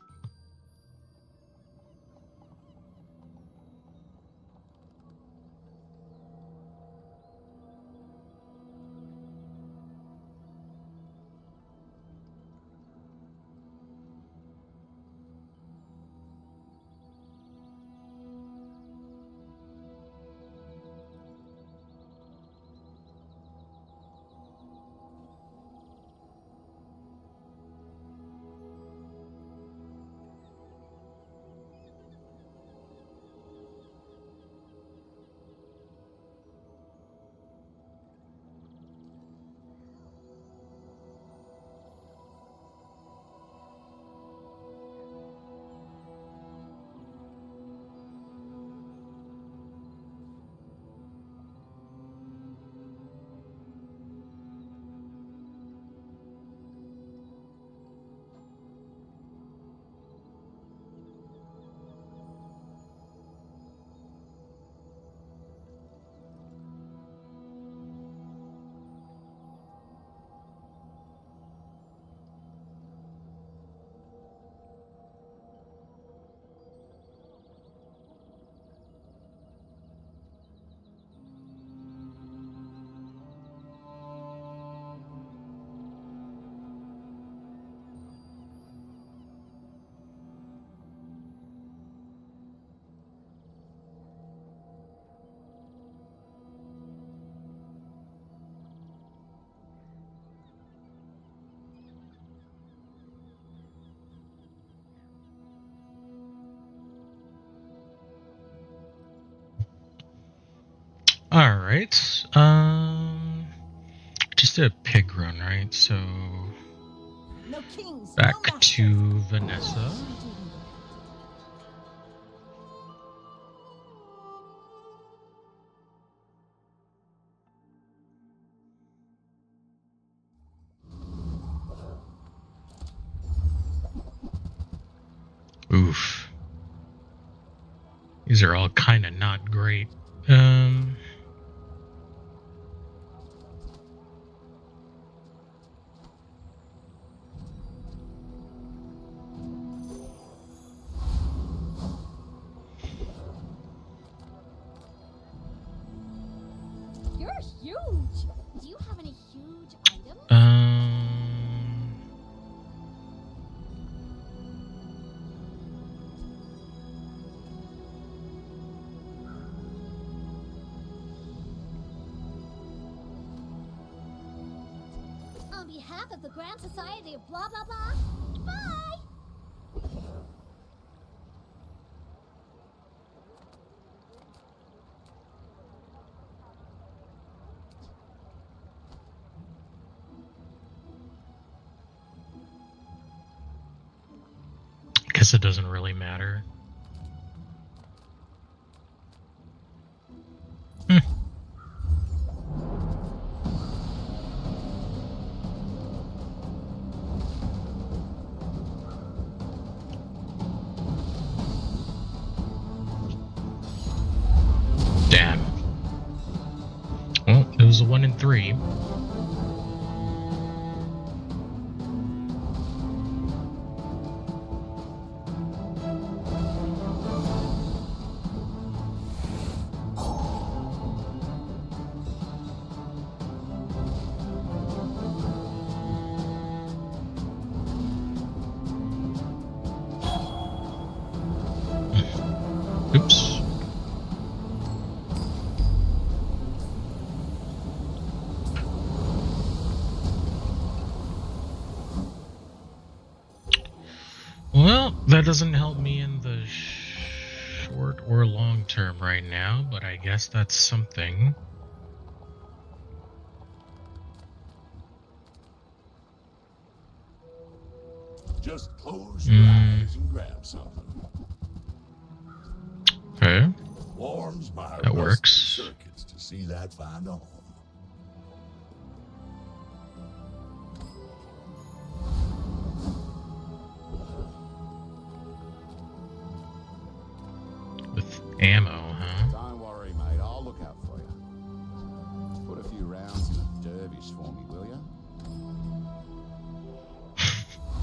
Alright. Just a pig run, right? So No kings, back no masters. to Vanessa. Oof. These are all kind of not great. You're huge. Do you have any huge items? On behalf of the Grand Society of blah blah blah, bye! Guess it doesn't really matter. Damn. Well, it was a 1 in 3. That doesn't help me in the short or long term right now, but I guess that's something. Just close your eyes and grab something. Okay. Warms my That rusty works. circuits to see that find a home. With ammo, huh? Don't worry, mate. I'll look out for you. Put a few rounds in a dervish for me, will you?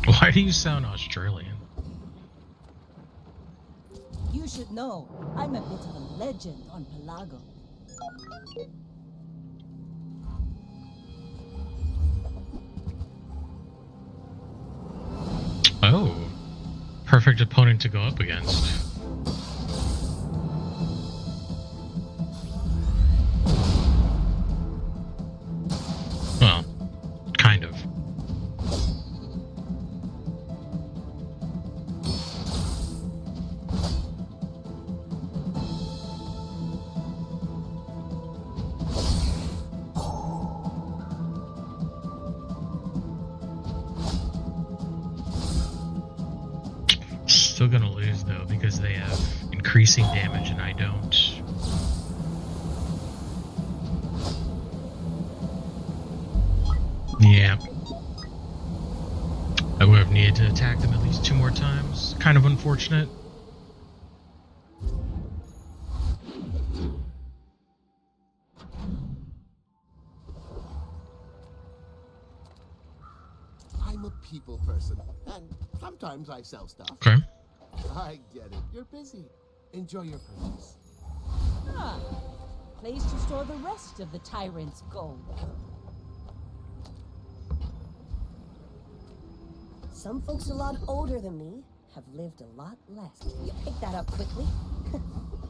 Why do you sound Australian? You should know, I'm a bit of a legend on Pelago. Oh. Perfect opponent to go up against. Well, kind of. Still gonna lose though because they have increasing damage and I don't. Yeah. I would have needed to attack them at least 2 more times. Kind of unfortunate. I'm a people person, and sometimes I sell stuff. Okay. I get it. You're busy. Enjoy your purchase. Ah, place to store the rest of the tyrant's gold. Some folks a lot older than me have lived a lot less. You picked that up quickly.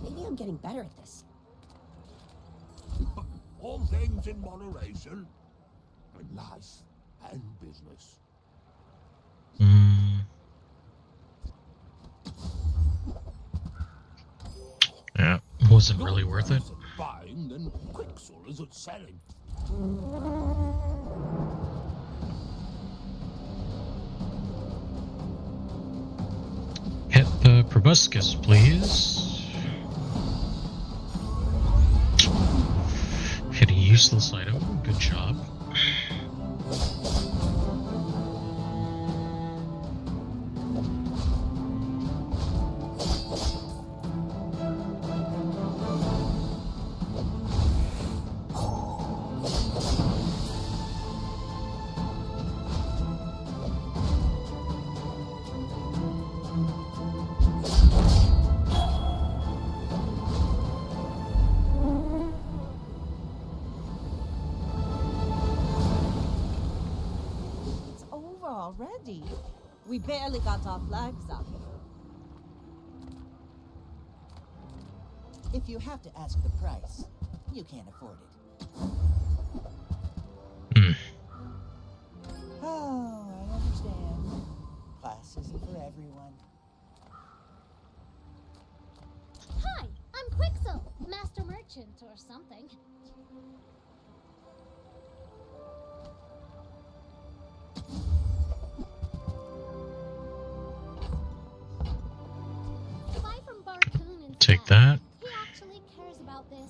Maybe I'm getting better at this. All things in moderation. In life and business. Yeah, wasn't really worth it. Buying than Quixel is at selling. Hit the proboscis, please. Hit a useless item. Good job. It's over already. We barely got our flags up. If you have to ask the price, you can't afford it. Oh, I understand. Class isn't for everyone. Hi, I'm Quixel, Master Merchant or something. Buy from Barcoon instead. Take that. He actually cares about this.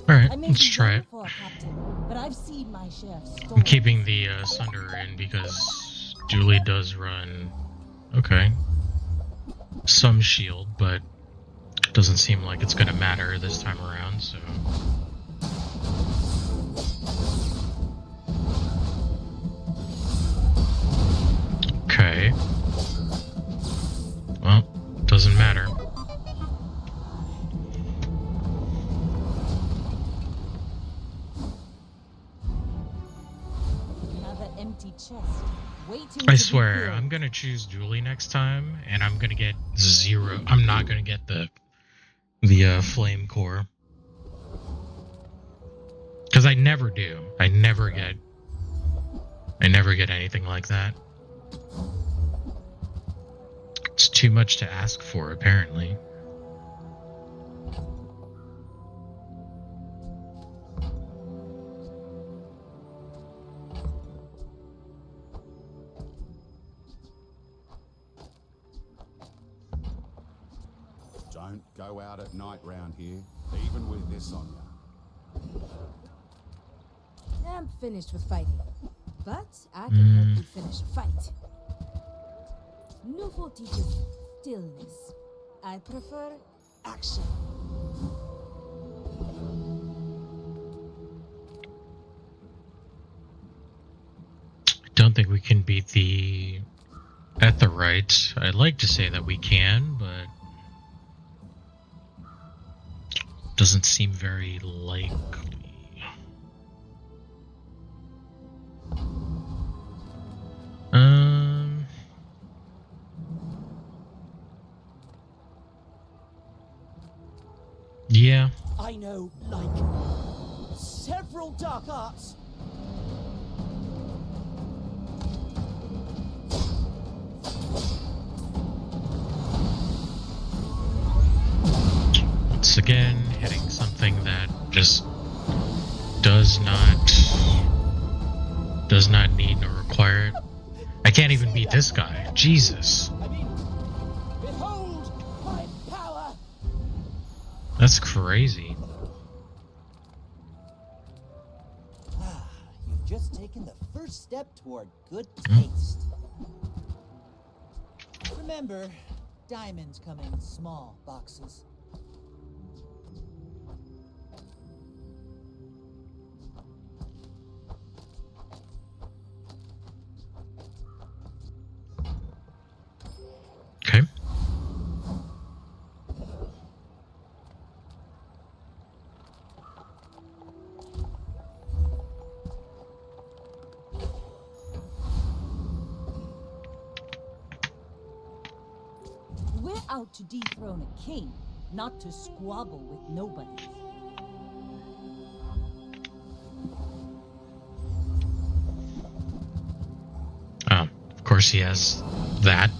Alright, I may let's be try young it. for a captain, but I've seen my share of I'm storms. keeping the Sunder in because Dooley does run, okay, some shield, but it doesn't seem like it's going to matter this time around, so... Okay. Well, doesn't matter. swear, I'm gonna choose Julie next time, and I'm gonna get 0. I'm not gonna get the flame core. Because I never do. I never get anything like that. It's too much to ask for, apparently. Don't go out at night round here, even with this on you. I'm finished with fighting, but I can help you finish a fight. Nouveau teaches stillness. I prefer action. I don't think we can beat the Aetheryte. I'd like to say that we can, but doesn't seem very likely. Yeah. I know, like, several dark arts. Once again, hitting something that just does not need or require it. I can't even beat this guy. Jesus. I mean, behold my power. That's crazy. You've just taken the first step toward good taste. Remember, diamonds come in small boxes. Okay. We're out to dethrone a king, not to squabble with nobody. Oh, of course he has that.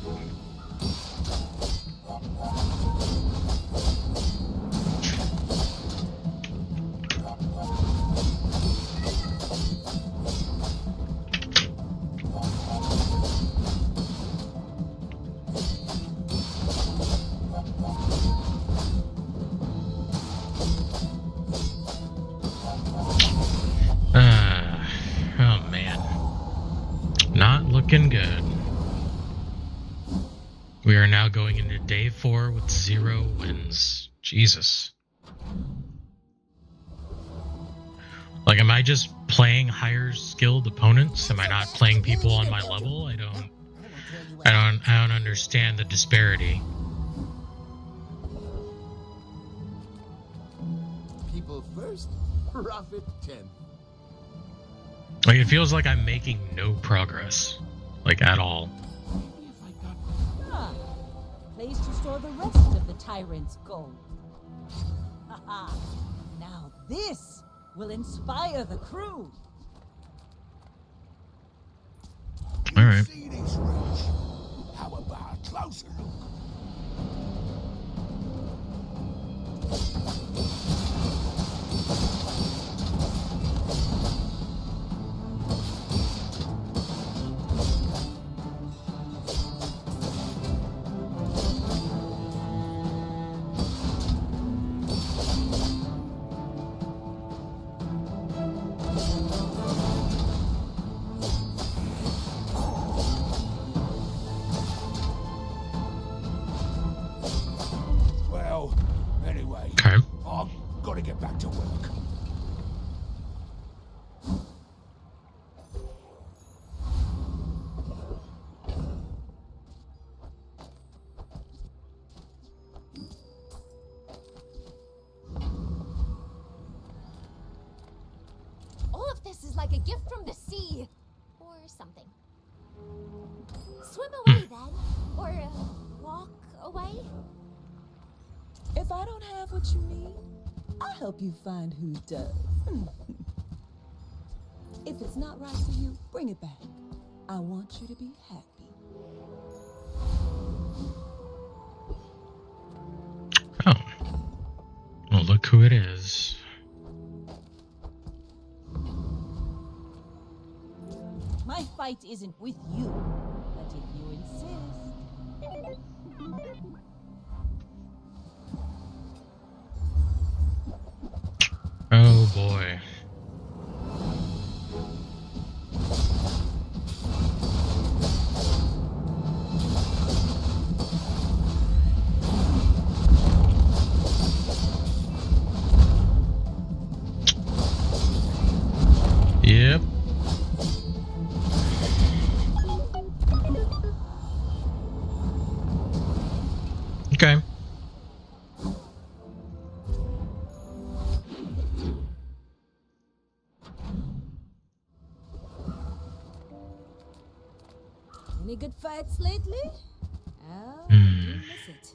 Oh man. Not looking good. We are now going into day 4 with 0 wins. Jesus. Like, am I just playing higher skilled opponents? Am I not playing people on my level? I don't understand the disparity. People first, profit 10. Like, it feels like I'm making no progress. Like, at all. Ah, place to store the rest of the tyrant's gold. Haha, now this will inspire the crew. All right. See this rich? How about a closer look? Well, anyway, Okay. I've got to get back to work. All of this is like a gift from the sea. Or something. If I don't have what you need, I'll help you find who does. If it's not right for you, bring it back. I want you to be happy. Oh. Well, look who it is. My fight isn't with you, but if you insist. Oh boy. Yep. Okay. Any good fights lately? Oh, I do miss it.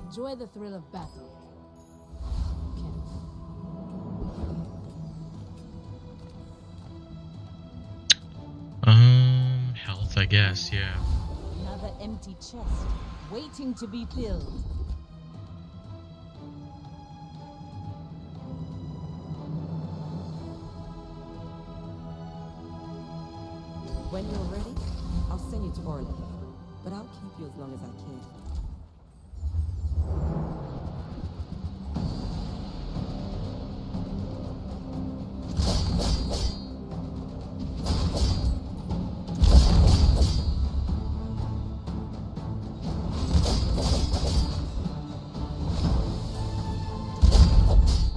Enjoy the thrill of battle. Health, I guess, yeah. Another empty chest, waiting to be filled. When you're ready, I'll send you to Orlando. But I'll keep you as long as I can.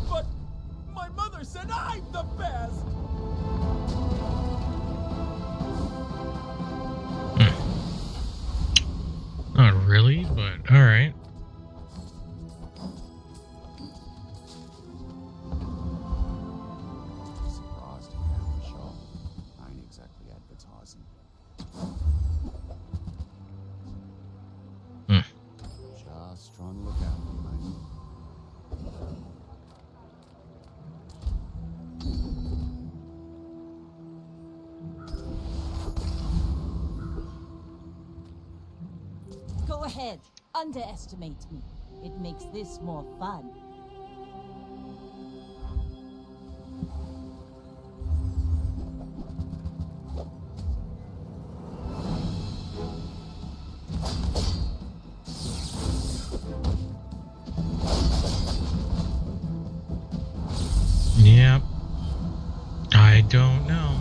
But my mother said I'm the best! Not really, but alright. Surprised you found the shop. I ain't exactly advertising. Just trying to look out for you, mate. Go ahead, underestimate me. It makes this more fun. Yep. I don't know.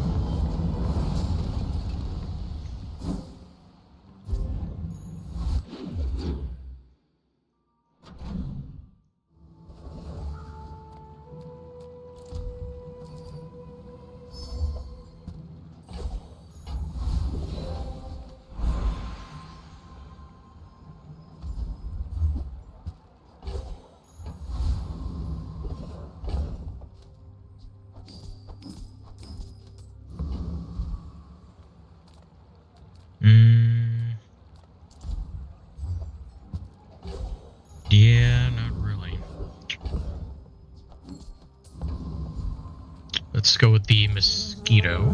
Yeah, not really. Let's go with the mosquito.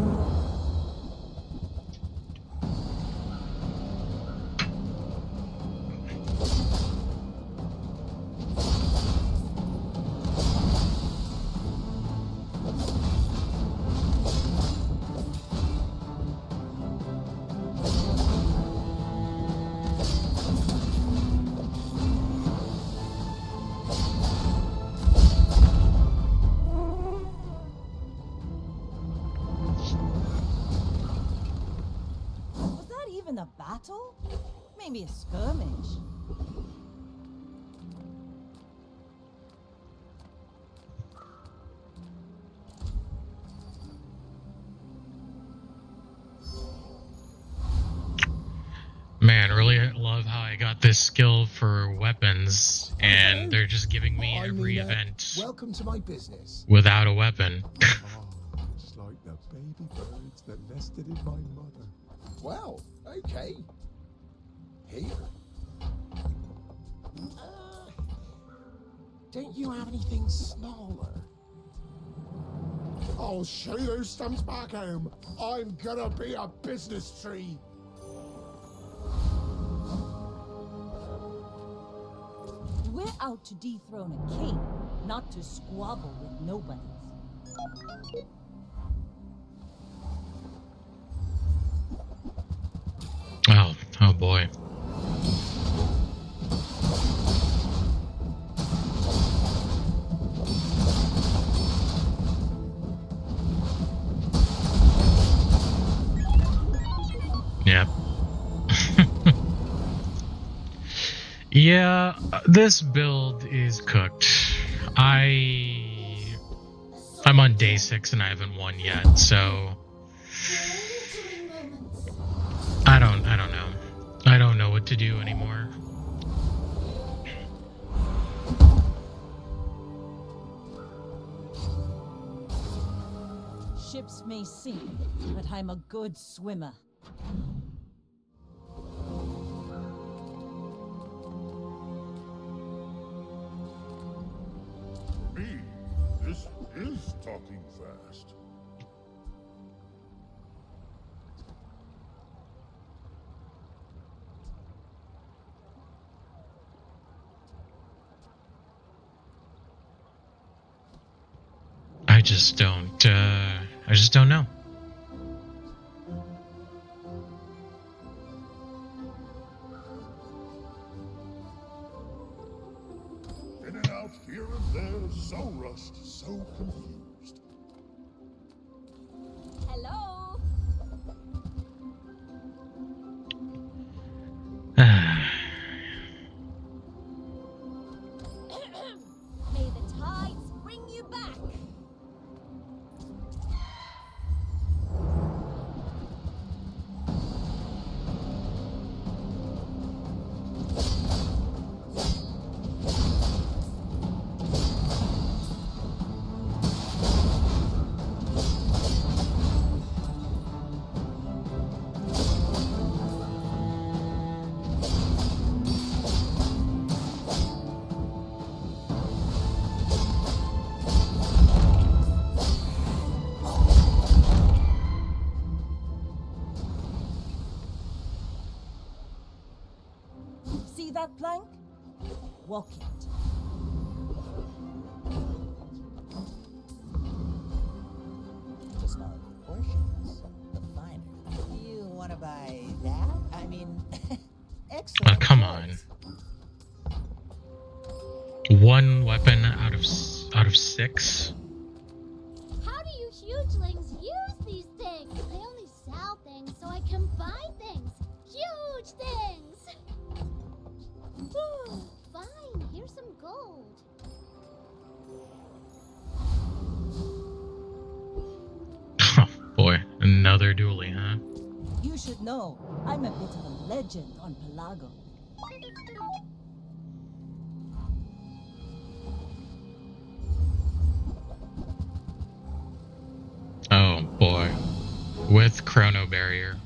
Was that even a battle? Maybe a skirmish. Man, really a lot love how I got this skill for weapons, and they're just giving me every event Welcome to my business. without a weapon. Oh, it's like the baby birds that nested in my mother. Well, okay. Here. Don't you have anything smaller? I'll show you those stumps back home. I'm gonna be a business tree. We're out to dethrone a king, not to squabble with nobodies. Oh boy. Yep. Yeah, this build is cooked. I'm on day 6 and I haven't won yet, so I don't know. I don't know what to do anymore. Ships may sink, but I'm a good swimmer. Me? This is talking fast. I just don't know. In and out, here and there, so rushed, so confused. Hello? May the tides bring you back. See that plank? Walk it. To smaller proportions, the finer. You want to buy that? I mean, excellent. Come on. One weapon out of 6. How do you hugelings use these things? I only sell things so I can buy things. Huge things! Fine, here's some gold. Oh boy, another dually, huh? You should know, I'm a bit of a legend on Pelago. Oh boy. With Chrono Barrier.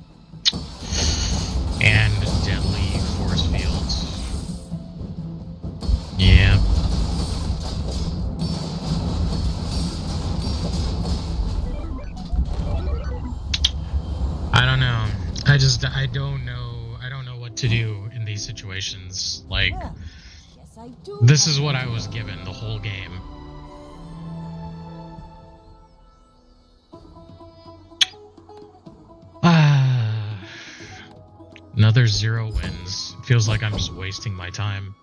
And Deadly Force Fields. Yeah. I don't know. I don't know what to do in these situations. Like, Yes, I do. this is what I was given the whole game. Another 0 wins. Feels like I'm just wasting my time.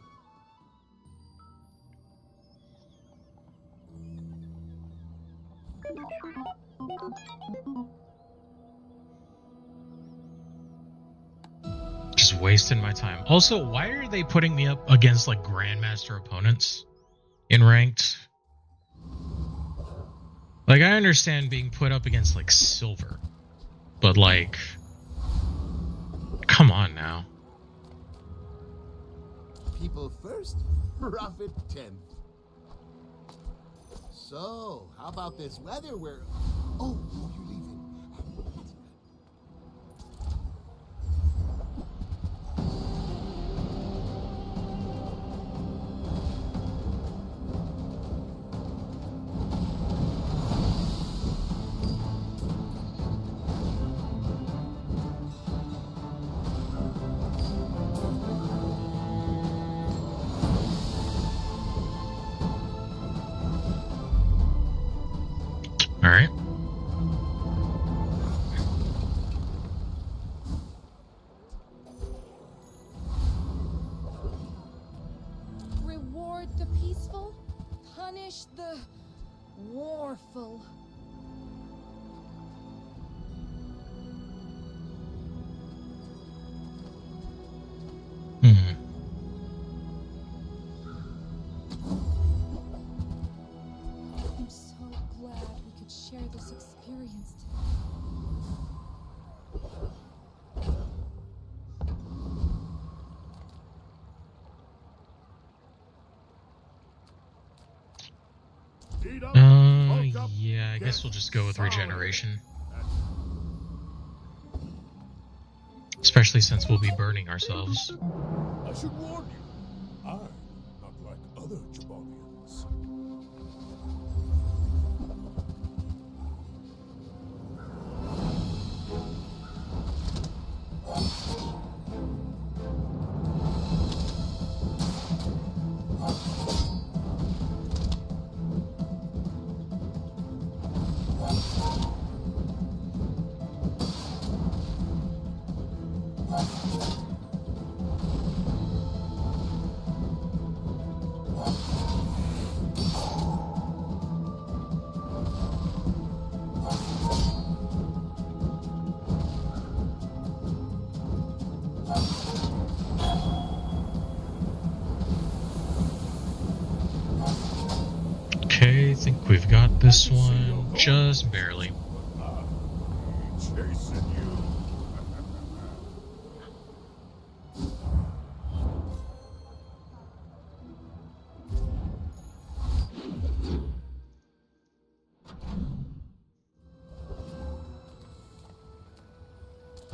Just wasting my time. Also, why are they putting me up against like Grandmaster opponents in ranked? Like, I understand being put up against like silver, but like, come on now. people first, profit 10th. So, how about this weather where... Oh, you're leaving. That's good. All right. Reward the peaceful, punish the warful. Hmm. I'm so glad we could share this experience today. Yeah, I guess we'll just go with regeneration. Especially since we'll be burning ourselves. I should warn you, I'm not like other Jabonians. Okay, I think we've got this one just barely. Chasing you.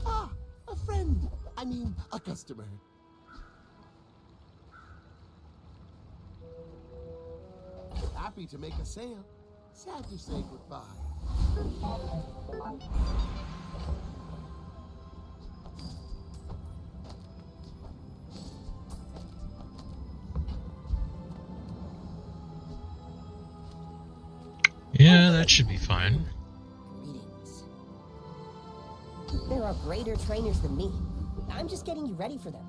Ah, a friend. I mean, a customer. Happy to make a sale. Sad to say goodbye. Yeah, that should be fine. Greetings. There are greater trainers than me. I'm just getting you ready for them.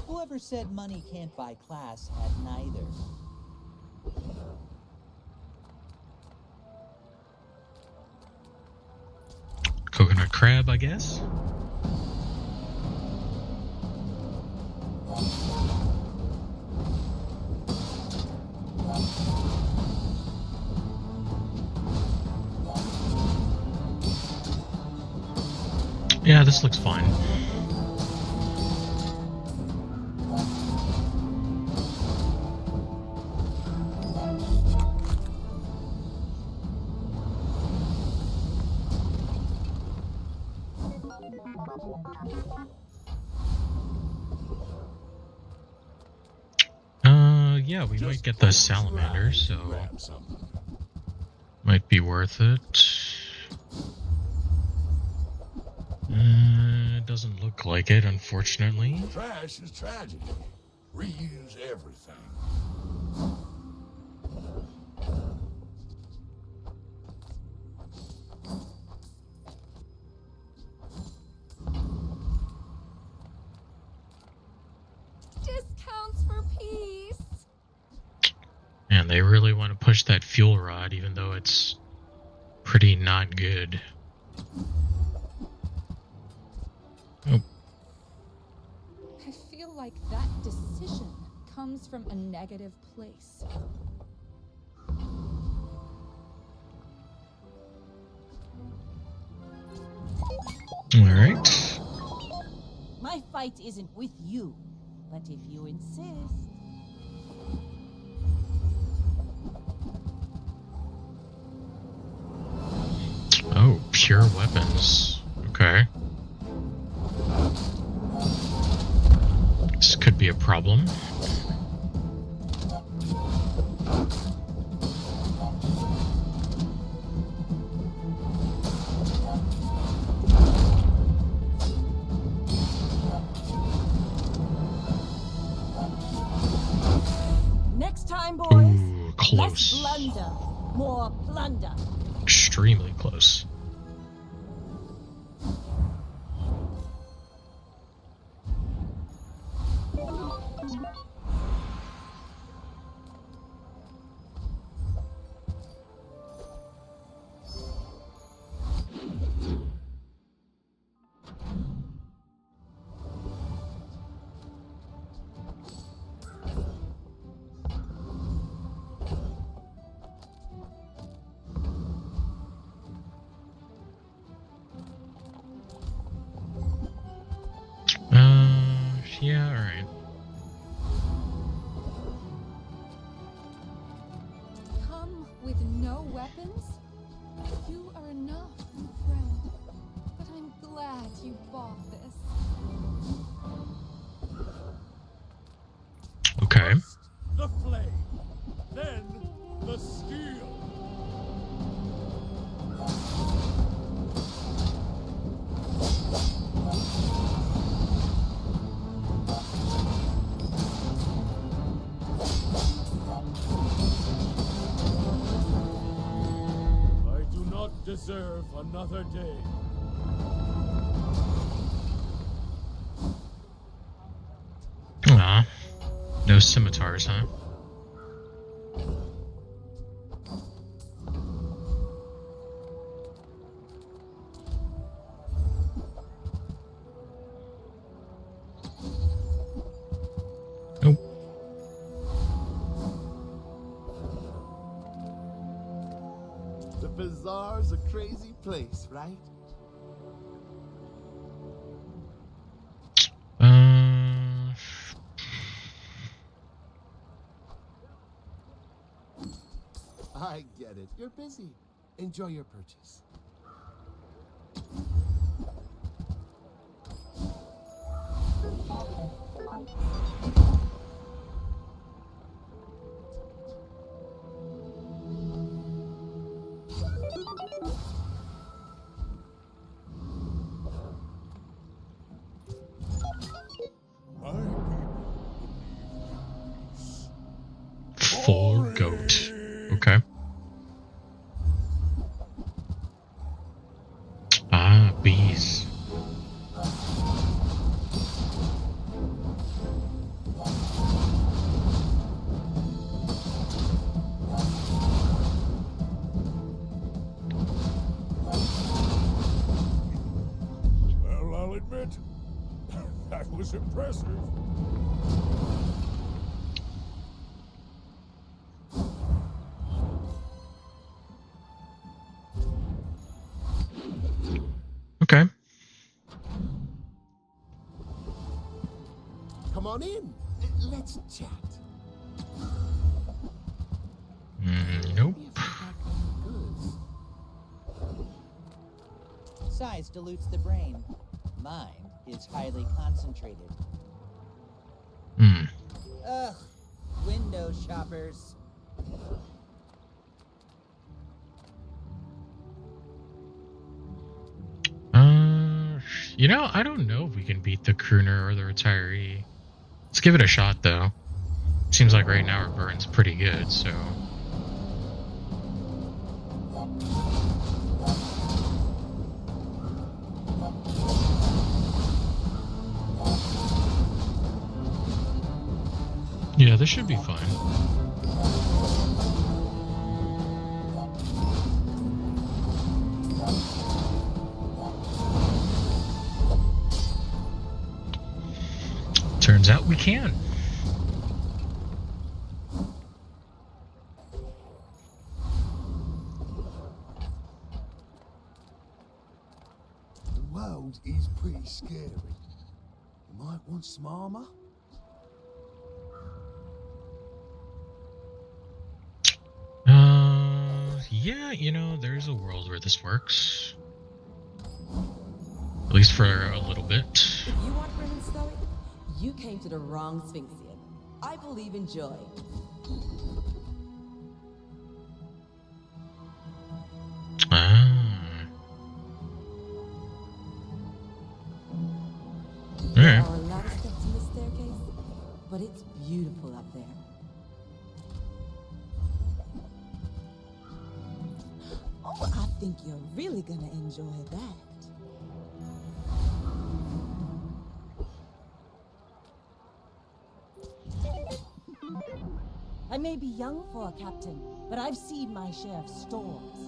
Whoever said money can't buy class had neither. Coconut crab, I guess? Yeah, this looks fine. Yeah, we might get the salamander, so might be worth it. Doesn't look like it, unfortunately. Trash is tragedy. Reuse everything. Discounts for peace. And they really want to push that fuel rod, even though it's pretty not good. Oh. I feel like that decision comes from a negative place. Alright. My fight isn't with you, but if you insist. Oh, pure weapons. Okay. This could be a problem. Next time, boys. Ooh, close. Less blunder, more plunder. Extremely close. Yeah, alright. Come with no weapons? You are enough, friend. But I'm glad you bought this. Okay. The flame, then the steel. I do not deserve another day. Aw. No scimitars, huh? Nope. The Bazaar's a crazy place, right? I get it. You're busy. Enjoy your purchase. Full goat. Okay. Ah, bees. Well, I'll admit, that was impressive. Okay. Come on in. Let's chat. Nope. Size dilutes the brain. Mine is highly concentrated. Ugh, window shoppers. You know, I don't know if we can beat the crooner or the retiree. Let's give it a shot, though. Seems like right now our burn's pretty good, so... Yeah, this should be fun. Turns out we can. The world is Want some armor? Yeah, you know, there's a world where this works. At least for a little bit. If you want grim and stoic, you came to the wrong Sphinxian. I believe in joy. There are a lot of steps in this staircase, but it's beautiful up there. Oh, I think you're really gonna enjoy that. I may be young for a captain, but I've seen my share of storms.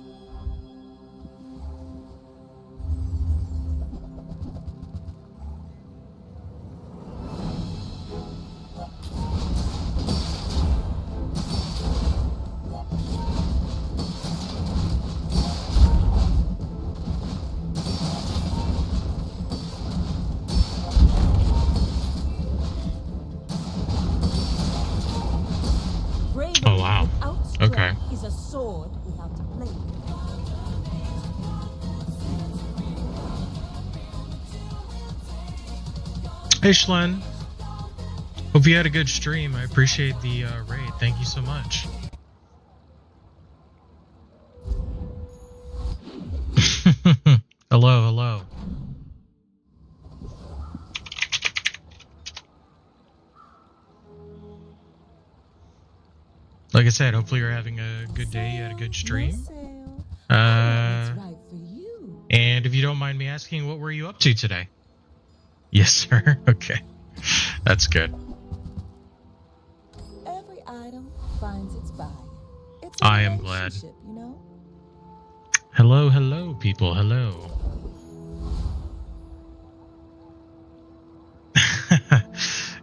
Oh wow. Okay. Is a sword without a blade. Hey Schlen. Hope you had a good stream. I appreciate the raid. Thank you so much. Hello, hello. Like I said, hopefully you're having a good day. You had a good stream. And if you don't mind me asking, what were you up to today? Yes, sir. Okay. That's good. Every item finds its buyer. It's I am glad. You know? Hello, hello, people. Hello.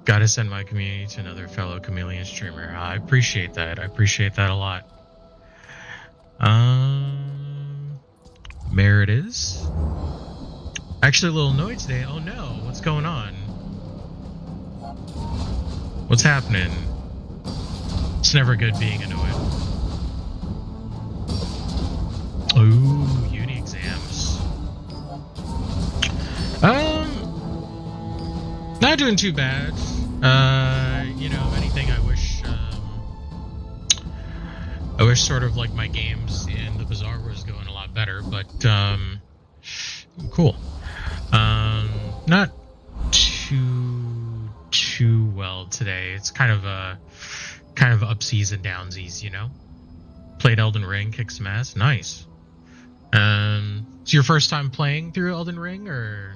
Gotta send my community to another fellow chameleon streamer. I appreciate that. I appreciate that a lot. There it is. Actually, a little annoyed today. Oh no, what's going on? What's happening? It's never good being annoyed. Ooh, uni exams. Not doing too bad. You know, if anything, I wish sort of like my games in the Bazaar was going a lot better, but cool. Not too well today. It's kind of upsies and downsies, you know. Played Elden Ring, kicked some ass. Nice. It's your first time playing through Elden Ring, or?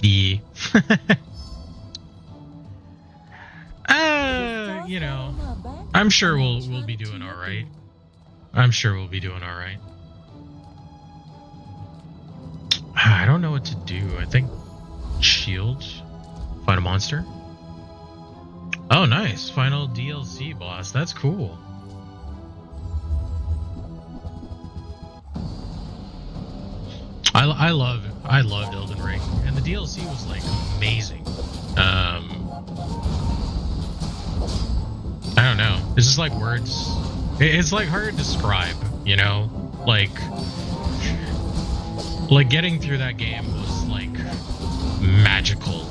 Yeah. You know, I'm sure we'll be doing all right. I'm sure we'll be doing all right. I don't know what to do. I think shield, find a monster. Oh, nice. Final DLC boss. That's cool. I loved Elden Ring, and the DLC was like amazing. I don't know. It's just like words. It's like hard to describe, you know? Like getting through that game was like magical.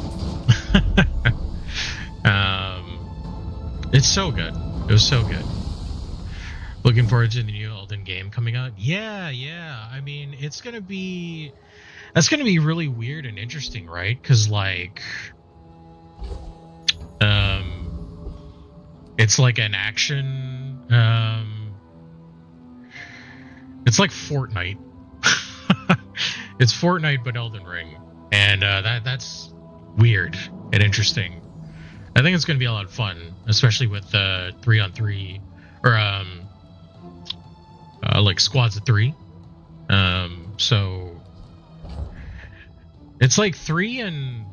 It's so good. It was so good. Looking forward to the new Elden game coming out. Yeah. I mean, that's gonna be really weird and interesting, right? Because like, it's like an action. It's like Fortnite. It's Fortnite but Elden Ring, and that's weird and interesting. I think it's going to be a lot of fun, especially with 3-on-3 or like squads of 3. So it's like 3 and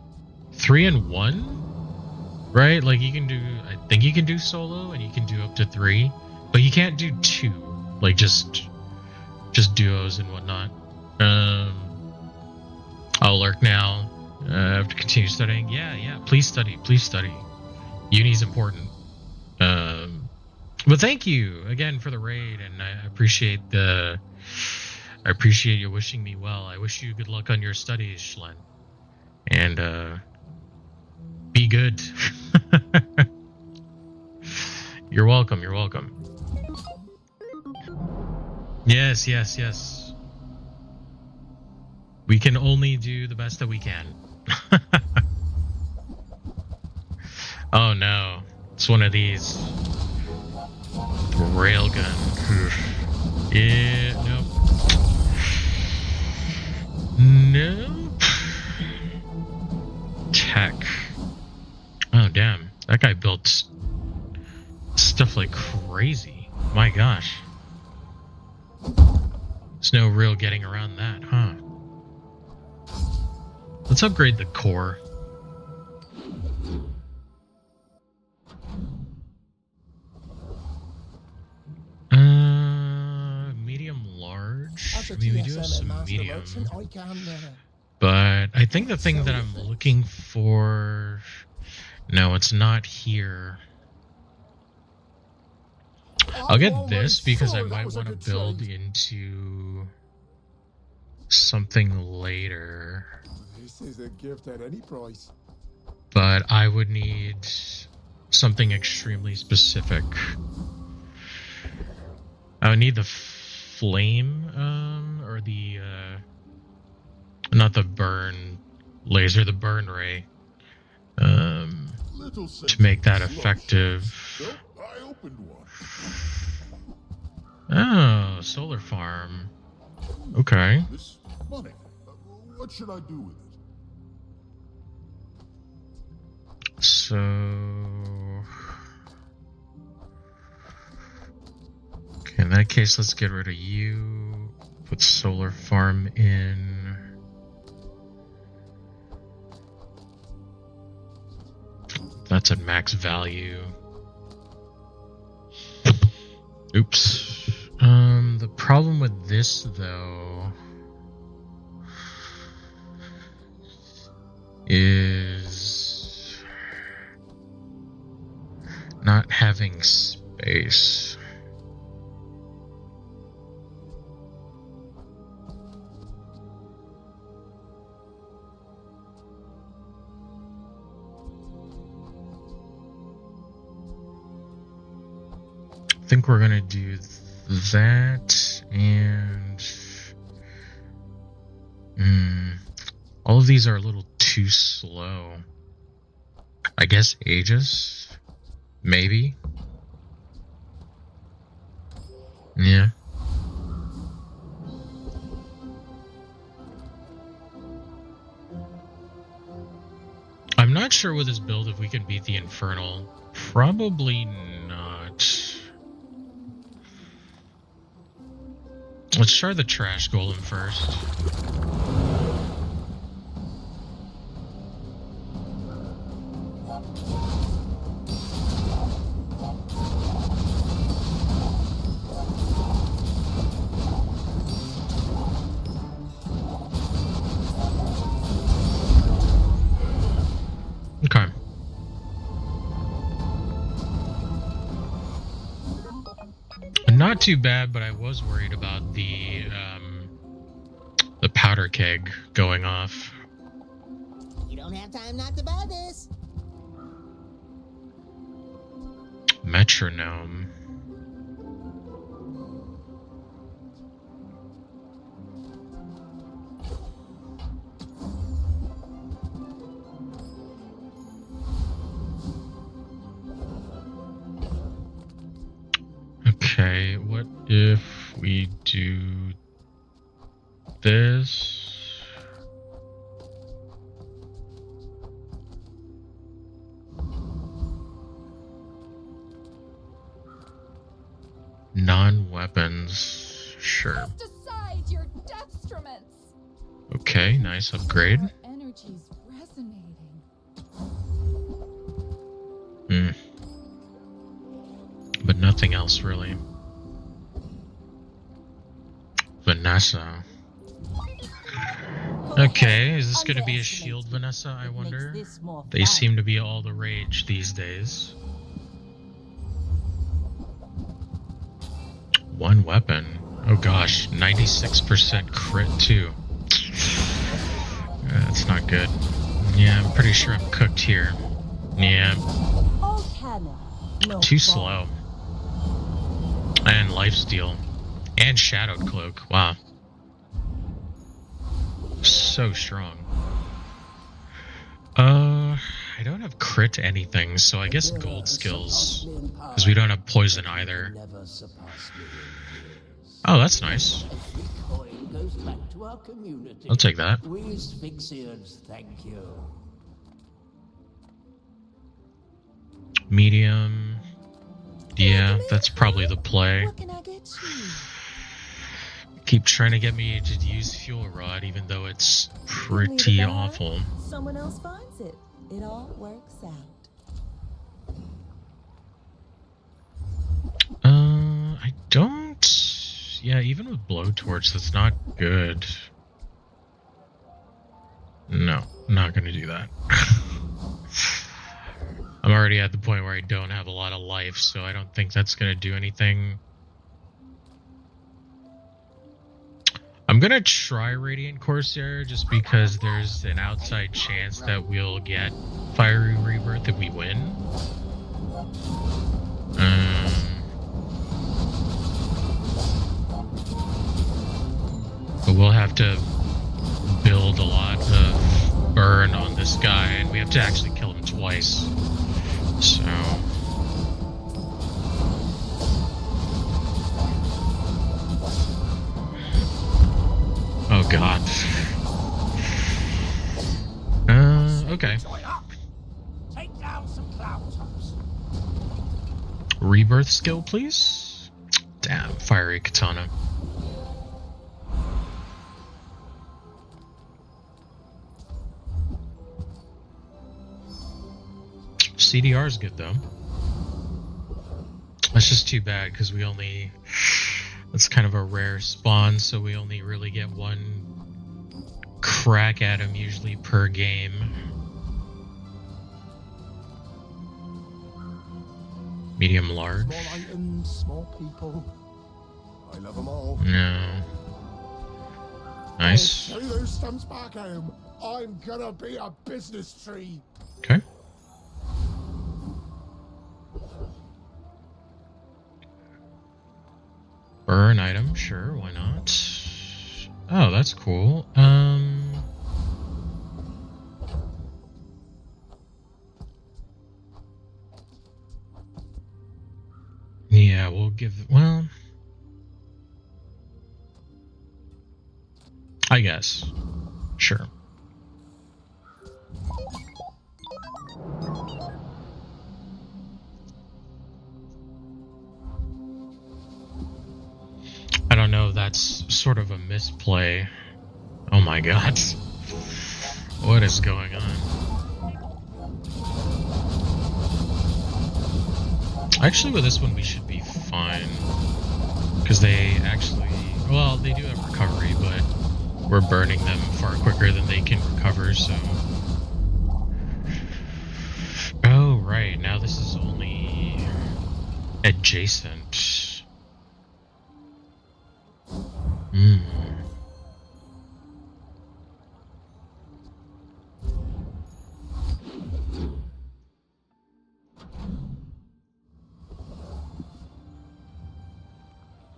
1, right? Like you can do, I think you can do solo and you can do up to 3, but you can't do 2, like just duos and whatnot. I'll lurk now. I have to continue studying. Yeah. Please study. Please study. Uni's important. But thank you again for the raid, and I appreciate you wishing me well. I wish you good luck on your studies, Schlen. And be good. You're welcome. You're welcome. Yes. We can only do the best that we can. Oh no. It's one of these. Railgun. Yeah, nope. Tech. Oh damn. That guy built stuff like crazy. My gosh. There's no real getting around that, huh? Let's upgrade the core. Medium large. I mean, we do have some medium. But I think the thing that I'm looking for... No, it's not here. I'll get this because I might want to build into something later. This is a gift at any price. But I would need something extremely specific. I would need the flame, or the, not the burn laser, the burn ray, to make that effective. So I opened one. Oh, solar farm. Okay. This money. What should I do with it? So... Okay, in that case, let's get rid of you. Put solar farm in. That's at max value. Oops. The problem with this, though, is not having space. I think we're gonna do that, and all of these are a little too slow. I guess Aegis? Maybe? Yeah. I'm not sure with this build if we can beat the Infernal. Probably not. Let's try the Trash Golem first. Okay. Not too bad, but I was worried about the powder keg going off. You don't have time not to buy this. Metronome. Okay, what if we do this? Non-weapons, sure. Cast aside your destruments. Okay, nice upgrade. Our energy's resonating. But nothing else really. Vanessa. Okay, is this going to be a Underestimate shield, me. Vanessa, I It makes wonder? this more They fun. seem to be all the rage these days. One weapon. Oh gosh, 96% crit too. That's not good. Yeah, I'm pretty sure I'm cooked here. Yeah. All cannon, no Too ball. slow. And lifesteal. And shadowed cloak. Wow. So strong. I don't have crit anything, so I guess gold skills. Because we don't have poison either. Oh, that's nice. Every coin goes back to our community. I'll take that. We Sphyxians thank you. Medium. Yeah, that's probably the play. What can I get you? Keep trying to get me to use fuel rod, even though it's pretty awful. Someone else finds it. It all works out. I don't. Yeah, even with blowtorch, that's not good. No, not gonna do that. I'm already at the point where I don't have a lot of life, so I don't think that's gonna do anything. I'm gonna try Radiant Corsair just because there's an outside chance that we'll get Fiery Rebirth if we win. But we'll have to build a lot of burn on this guy, and we have to actually kill him twice. So... Oh god. Okay. Take down some cloud tops. Rebirth skill, please? Damn, fiery katana. CDR is good though. That's just too bad because we only... That's kind of a rare spawn, so we only really get one crack at him usually per game. Medium large. Small items, small people. I love them all. No. Nice. Carry those stumps back home. I'm gonna be a business tree. Okay. Burn item, sure, why not? Oh, that's cool. Yeah, we'll give, well, I guess. Sure. I don't know, that's sort of a misplay. Oh my god. What is going on? Actually, with this one, we should be fine. Because they actually... Well, they do have recovery, but we're burning them far quicker than they can recover, so... Oh, right. Now this is only... adjacent.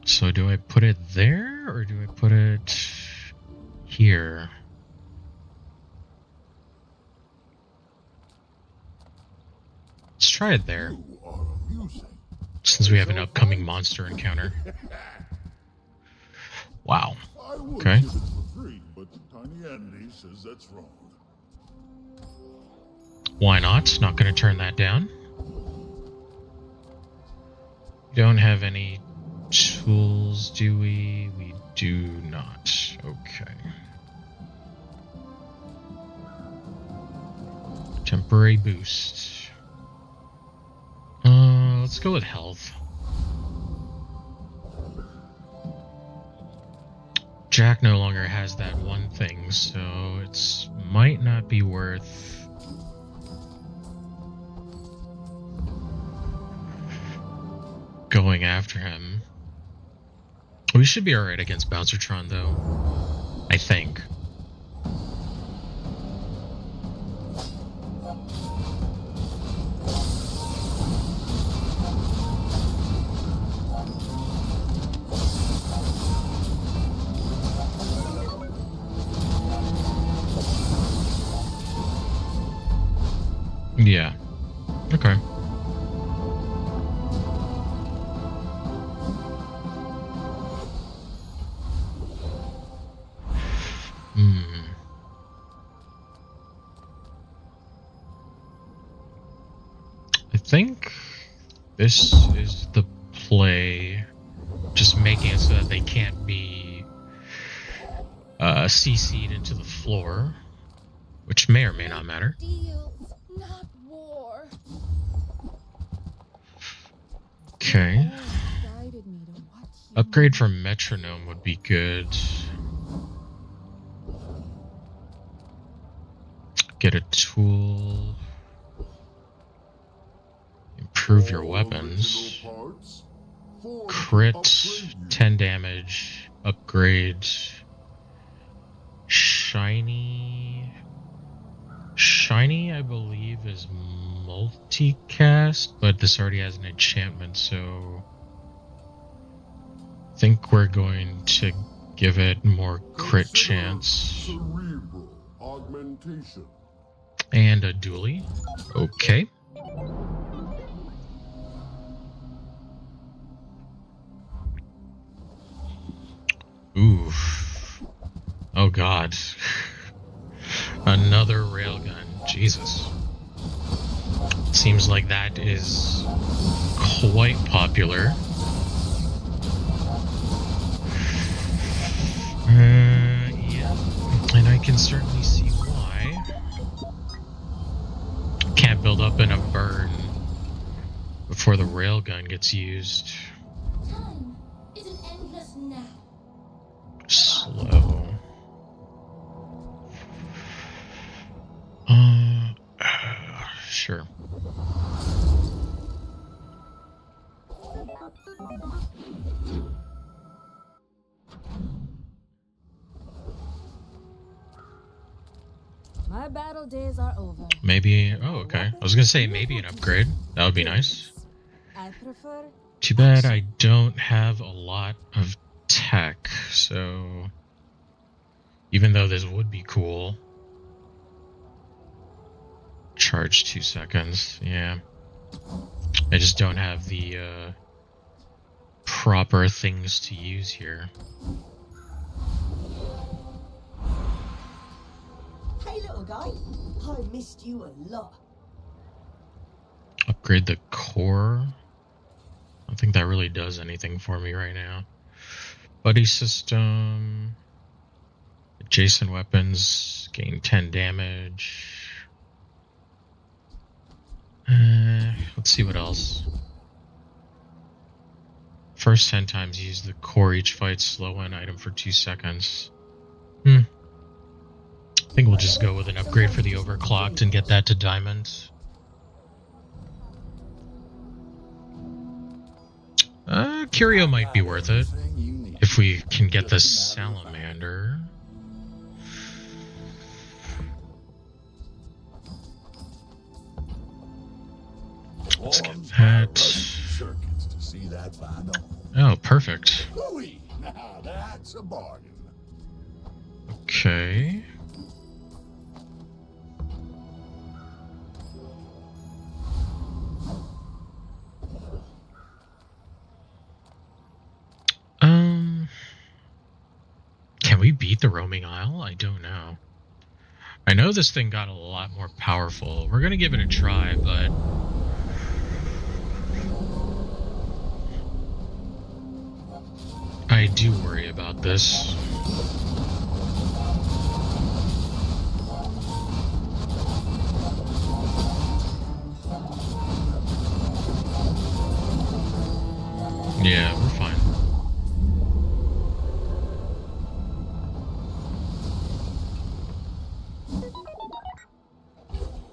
So do I put it there, or do I put it here? Let's try it there. Since we have an upcoming monster encounter. Wow. Okay. Give it for free, but Tiny Andy says that's wrong. Why not? Not gonna turn that down. Don't have any tools, do we? We do not. Okay. Temporary boost. Let's go with health. Jack no longer has that one thing, so it's might not be worth going after him. We should be alright against Bowsertron, though. I think. Yeah. Okay. I think this is the play, just making it so that they can't be CC'd into the floor, which may or may not matter. Deals, not war. Okay. Guided me to what he Upgrade from metronome would be good. Get a tool. Improve your weapons. Crit, 10 damage. Upgrade. Shiny. Shiny, I believe, is multicast, but this already has an enchantment, so I think we're going to give it more crit chance. Cerebral augmentation. And a dually. Okay. Ooh. Oh god. Another railgun. Jesus. Seems like that is quite popular. Yeah. And I can certainly see why. Can't build up in a burn before the railgun gets used. Time is an endless nap. Slow. Sure. My battle days are over. Maybe. Oh, okay. I was gonna say maybe an upgrade. That would be nice. I prefer. Too bad I don't have a lot of tech, so even though this would be cool. Charge 2 seconds. Yeah. I just don't have the proper things to use here. Hey, little guy. I missed you a lot. Upgrade the core. I don't think that really does anything for me right now. Buddy system. Adjacent weapons. Gain 10 damage. Let's see what else. First 10 times use the core each fight. Slow an item for 2 seconds. I think we'll just go with an upgrade for the overclocked and get that to diamond. Curio might be worth it if we can get the salamander. Let's get that. Sure gets to see that final. Oh, perfect. Hooey! Now that's a bargain. Okay. Can we beat the roaming isle? I don't know. I know this thing got a lot more powerful. We're gonna give it a try, but I do worry about this. Yeah, we're fine.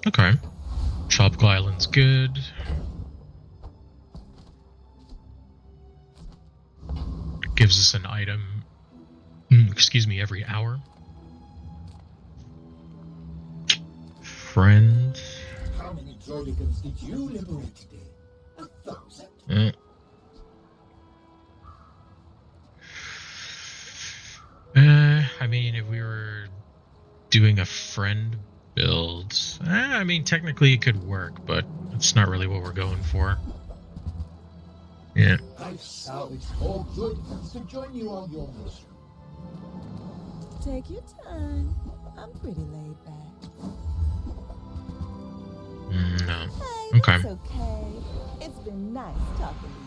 Okay. Tropical Island's good. Gives us an item, every hour. Friend. How many Droidicans did you liberate today? 1,000? I mean, if we were doing a friend build, I mean, technically it could work, but it's not really what we're going for. Yeah. I've salvaged more Droidicans to join you on your mission. Take your time. I'm pretty laid back. No. Hey, Okay. that's okay. It's been nice talking to you.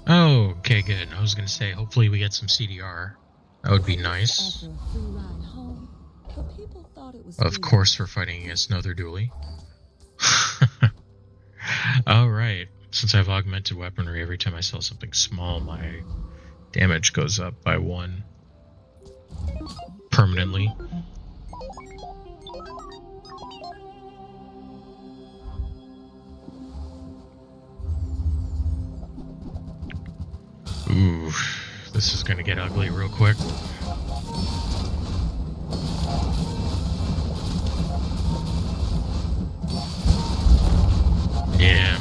Oh, okay, good. I was gonna say, hopefully we get some CDR. That would be nice. After a free ride home, but people thought it was Of weird. course, we're fighting against another dually. Alright. Since I have augmented weaponry, every time I sell something small, my damage goes up by 1. Permanently. Ooh, this is gonna get ugly real quick. Yeah.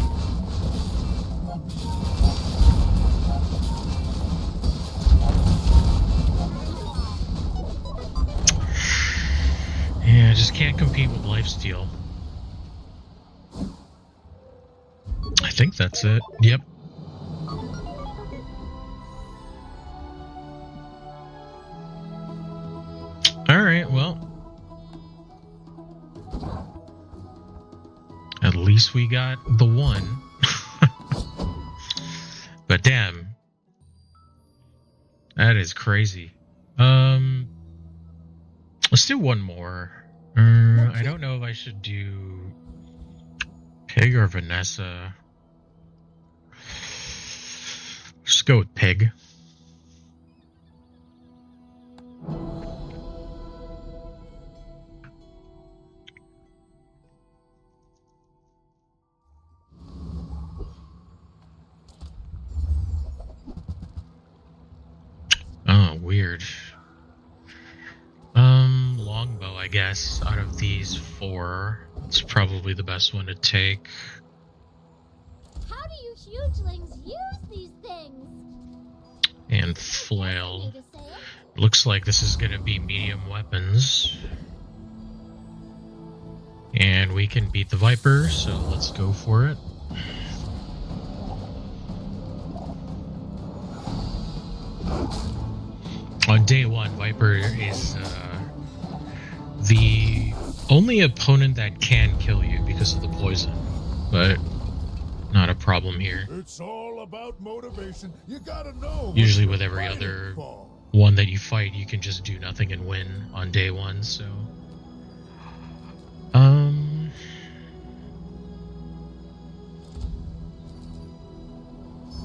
Yeah, I just can't compete with lifesteal. I think that's it. Yep. Alright, well. At least we got the 1. But damn. That is crazy. Let's do one more. I don't know if I should do Pig or Vanessa. Let's go with Pig. Oh, weird. Longbow, I guess. Out of these 4, it's probably the best one to take. How do you hugelings use these things? And flail. Looks like this is gonna be medium weapons. And we can beat the Viper, so let's go for it. On day 1, Viper is the only opponent that can kill you because of the poison, but not a problem here. It's all about motivation. You gotta know. Usually with every other one that you fight, you can just do nothing and win on day 1, so...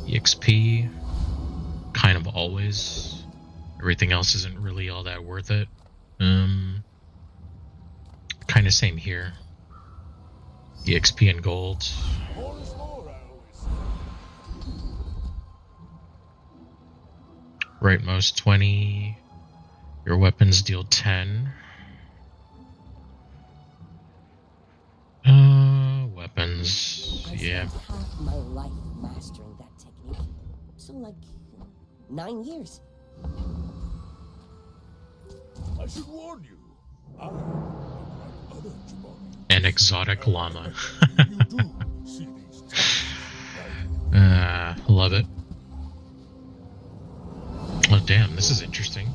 EXP, kind of always. Everything else isn't really all that worth it. Kind of same here. EXP and gold. Rightmost 20. Your weapons deal 10. Weapons. Yeah. I spent half my life mastering that technique. So like 9 years. I should warn you. An exotic llama. Love it. Oh damn, this is interesting.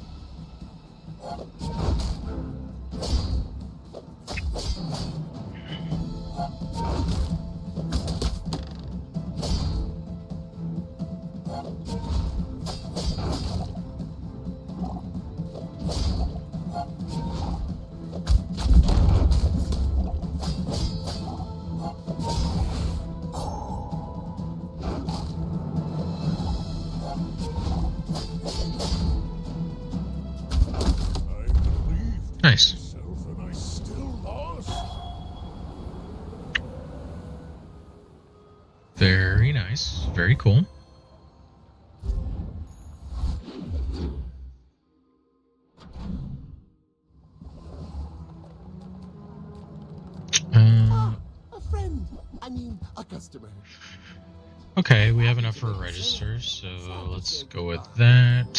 Very cool. A friend. I mean, a customer. Okay, we have enough for a register, so let's go with that.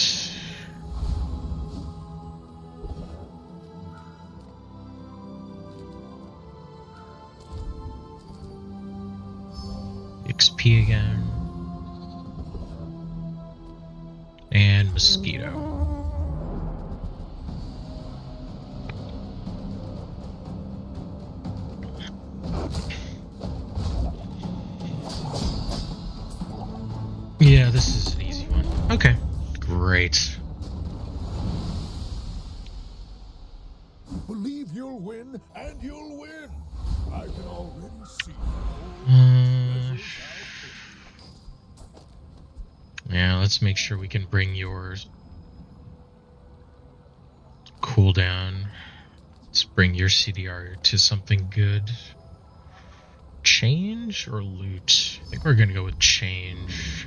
XP again. And mosquito. Yeah, this is an easy one. Okay, great. Believe you'll win, and you'll win. I can already see. Yeah, let's make sure we can bring yours cooldown. Let's bring your CDR to something good. Change or loot? I think we're gonna go with change.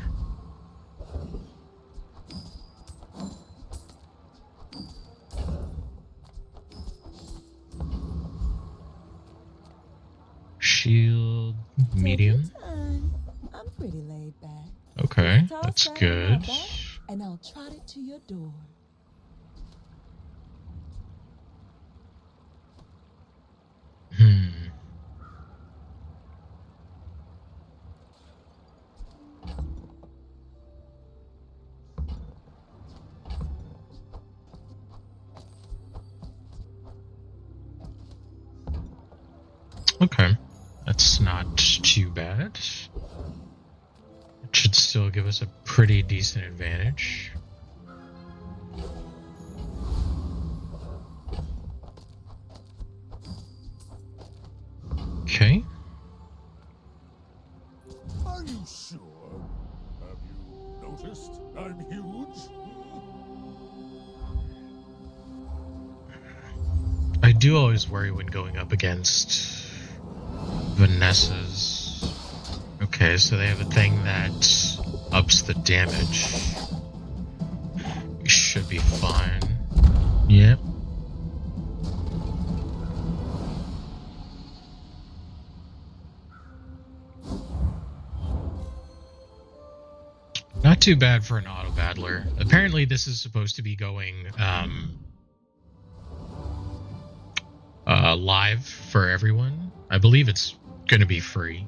Shield, medium. I'm pretty laid back. Okay, Just toss that's that on my good. back, and I'll trot it to your door. Okay, that's not too bad. It should still give us a pretty decent advantage. Okay. Are you sure? Have you noticed I'm huge? I do always worry when going up against Vanessa's. Okay, so they have a thing that ups the damage. We should be fine. Yep. Not too bad for an auto battler. Apparently this is supposed to be going live for everyone. I believe it's going to be free.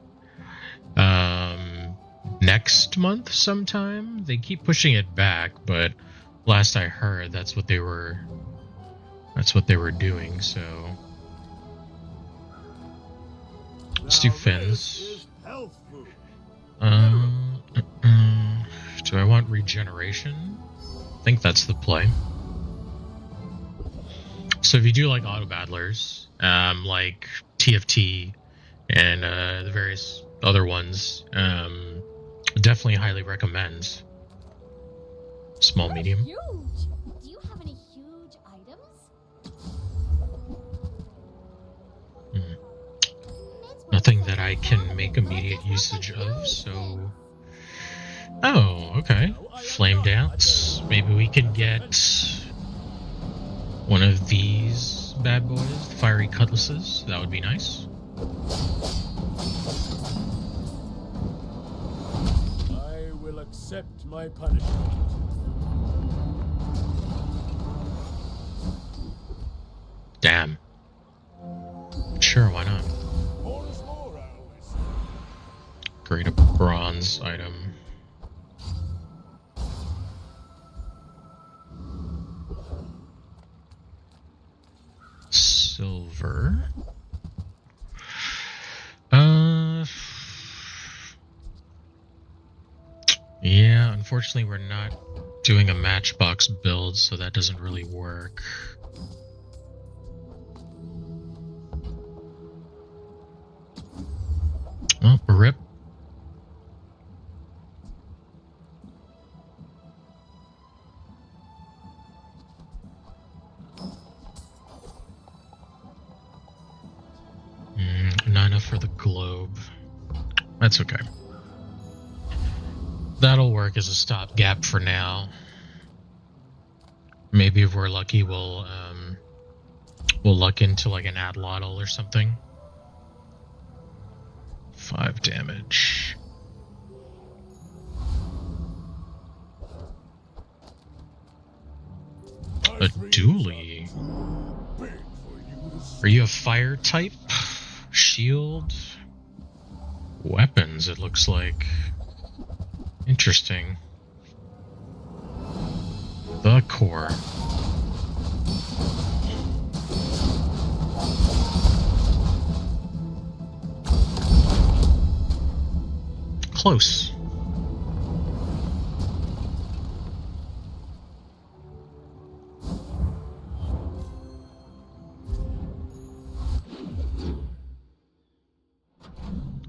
Next month sometime. They keep pushing it back, but last I heard that's what they were doing, so let's do fins. Do I want regeneration? I think that's the play. So if you do like auto battlers, like TFT and the various other ones, definitely highly recommend. Small, medium. Huge. Do you have any huge items? Nothing that I can make immediate usage of, so... Oh, okay. Flame dance. Maybe we can get one of these bad boys, the fiery cutlasses. That would be nice. I will accept my punishment. Damn. Sure, why not? Great, a bronze item. Silver. Yeah, unfortunately we're not doing a matchbox build, so that doesn't really work. Oh, rip. Not enough for the globe. That's okay. That'll work as a stopgap for now. Maybe if we're lucky, we'll luck into like an Adlotl or something. 5 damage. A dually. Are you a fire type? Shield? Weapons, it looks like. Interesting. The core. Close.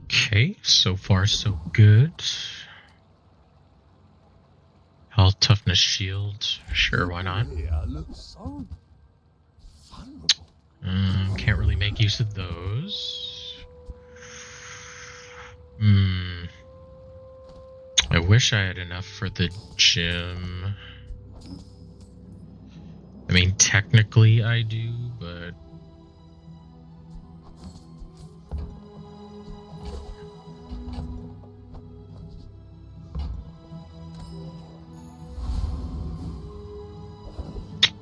Okay, so far so good. Health, toughness, shield. Sure, why not? Can't really make use of those. I wish I had enough for the gym. I mean, technically I do, but...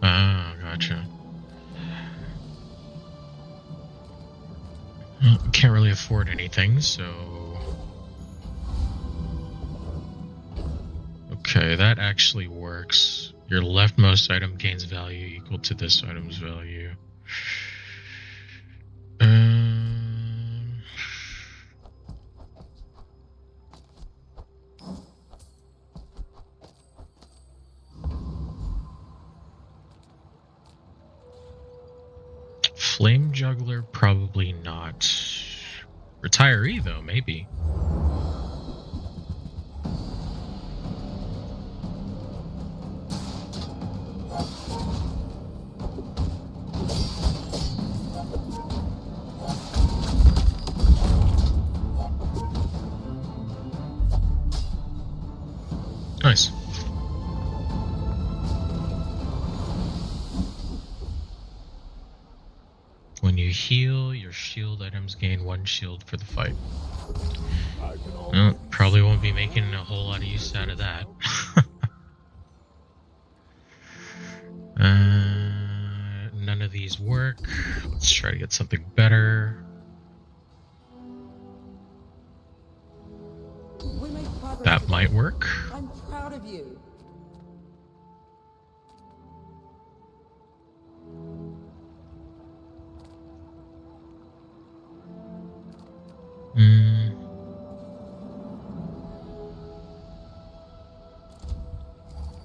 Ah, gotcha. Well, can't really afford anything, so... Okay, that actually works. Your leftmost item gains value equal to this item's value. Flame Juggler, probably not. Retiree, though, maybe. Nice. When you heal, your shield items gain 1 shield for the fight. Well, probably won't be making a whole lot of use out of that. None of these work. Let's try to get something better. That might work. I'm proud of you.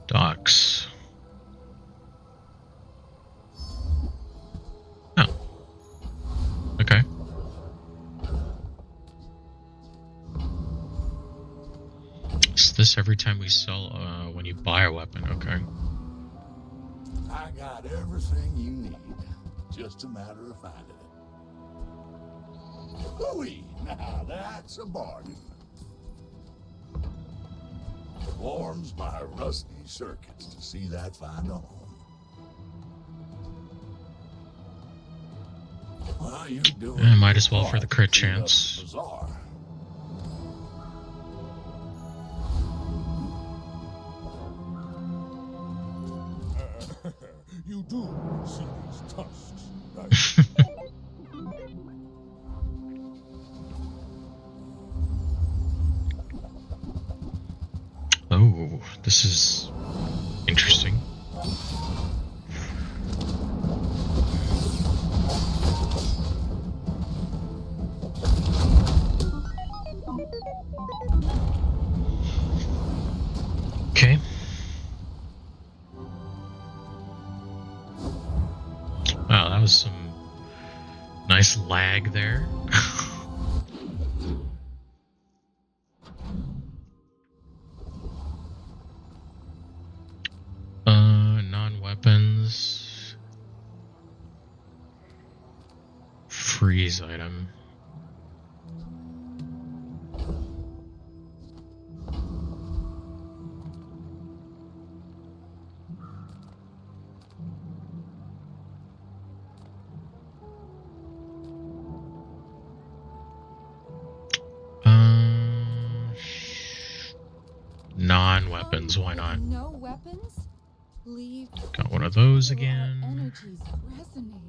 Docks. Oh. Okay. Is this every time we sell, when you buy a weapon? Okay. I got everything you need. Just a matter of finding it. Hooey! Now that's a bargain. Warms my rusty circuits to see that find a home. Well, you're doing Might as well for the crit chance. Bazaar. You do see these tusks, right? Oh, this is interesting. Okay. Wow, that was some nice lag there. Non-weapons. Freeze item. weapons, why not? No weapons? Leave. Got one of those Feel our again. Energy's resonating.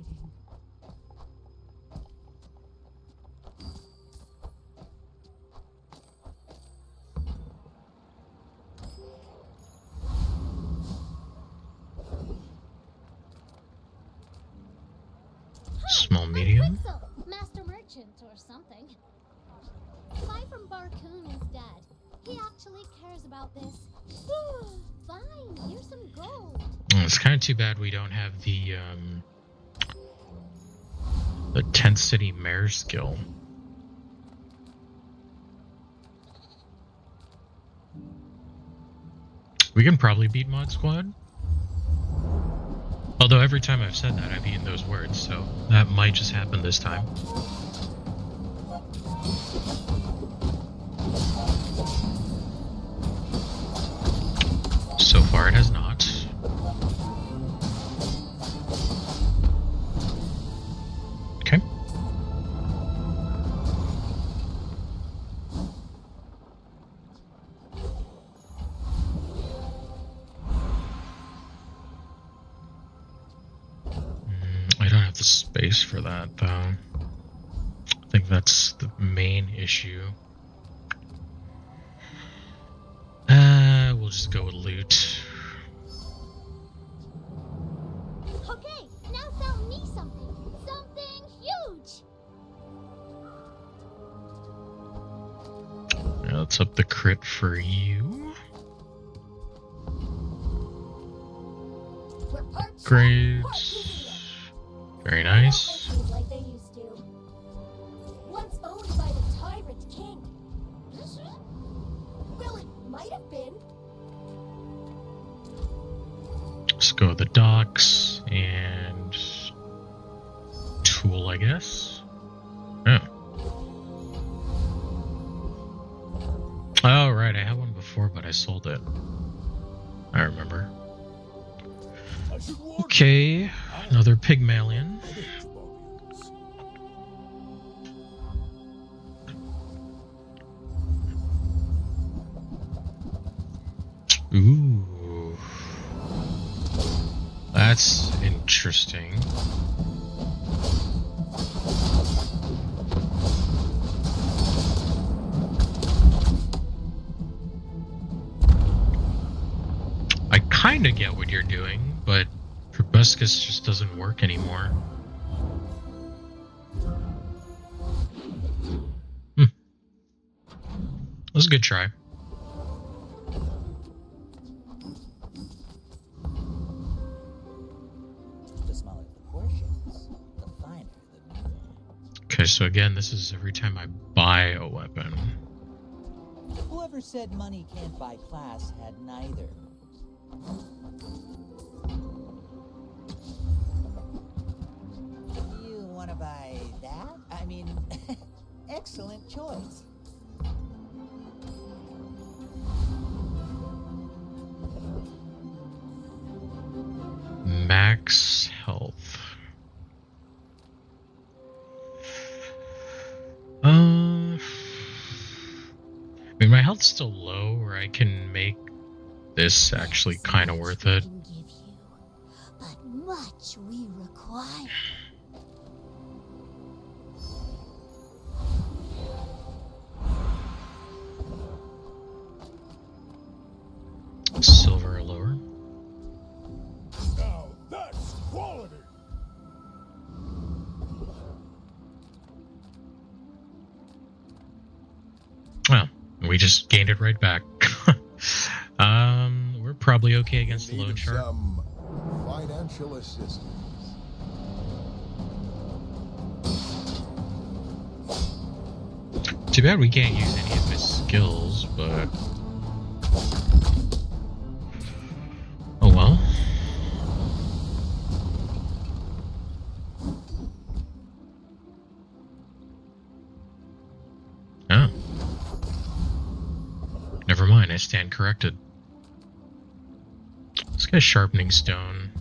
Small, medium. So, master merchant or something. Buy from Barcoon instead. He actually cares about this. Fine, here's some gold. It's kind of too bad we don't have the 10th City Mayor skill. We can probably beat Mod Squad. Although every time I've said that, I've eaten those words, so that might just happen this time. So far it has not. Okay. I don't have the space for that, though. I think that's the main issue. We'll just go with loot. Okay, now sell me something. Something huge. Yeah, let's up the crit for you. Graves. Very nice. Like they used to. Once owned by the tyrant king. Well, it might have been. Let's go with the docks and tool, I guess. Oh. Oh, right, I had one before, but I sold it. I remember. Okay, another Pygmalion. Ooh. That's interesting. I kinda get what you're doing, but Proboscis just doesn't work anymore. That was a good try. The smaller the portions, the finer the meal. Okay, so again, this is every time I buy a weapon. Whoever said money can't buy class had neither. You want to buy that? I mean, excellent choice. Max health. I mean, my health's still low, or I can make this actually kind of worth it. But much we require. Silver or lower. Now that's quality. Well, we just gained it right back. We're probably okay against the loan shark. Some financial assistance. Too bad we can't use any of his skills, but oh well. Oh. Never mind, I stand corrected. This guy's sharpening stone.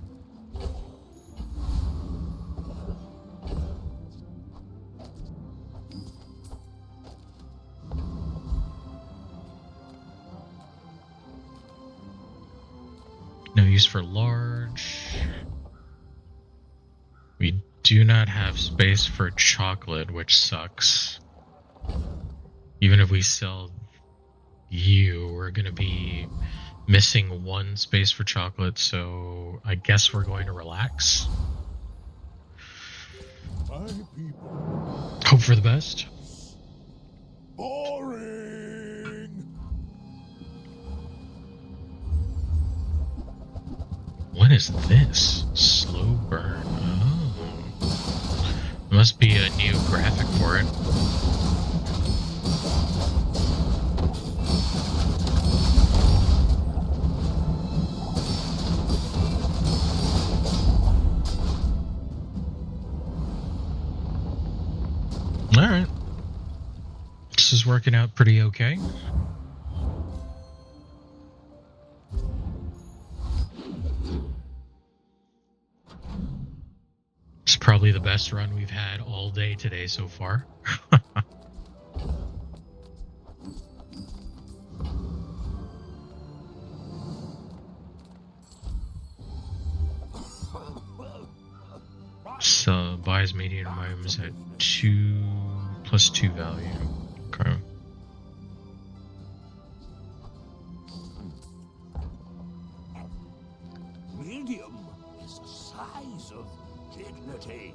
for large. We do not have space for chocolate, which sucks. Even if we sell you, we're going to be missing one space for chocolate, so I guess we're going to relax. My people. Hope for the best. Boring. What is this? Slow burn. Oh. Must be a new graphic for it. Alright. This is working out pretty okay. It's probably the best run we've had all day today so far. So buys medium items at 2 plus 2 value. Okay. Medium is the size of dignity.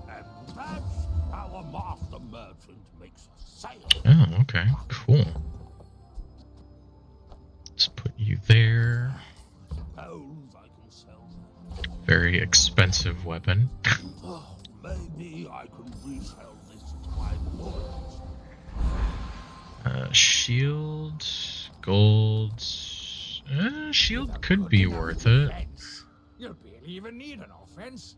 And that's how a master merchant makes a sale. Oh, okay. Cool. Let's put you there. Suppose I can sell Very expensive weapon. Oh, maybe I can resell this to my boys. Shield, gold. Shield could be worth it. Fence. You'll barely even need an offense.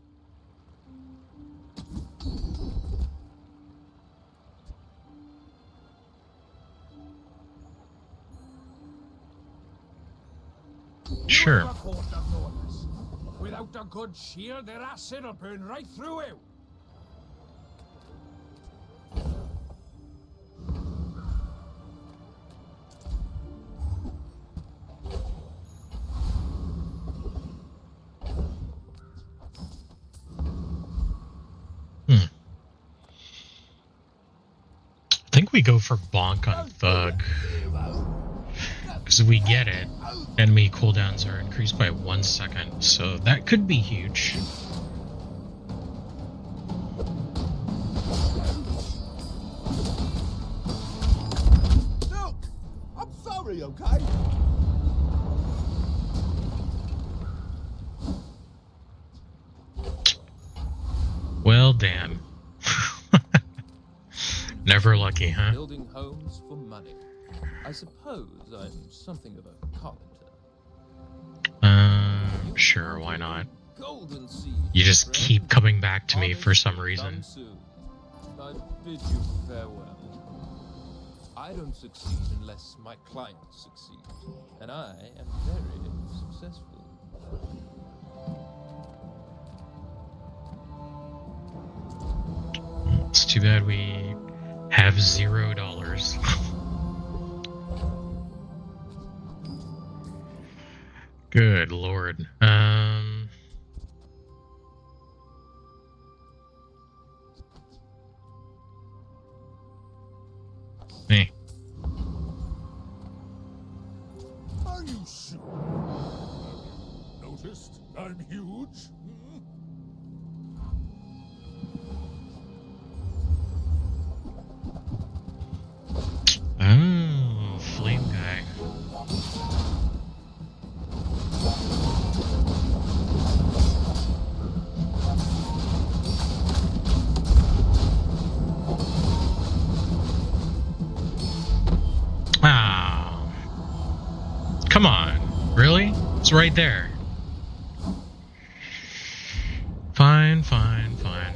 Sure. Without a good shield, their acid will burn right through you. I think we go for bonk on Thug. Because if we get it, enemy cooldowns are increased by 1 second, so that could be huge. Look! I'm sorry, okay? Well, damn. Never lucky, huh? Building homes for money. I suppose I'm something of a carpenter. Sure, why not? Golden seed, You just friend. keep coming back to me for some reason. Come soon. I bid you farewell. I don't succeed unless my clients succeed, and I am very successful. It's too bad we have $0. Good lord. Hey. Are you sure? Noticed I'm huge? Oh, flame guy. Ah. Come on. Really? It's right there. Fine, fine, fine.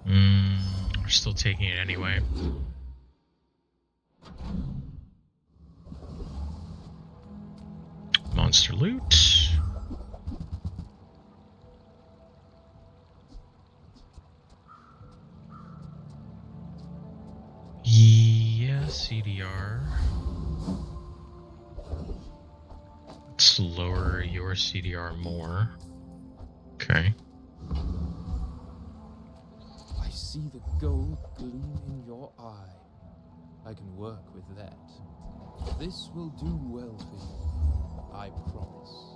We're still taking it anyway. Monster loot. Yeah, CDR. Let's lower your CDR more. Okay. I see the gold gleam in your eye. I can work with that. This will do well for you. I promise.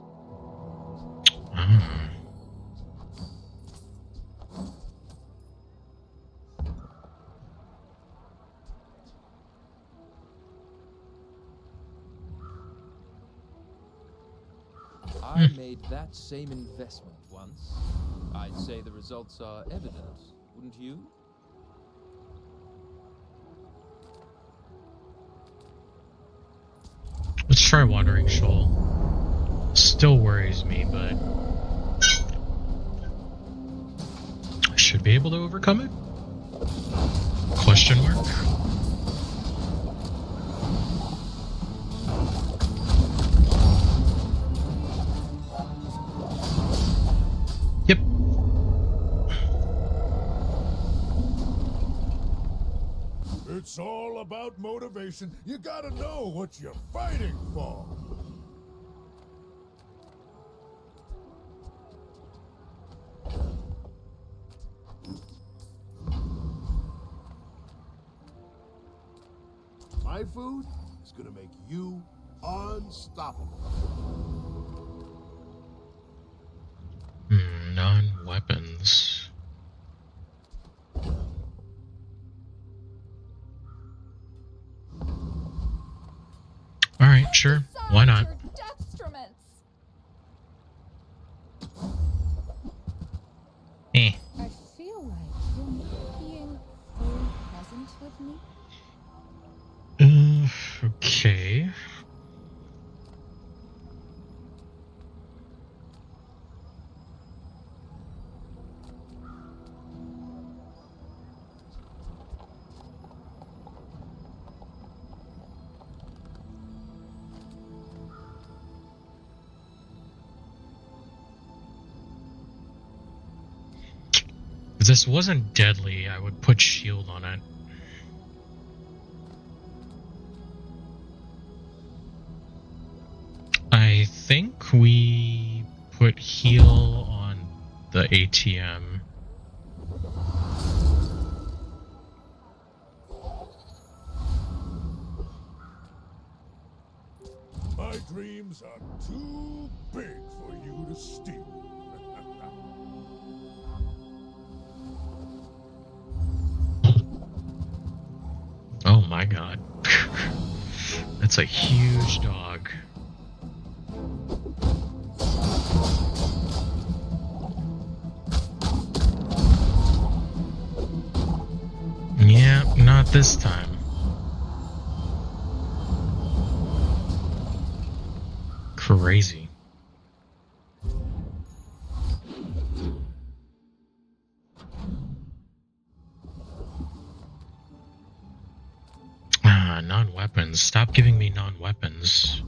I made that same investment once. I'd say the results are evident, wouldn't you? Let's try Wandering Shoal. Still worries me, but I should be able to overcome it? Question mark? Yep. It's all about motivation. You gotta know what you're fighting for. My food is gonna make you unstoppable. Non-weapons. Alright, sure. Why not? Your dextroments. Eh. I feel like you're not being fully present with me. Okay. If this wasn't deadly, I would put shield on it. I think we put heal on the ATM. My dreams are too big for you to steal. Oh my god. That's a huge dog. Yeah, not this time. Crazy. Non-weapons. Stop giving me non-weapons.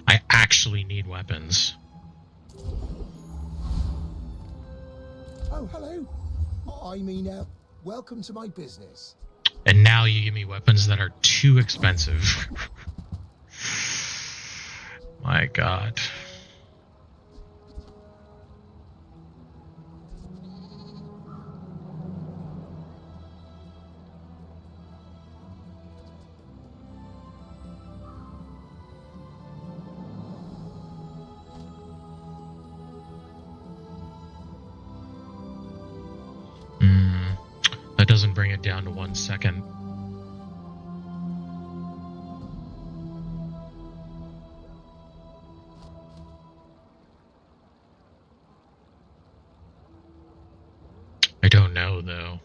I actually need weapons. Oh, hello. Welcome to my business. And now you give me weapons that are too expensive. My god. That doesn't bring it down to 1 second. I don't know, though.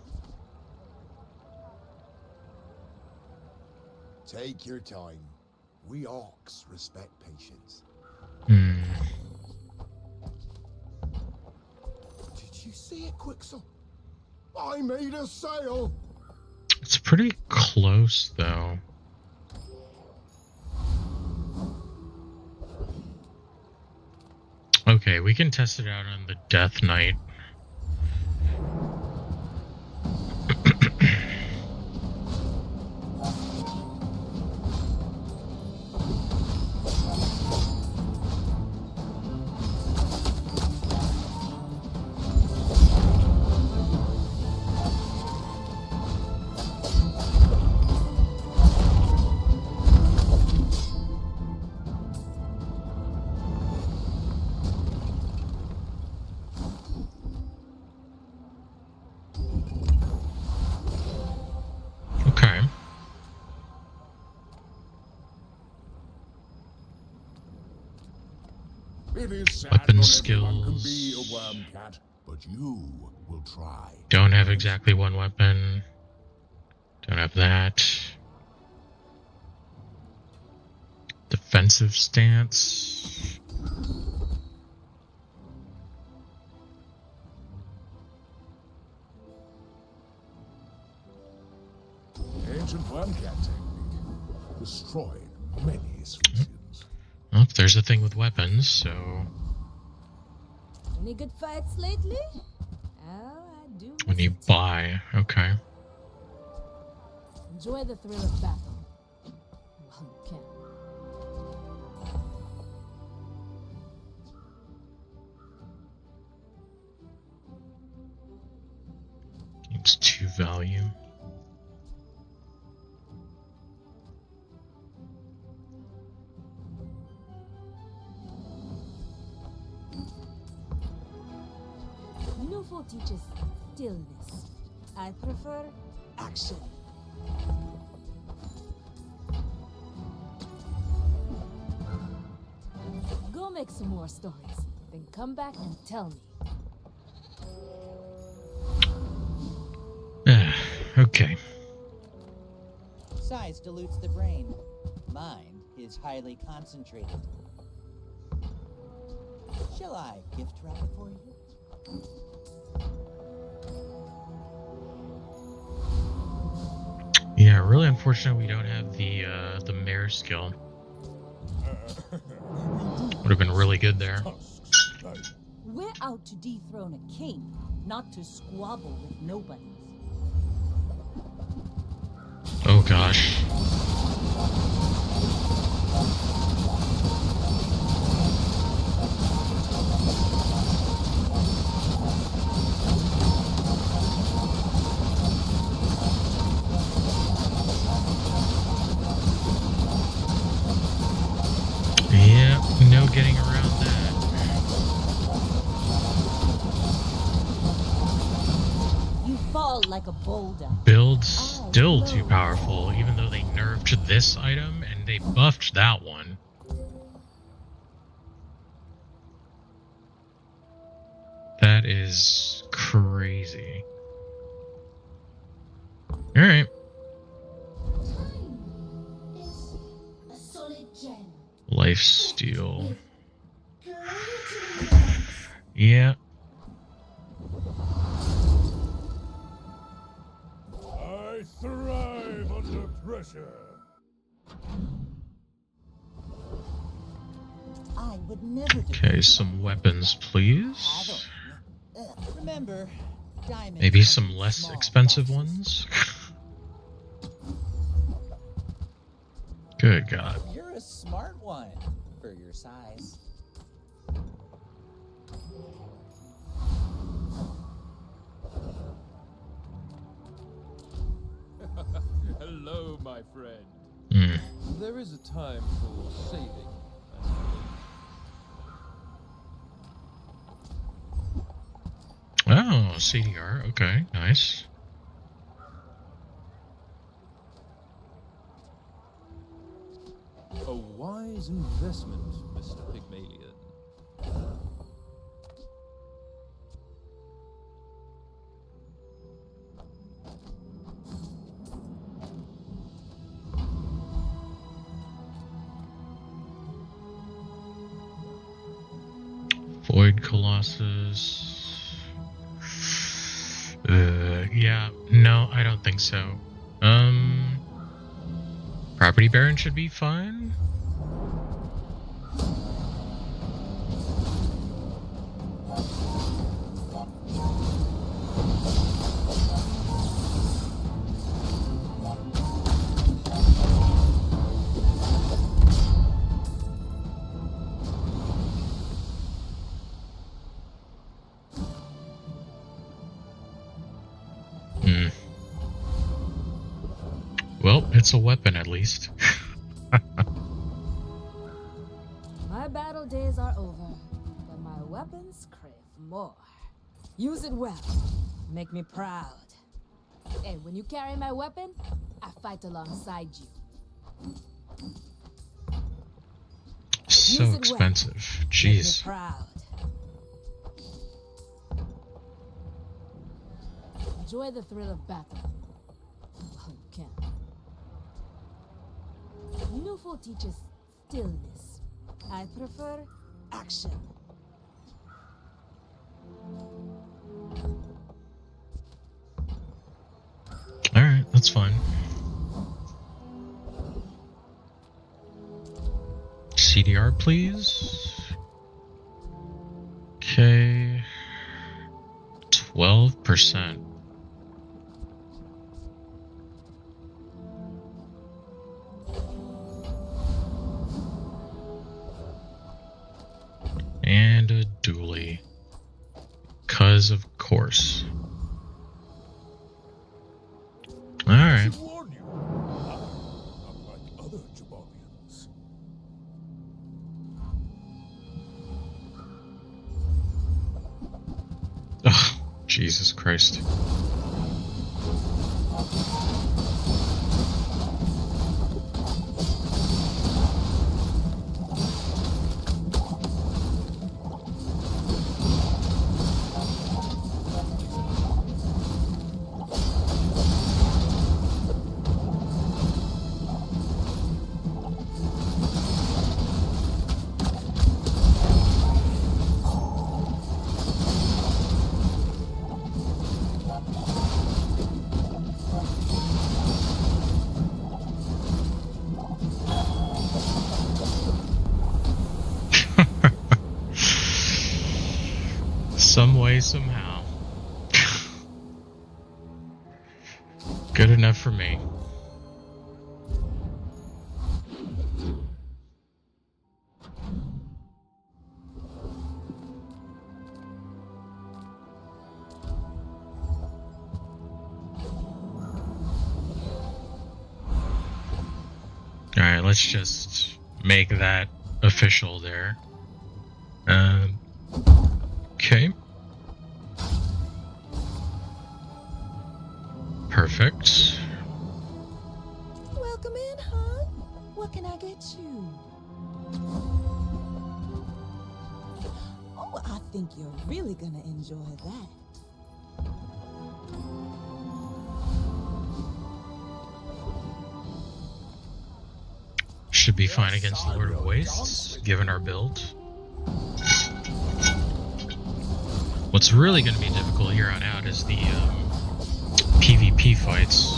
Take your time. We orcs respect patience. Hmm. Did you see it, Quixel? I made a sale! It's pretty close, though. Okay, we can test it out on the Death Knight. It is sad Weapon not everyone can be skills. a worm cat, but you will try. Don't have exactly one weapon. Don't have that. Defensive stance. Ancient worm cat technique. Destroyed many species. Well, there's a thing with weapons, so Any good fights lately? Oh, I do miss when you it. buy, okay. Enjoy the thrill of battle. Well, you can. Gains 2 value. Nufo teaches stillness. I prefer action. Go make some more stories, then come back and tell me. Okay. Size dilutes the brain. Mind is highly concentrated. Shall I gift wrap it for you? Yeah, really unfortunate we don't have the mare skill. Would have been really good there. We're out to dethrone a king, not to squabble with nobodies. Oh gosh. Yeah, no getting around that. You fall like a boulder. Build's still too powerful, even though they nerfed this item and they buffed that one. That is crazy. Alright. A solid gem. Lifesteal. Yeah. I thrive under pressure. I would never Okay, some weapons, please. Remember, diamonds Maybe come some in less small expensive boxes. ones. Good God. You're a smart one for your size. Hello, my friend. Mm. There is a time for saving. Oh, CDR. Okay, nice. A wise investment, Mr. Pygmalion. Void Colossus. Yeah, no, I don't think so. Property Baron should be fine. Hmm. Well, it's a weapon at least. My battle days are over, but my weapons crave more. Use it well. Make me proud. Hey, when you carry my weapon, I fight alongside you. so Use it well. expensive. Make me Jeez. proud. Enjoy the thrill of battle. Well, you can. Nufo teaches stillness. I prefer action. Alright, that's fine. CDR, please. Okay. 12%. And a dually. 'Cause of course. Alright. Warn you, I'm not like other Jabarians. Ugh, Jesus Christ. Some way, somehow. Good enough for me. Alright, let's just make that official there. Okay. Perfect. Welcome in, hon. What can I get you? Oh, I think you're really gonna enjoy that. Should be fine against Lord of Wastes, given our build. What's really going to be difficult here on out is the PvP fights.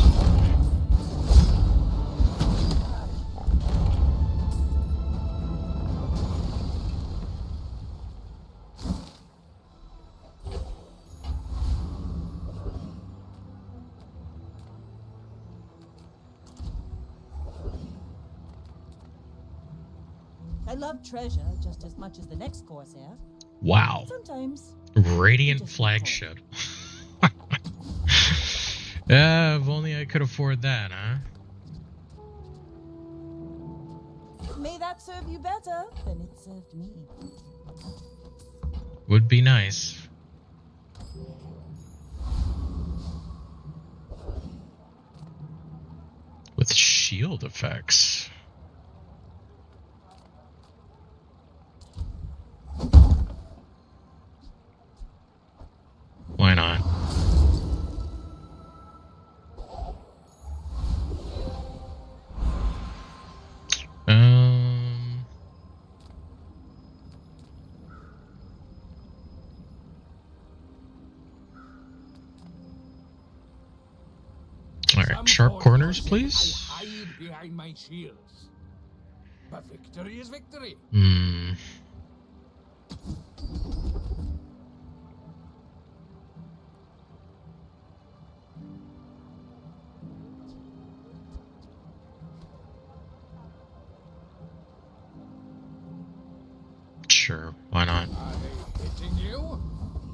I love treasure just as much as the next Corsair. Wow. Sometimes. Radiant flagship. If only I could afford that, huh? May that serve you better than it served me. Would be nice. With shield effects. Why not? Alright, sharp corners, please. I hide behind my shields. But victory is victory. Sure, why not? Are they hitting you?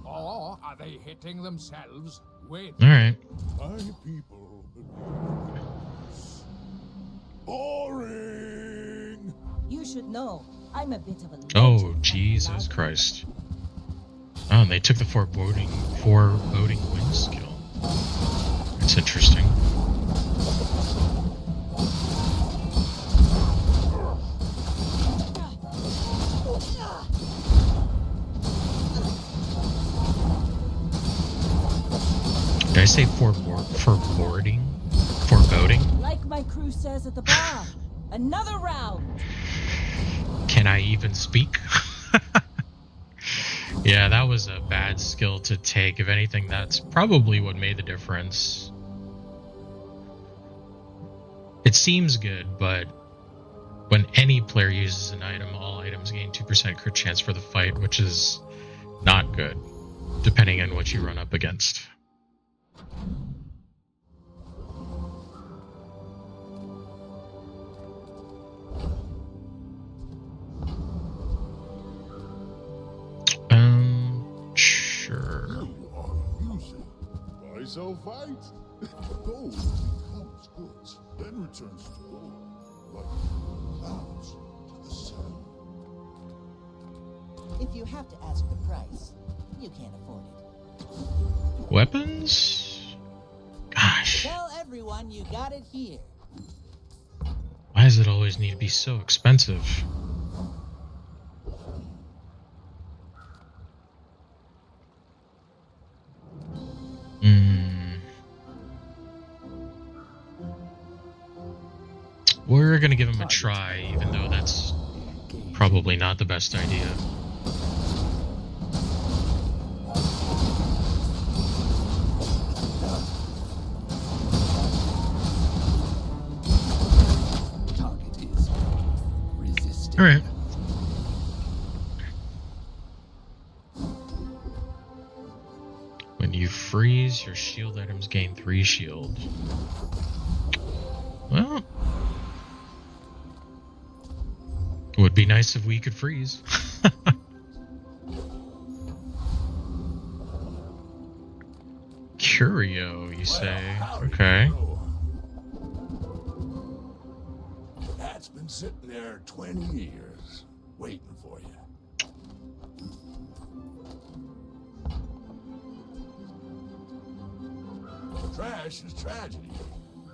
Or are they hitting themselves with? Alright. My people believe this. Boring! You should know, I'm a bit of a legend. Oh, Jesus Christ. Oh, and they took the foreboding wind skill. That's interesting. I say foreboding? Foreboding? Like my crew says at the bar, another round. Can I even speak? Yeah, that was a bad skill to take. If anything, that's probably what made the difference. It seems good, but when any player uses an item, all items gain 2% crit chance for the fight, which is not good, depending on what you run up against. Sure. You are amusing. Why so fight? Gold becomes goods, then returns to gold, like clouds to the sun. If you have to ask the price, you can't afford it. Weapons? Gosh. Tell everyone you got it here. Why does it always need to be so expensive? We're gonna give him a try, even though that's probably not the best idea. Target is resisting. All right. When you freeze, your shield items gain 3 shield. Well, it would be nice if we could freeze. Curio, you say? Okay. That's been sitting there 20 years, waiting for you. Trash is tragedy.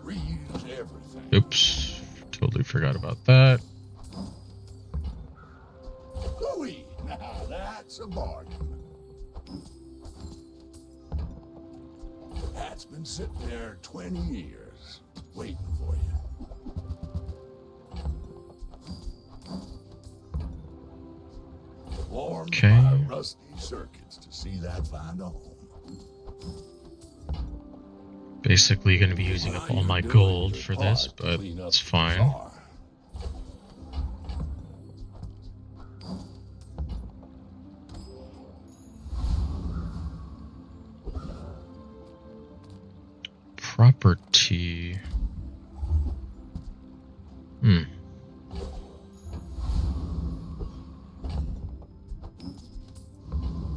Reuse everything. Oops. Totally forgot about that. Louis, now that's a bargain. That's been sitting there 20 years, waiting for you. Warmed by rusty circuits to see that find a home. Basically going to be using up all my gold for this, but it's fine. Property.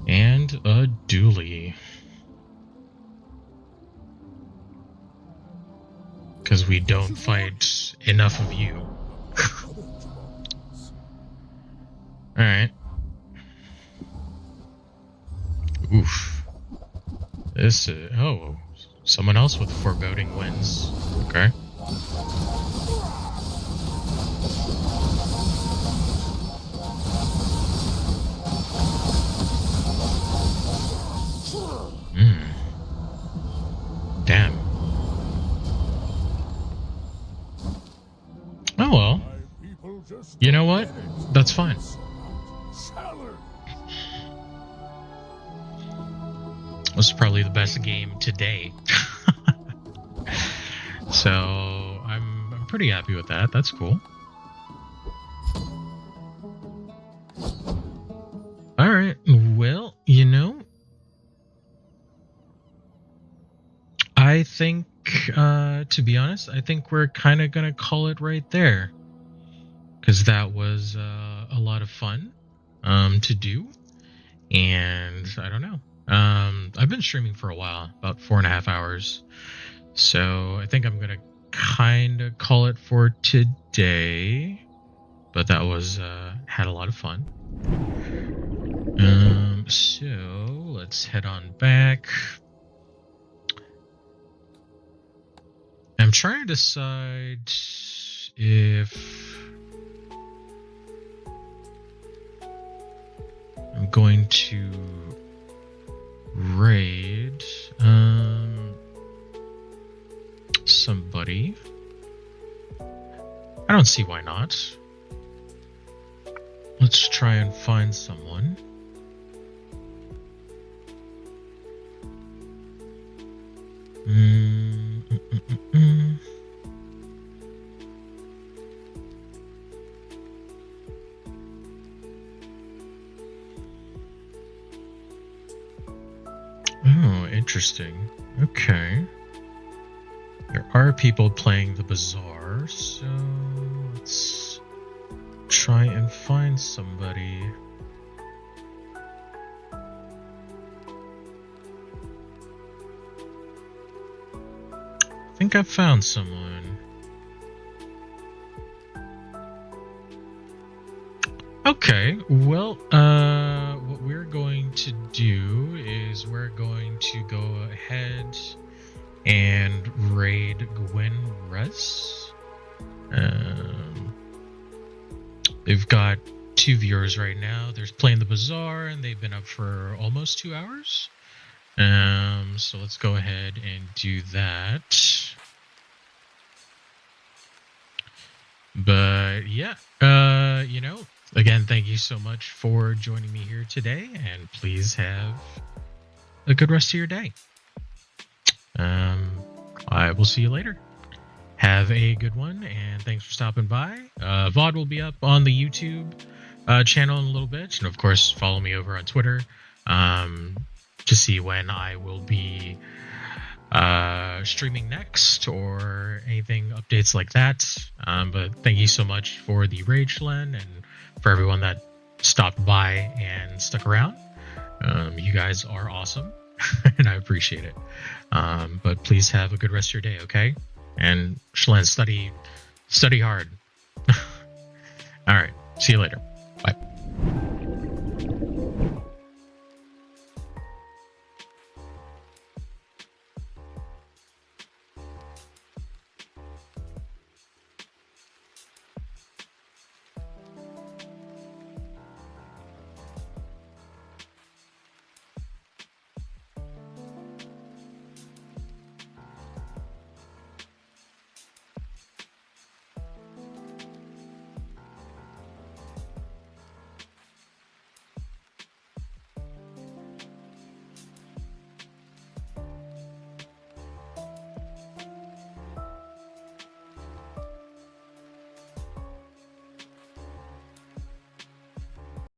And a dually. Because we don't fight enough of you. Alright. Oof. This is... Oh, someone else with foreboding wins. Okay. Damn. Oh well. You know what? That's fine. This is probably the best game today. So I'm pretty happy with that. That's cool. Alright, well, you know, I think, to be honest, I think we're kind of going to call it right there. Because that was a lot of fun to do. And I don't know. I've been streaming for a while, about 4.5 hours. So I think I'm going to kind of call it for today. But that was, had a lot of fun. So let's head on back. I'm trying to decide if I'm going to raid. don't see why not. Let's try and find someone. Oh, interesting. Okay. There are people playing the Bazaar, so let's try and find somebody. I think I found someone. Okay, well, what we're going to do is we're going to go ahead and raid Gwen Russ. They've got 2 viewers right now. They're playing the Bazaar, and they've been up for almost 2 hours. So let's go ahead and do that. But yeah, you know, again, thank you so much for joining me here today, and please have a good rest of your day. I will see you later. Have a good one, and thanks for stopping by. VOD will be up on the YouTube channel in a little bit, and of course, follow me over on Twitter to see when I will be streaming next or anything updates like that. But thank you so much for the Rage Len and for everyone that stopped by and stuck around. You guys are awesome and I appreciate it. But please have a good rest of your day, okay? And Shlen, study hard. All right, see you later.